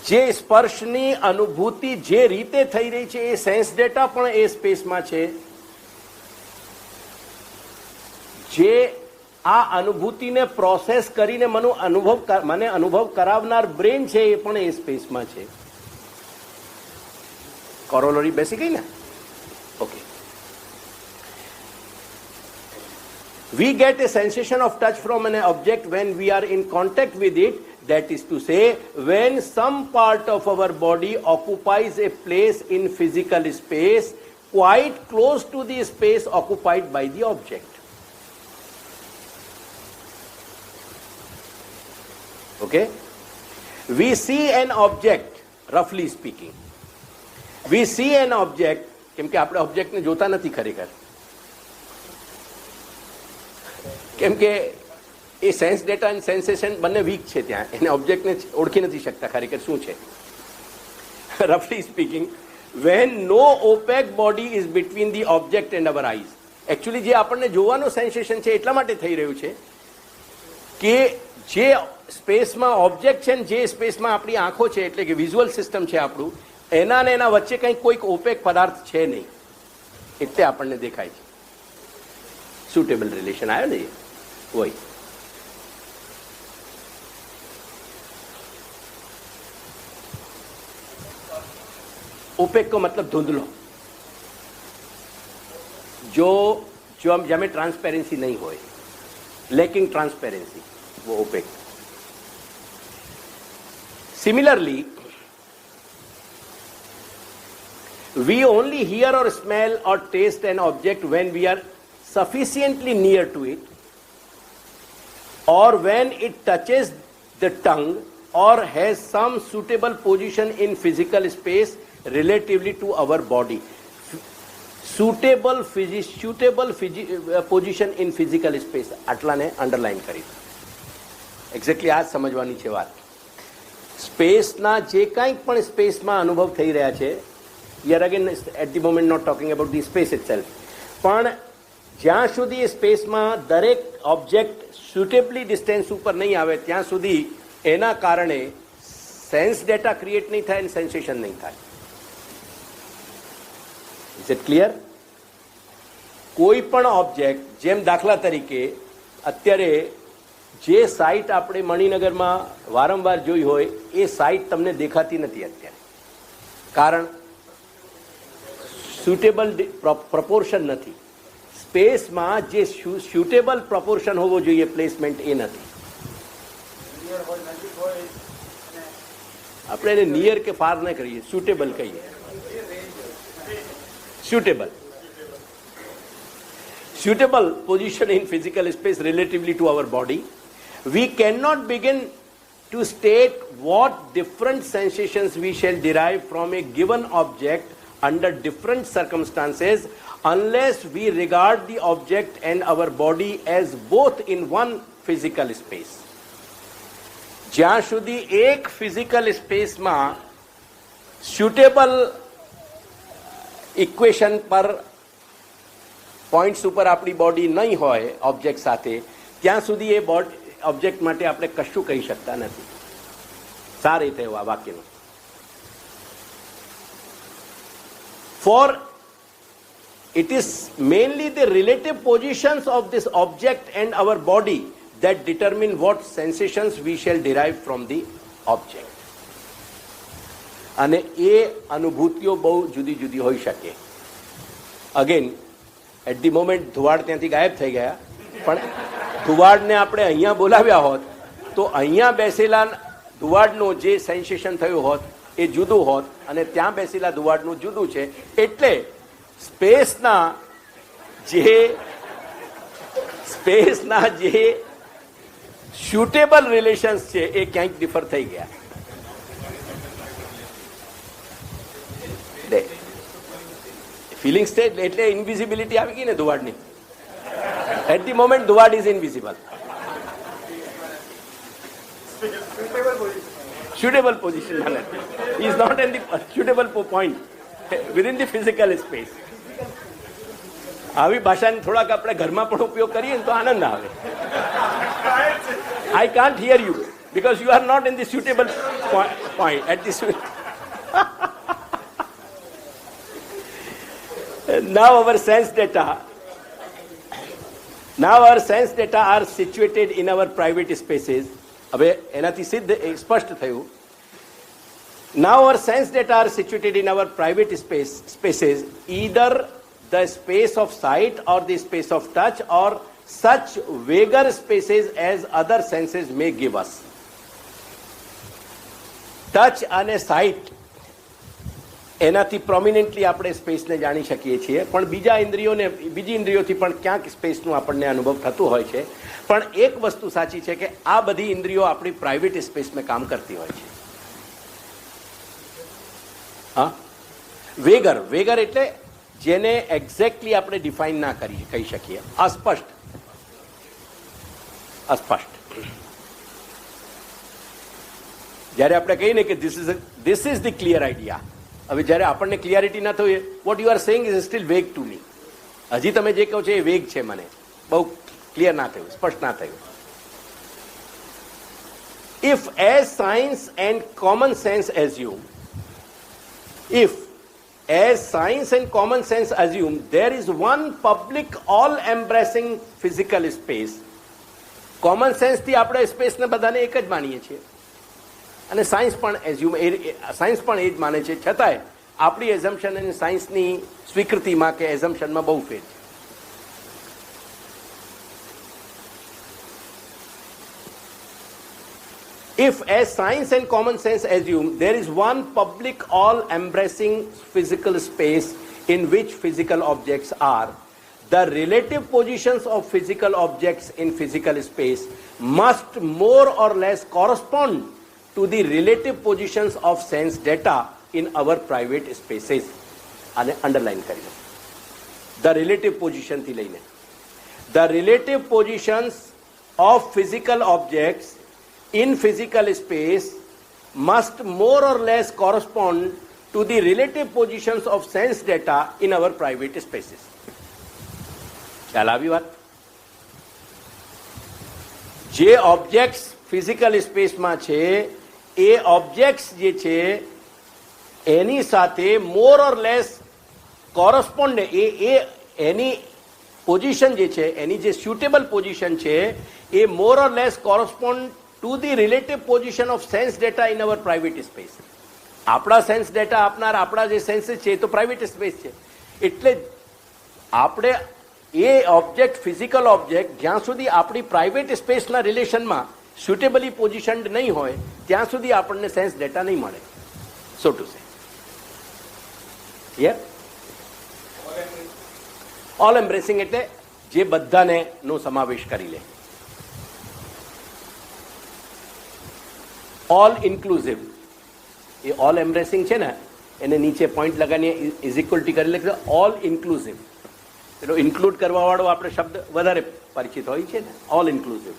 જે સ્પર્શની અનુભૂતિ જે રીતે થઈ રહી છે એ સેન્સ ડેટા પણ એ સ્પેસમાં છે. જે આ અનુભૂતિને પ્રોસેસ કરીને મને અનુભવ કરાવનાર બ્રેન છે એ પણ એ સ્પેસમાં છે. કોરોલરી બેસી ગઈ ને? Okay. We get a sensation of touch from an object when we are in contact with it. That is to say, when some part of our body occupies a place in physical space quite close to the space occupied by the object. Okay? We see an object, roughly speaking. We see an object, કેમ કે આપણે ઓબ્જેક્ટને જોતા નથી ખરેખર. કેમ કે એ sense data and sensation બંને વીક છે, ત્યાં એને ઓબ્જેક્ટને ઓળખી નથી શકતા ખરેખર શું છે. રફલી speaking, when no opaque body is between the object and our eyes. Actually જે આપણને જોવાનું સેન્સેશન છે એટલા માટે થઈ રહ્યું છે કે જે સ્પેસમાં ઓબ્જેક્ટ છે ને જે સ્પેસમાં આપણી આંખો છે એટલે કે વિઝ્યુઅલ સિસ્ટમ છે આપણું, એના ને એના વચ્ચે કંઈક કોઈક ઓપેક પદાર્થ છે નહીં એટલે આપણને દેખાય છે. સુટેબલ રિલેશન આવ્યો ને? વही ओपेक का मतलब धुंधलो, जो जमे ट्रांसपेरेंसी नहीं हो, लैकिंग ट्रांसपेरेंसी, वो opaque. Similarly, we only hear or smell or taste an object when we are sufficiently near to it, or when it touches the tongue or has some suitable position in physical space relatively to our body. Suitable position in physical space, આટલાને underline કરી. Exactly આ સમજવાની છે વાત. સ્પેસના જે કાંઈક પણ સ્પેસમાં અનુભવ થઈ રહ્યા છે, યર again at the moment not talking about the space itself, પણ જ્યાં સુધી એ સ્પેસમાં દરેક ઓબ્જેક્ટ સુટેબલી ડિસ્ટન્સ ઉપર નહીં આવે ત્યાં સુધી એના કારણે સેન્સ ડેટા ક્રિએટ નહીં થાય અને સેન્સેશન નહીં થાય. Is it clear? કોઈ પણ ઓબ્જેક્ટ, જેમ દાખલા તરીકે અત્યારે જે સાઇટ આપણે મણિનગરમાં વારંવાર જોઈ હોય એ સાઇટ તમને દેખાતી નથી અત્યારે. કારણ સુટેબલ પ્રપોર્શન નથી. સ્પેસમાં જે સ્યુટેબલ પ્રપોર્શન હોવો જોઈએ પ્લેસમેન્ટ એ નથી. નિયર હોય નજીક હોય અને આપણે એને નિયર કે ફાર ન કરીએ, સુટેબલ કહીએ. suitable position in physical space relatively to our body. We cannot begin to state what different sensations we shall derive from a given object under different circumstances unless we regard the object and our body as both in one physical space. જ્યાં સુધી એક physical સ્પેસમાં suitable equation પર points ઉપર આપણી body નહીં હોય object સાથે, ત્યાં સુધી એ ઓબ્જેક્ટ માટે આપણે કશું કહી શકતા નથી. સારી થયું આ વાક્યનું. For it is mainly the relative positions of this object and our body that determine what sensations we shall derive from the object. અને એ અનુભૂતિઓ બહુ જુદી જુદી હોઈ શકે. અગેન એટ ધી મોમેન્ટ ધુવાડ ત્યાંથી ગાયબ થઈ ગયા, પણ ધુવાડને આપણે અહીંયા બોલાવ્યા હોત તો અહીંયા બેસેલા ધુવાડનું જે સેન્સેશન થયું હોત એ જુદું હોત અને ત્યાં બેસેલા ધુવાડનું જુદું છે. એટલે સ્પેસના જે સ્યુટેબલ રિલેશન્સ છે એ ક્યાંક ડિફર થઈ ગયા. ફિલિંગ સ્ટેટ એટલે ઇનવિઝિબિલિટી આવી ગઈ ને ધુવાડની. એટ ધી મોમેન્ટ ધુવાડ is invisible. suitable position he is not in the suitable point within the physical space. આવી ભાષાને થોડાક આપણે ઘરમાં પણ ઉપયોગ કરીએ ને તો આનંદ આવે. I can't hear you because you are not in the suitable point at this. Now our sense data are situated in our private spaces. હવે એનાથી સિદ્ધ સ્પષ્ટ થયું. Now our sense data are situated in our private spaces, either the space of sight or the space of touch or such vaguer spaces as other senses may give us. Touch અને sight એનાથી પ્રોમિનેન્ટલી આપણે સ્પેસને જાણી શકીએ છીએ, પણ બીજી ઇન્દ્રિયોથી પણ ક્યાંક સ્પેસનું આપણને અનુભવ થતું હોય છે. પણ એક વસ્તુ સાચી છે કે આ બધી ઇન્દ્રિયો આપણી પ્રાઇવેટ સ્પેસમાં કામ કરતી હોય છે. હા, વેગર એટલે જેને એક્ઝેક્ટલી આપણે ડિફાઇન ના કહી શકીએ, અસ્પષ્ટ. જ્યારે આપણે કહીએ ને કે this is the clear idea, હવે જ્યારે આપણને ક્લિયરિટી ના થયું, what you are saying is still વેગ ટુ મી. હજી તમે જે કહો છો એ વેગ છે, મને બહુ ક્લિયર ના થયું, સ્પષ્ટ ના થયું. If as science and common sense assume there is one public all-embracing physical space, common sense થી આપણે સ્પેસને બધાને એક જ માનીએ છીએ અને સાયન્સ પણ એ જ માને છે. છતાંય આપણી એઝમ્પશન અને સાયન્સની સ્વીકૃતિમાં કે એઝમ્પશનમાં બહુ ફેર છે. If, as science and common sense assume, there is one public all-embracing physical space in which physical objects are, the relative positions of physical objects in physical space must more or less correspond to the relative positions of sense data in our private spaces. અને underline કરી લો. The relative position થી લઈને the relative positions of physical objects in physical space must more or less correspond to the relative positions of sense data in our private spaces. ખ્યાલ આવી વાત? જે objects physical સ્પેસમાં છે એ objects જે છે એની સાથે મોર ઓર લેસ કોરસ્પોન્ડ, એની પોઝિશન જે છે, એની જે સ્યુટેબલ પોઝિશન છે એ more or less correspond to the relative position of sense data in our private space. આપણા સેન્સ ડેટા આપનાર આપણા જે સેન્સીસ છે એ તો પ્રાઇવેટ સ્પેસ છે. એટલે આપણે એ ઓબ્જેક્ટ ફિઝિકલ ઓબ્જેક્ટ જ્યાં સુધી આપણી પ્રાઇવેટ સ્પેસના રિલેશનમાં સુટેબલી પોઝિશન્ડ નહીં હોય ત્યાં સુધી આપણને સેન્સ ડેટા નહીં મળે. સો ટુ સે યે ઓલ એમ્બ્રેસિંગ એટલે જે બધાને નો સમાવેશ કરી લે. ઓલ ઇન્ક્લુઝિવ એ ઓલ એમ્બ્રેસિંગ છે ને એને નીચે પોઈન્ટ લગાવીને ઇઝ ઇક્વલ ટી કરી લખે ઓલ ઇન્ક્લુઝિવ. એટલે ઇન્ક્લુડ કરવા વાળો આપણે શબ્દ વધારે પરિચિત હોય છે ને, all inclusive.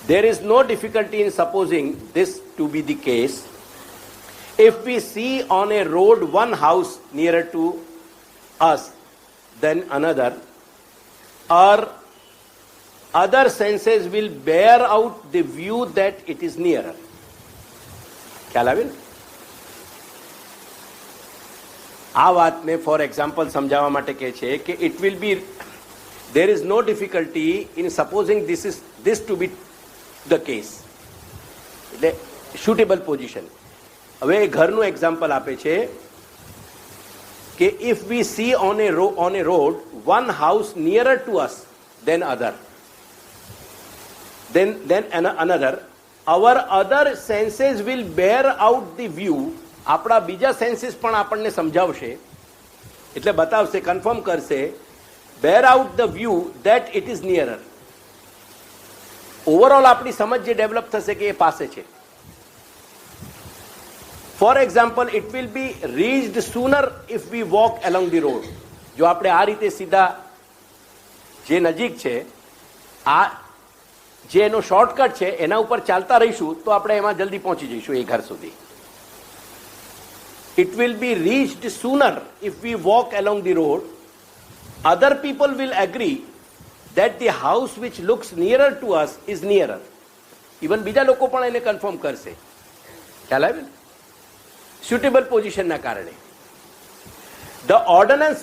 There is no difficulty in supposing this to be the case if we see on a road one house nearer to us than another, our other senses will bear out the view that it is nearer. ખ્યાલ આવ્યો ને? આ વાતને for example સમજાવવા માટે કહે છે કે it will B there is no difficulty in supposing this to be the case. એટલે suitable position. હવે એ ઘરનું એક્ઝામ્પલ આપે છે કે if we see on a road one house nearer to us than other, then another, our other senses will bear out the view. આપણા બીજા senses પણ આપણને સમજાવશે, એટલે બતાવશે, કન્ફર્મ કરશે, bear out the view that it is nearer. Overall આપણી સમજ જે ડેવલપ થશે કે એ પાસે છે. For example it will be reached sooner if we walk along the road. જો આપણે આ રીતે સીધા જે નજીક છે, આ જે એનો શોર્ટકટ છે એના ઉપર ચાલતા રહીશું તો આપણે એમાં જલ્દી પહોંચી જઈશું એ ઘર સુધી. It will be reached sooner if we walk along the road. Other people will agree that the house which looks nearer to us is nearer. Even બીજા લોકો પણ એને કન્ફર્મ કરશે. ખ્યાલ આવ્યો ને? સુટેબલ પોઝિશનના કારણે. ધ ઓર્ડનન્સ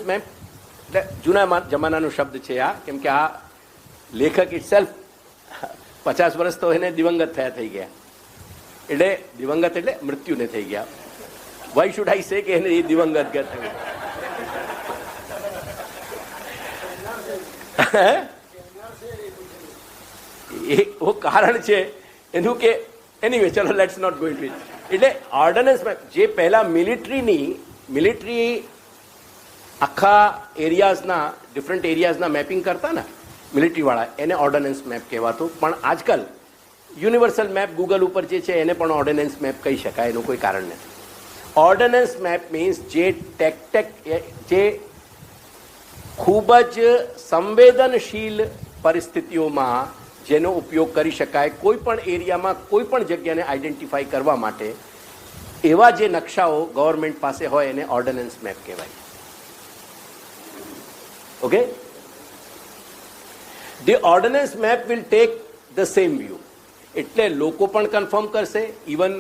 મેપ એટલે જૂના જમાનાનો શબ્દ છે આ, કેમ કે આ લેખક ઇટસેલ્ફ 50 વર્ષ તો એને દિવંગત થયા થઈ ગયા. એટલે દિવંગત એટલે મૃત્યુને થઈ ગયા. વાય શુડ આઈ સે કે એને એ દિવંગત ગયા. वो कारण છે એનું કે એનીવે ચલો let's not go into it. એટલે ઓર્ડનન્સ મેપ જે પહેલા મિલિટરી આખા એરિયાઝના ડિફરન્ટ એરિયાઝના મેપિંગ કરતા ને મિલિટરીવાળા, એને ઓર્ડનન્સ મેપ કહેવાતું. પણ આજકાલ યુનિવર્સલ મેપ ગૂગલ ઉપર જે છે એને પણ ઓર્ડનન્સ મેપ કહી શકાય, એનું કોઈ કારણ નથી. ઓર્ડનન્સ મેપ મીન્સ જે ખૂબ જ સંવેદનશીલ પરિસ્થિતિઓમાં જેનો ઉપયોગ કરી શકાય કોઈ પણ એરિયામાં કોઈ પણ જગ્યાને આઈડેન્ટિફાઈ કરવા માટે, એવા જે નકશાઓ ગવર્મેન્ટ પાસે હોય એને ઓર્ડનન્સ મેપ કહેવાય. Okay, the ordnance map will take the same view. એટલે લોકો પણ કન્ફર્મ કરશે, ઇવન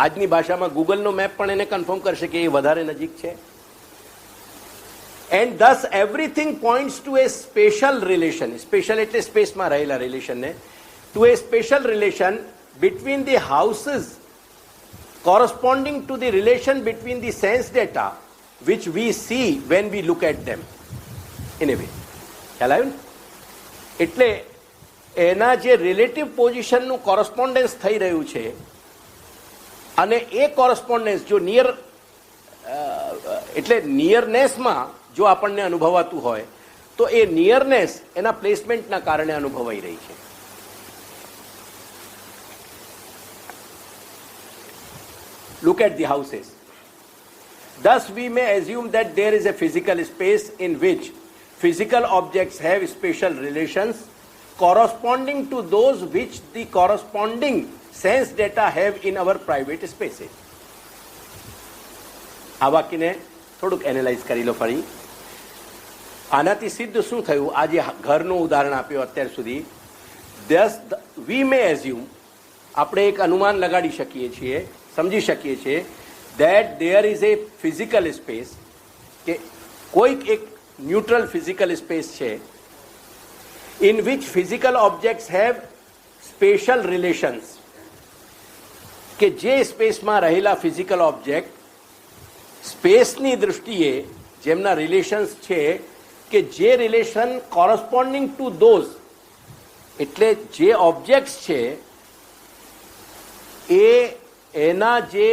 આજની ભાષામાં ગૂગલનો મેપ પણ એને કન્ફર્મ કરશે કે એ વધારે નજીક છે. And thus everything points to a spatial relation. Spatial એટલે સ્પેસમાં રહેલા રિલેશનને, to a spatial relation between the houses corresponding to the relation between the sense data which we see when we look at them. In a way. ખ્યાલ આવ્યું ને? એટલે એના જે relative પોઝિશનનું correspondence થઈ રહ્યું છે અને એ કોરસ્પોન્ડન્સ જો એટલે નિયરનેસમાં જો આપણને અનુભવાતું હોય તો એ નિયરનેસ એના પ્લેસમેન્ટના કારણે અનુભવાઈ રહી છે. Look at the houses. Thus we may assume that there is a physical space in which physical objects have spatial relations corresponding to those which the corresponding sense data have in our private spaces. આ વાક્યને થોડુંક analyse કરી લો ફરી. આનાથી સિદ્ધ શું થયું? આજે ઘરનું ઉદાહરણ આપ્યું અત્યાર સુધી. Thus we may assume, આપણે એક અનુમાન લગાડી શકીએ છીએ, સમજી શકીએ છીએ that there is a physical space, કે કોઈક એક ન્યુટ્રલ ફિઝિકલ સ્પેસ છે in which physical objects have special relations કે જે સ્પેસમાં રહેલા ફિઝિકલ ઓબ્જેક્ટ સ્પેસની દૃષ્ટિએ જેમના રિલેશન્સ છે કે જે રિલેશન કોરસ્પોન્ડિંગ ટુ ધોઝ, એટલે જે ઓબ્જેક્ટ્સ છે એના જે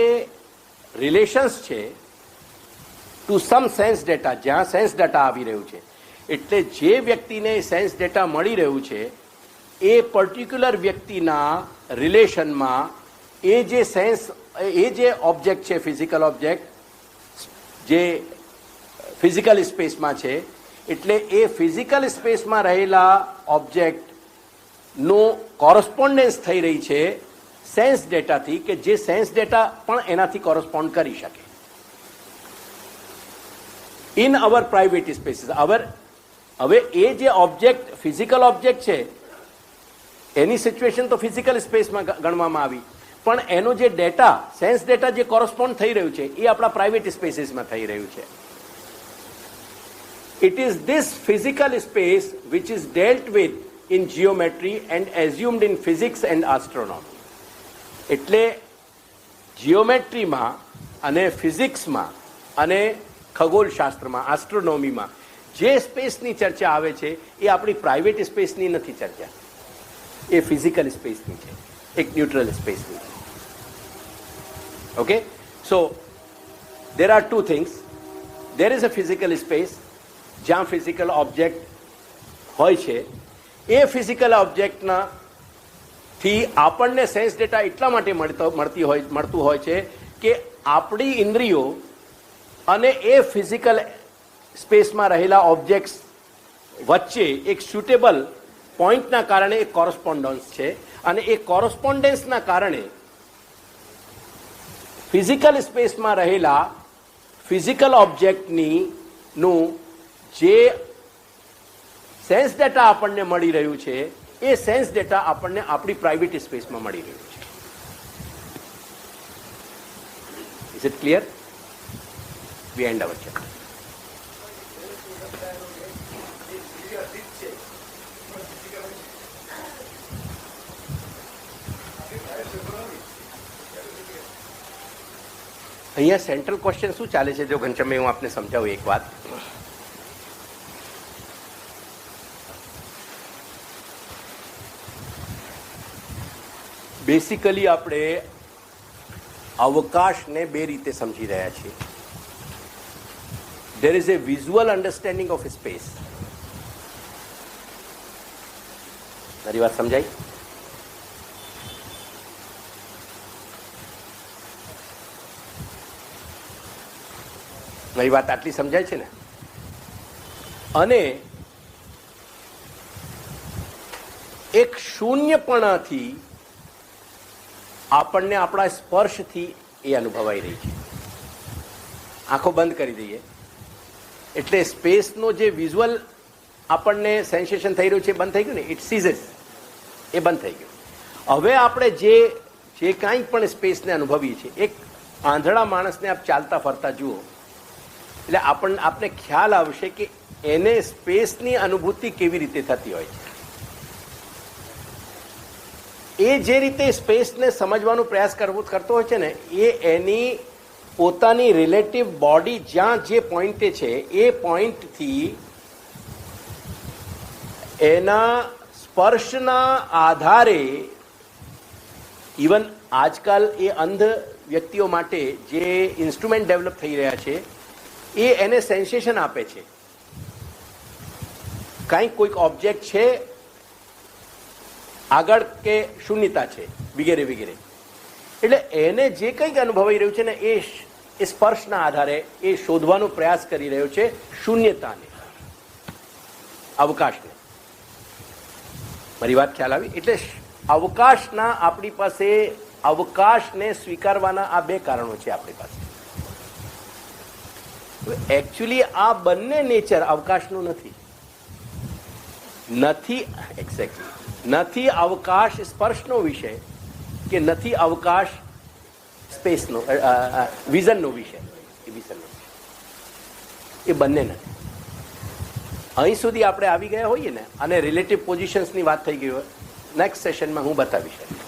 રિલેશન્સ છે ટુ સમ સેન્સ ડેટા, જ્યાં સેન્સ ડેટા આવી રહ્યું છે, એટલે જે વ્યક્તિને સેન્સ ડેટા મળી રહ્યું છે એ પર્ટિક્યુલર વ્યક્તિના રિલેશનમાં એ જે ઓબ્જેક્ટ છે, ફિઝિકલ ઓબ્જેક્ટ જે ફિઝિકલ સ્પેસમાં છે, એટલે એ ફિઝિકલ સ્પેસમાં રહેલા ઓબ્જેક્ટનો કોરસ્પોન્ડન્સ થઈ રહી છે સેન્સ ડેટાથી, કે જે સેન્સ ડેટા પણ એનાથી કોરસ્પોન્ડ કરી શકે ઇન અવર પ્રાઇવેટ સ્પેસીસ. હવે એ જે ઓબ્જેક્ટ ફિઝિકલ ઓબ્જેક્ટ છે એની સિચ્યુએશન તો ફિઝિકલ સ્પેસમાં ગણવામાં આવી, પણ એનો જે ડેટા, સેન્સ ડેટા જે કોરસ્પોન્ડ થઈ રહ્યું છે એ આપણા પ્રાઇવેટ સ્પેસીસમાં થઈ રહ્યું છે. It is this physical space which is dealt with in geometry and assumed in physics and astronomy. એટલે જીઓમેટ્રીમાં અને ફિઝિક્સમાં અને ખગોળશાસ્ત્રમાં, એસ્ટ્રોનોમીમાં જે સ્પેસની ચર્ચા આવે છે એ આપણી પ્રાઇવેટ સ્પેસની નથી ચર્ચા, એ ફિઝિકલ સ્પેસની છે, એક ન્યુટ્રલ સ્પેસની છે. Okay, so there are two things. There is a physical space જ્યાં ફિઝિકલ ઓબ્જેક્ટ હોય છે. એ ફિઝિકલ ઓબ્જેક્ટનાથી આપણને સેન્સ ડેટા એટલા માટે મળતું હોય છે કે આપણી ઇન્દ્રિયો અને એ ફિઝિકલ સ્પેસમાં રહેલા ઓબ્જેક્ટ્સ વચ્ચે એક સુટેબલ પોઈન્ટના કારણે એક કોરસ્પોન્ડન્સ છે, અને એ કોરસ્પોન્ડન્સના કારણે ફિઝિકલ સ્પેસમાં રહેલા ફિઝિકલ ઓબ્જેક્ટનું જે સેન્સ ડેટા આપણને મળી રહ્યું છે એ સેન્સ ડેટા આપણને આપણી પ્રાઇવેટ સ્પેસમાં મળી રહ્યું છે. Is it clear? We end our chapter. અહીંયા સેન્ટ્રલ ક્વેશ્ચન શું ચાલે છે? જો ઘનશ્યામ હું આપને સમજાવું એક વાત. બેસિકલી આપણે અવકાશને બે રીતે સમજી રહ્યા છીએ. There is A visual understanding of space. મારી વાત સમજાય? મારી વાત આટલી સમજાય છે ને? અને એક શૂન્યપણાથી આપણને આપણા સ્પર્શથી એ અનુભવાઈ રહી છે. આંખો બંધ કરી દઈએ એટલે સ્પેસનો જે વિઝ્યુઅલ આપણને સેન્સેશન થઈ રહ્યું છે બંધ થઈ ગયું ને, ઇટ સીઝેસ, એ બંધ થઈ ગયું. હવે આપણે જે કાંઈ પણ સ્પેસને અનુભવીએ છીએ, એક આંધળા માણસને આપ ચાલતા ફરતા જુઓ એટલે આપને ખ્યાલ આવશે કે એને સ્પેસની અનુભૂતિ કેવી રીતે થતી હોય છે. એ જે રીતે સ્પેસને સમજવાનો પ્રયાસ કરતો હોય છે ને, એ એની પોતાની રિલેટિવ બોડી જ્યાં જે પોઈન્ટે છે એ પોઈન્ટથી એના સ્પર્શના આધારે, ઇવન આજકાલ એ અંધ વ્યક્તિઓ માટે જે ઇન્સ્ટ્રુમેન્ટ ડેવલપ થઈ રહ્યા છે એ એને સેન્સેશન આપે છે. કોઈક ઓબ્જેક્ટ છે આગળ કે શૂન્યતા છે વગેરે વગેરે, એટલે એને જે કંઈક અનુભવાઈ રહ્યું છે ને એ સ્પર્શના આધારે એ શોધવાનો પ્રયાસ કરી રહ્યો છે શૂન્યતાને, અવકાશને. મારી વાત ખ્યાલ આવી? એટલે અવકાશના આપણી પાસે અવકાશને સ્વીકારવાના આ બે કારણો છે આપણી પાસે. એકચ્યુઅલી આ બંને નેચર અવકાશનું નથી એક્ઝેક્ટલી. નથી અવકાશ સ્પર્શનો વિષય કે નથી અવકાશ સ્પેસનો વિઝનનો વિષય, એ બંને નથી. અહીં સુધી આપણે આવી ગયા હોઈએ ને, અને રિલેટિવ પોઝિશન્સની વાત થઈ ગઈ હોય, नेक्स्ट सेशन में हूँ बता विषय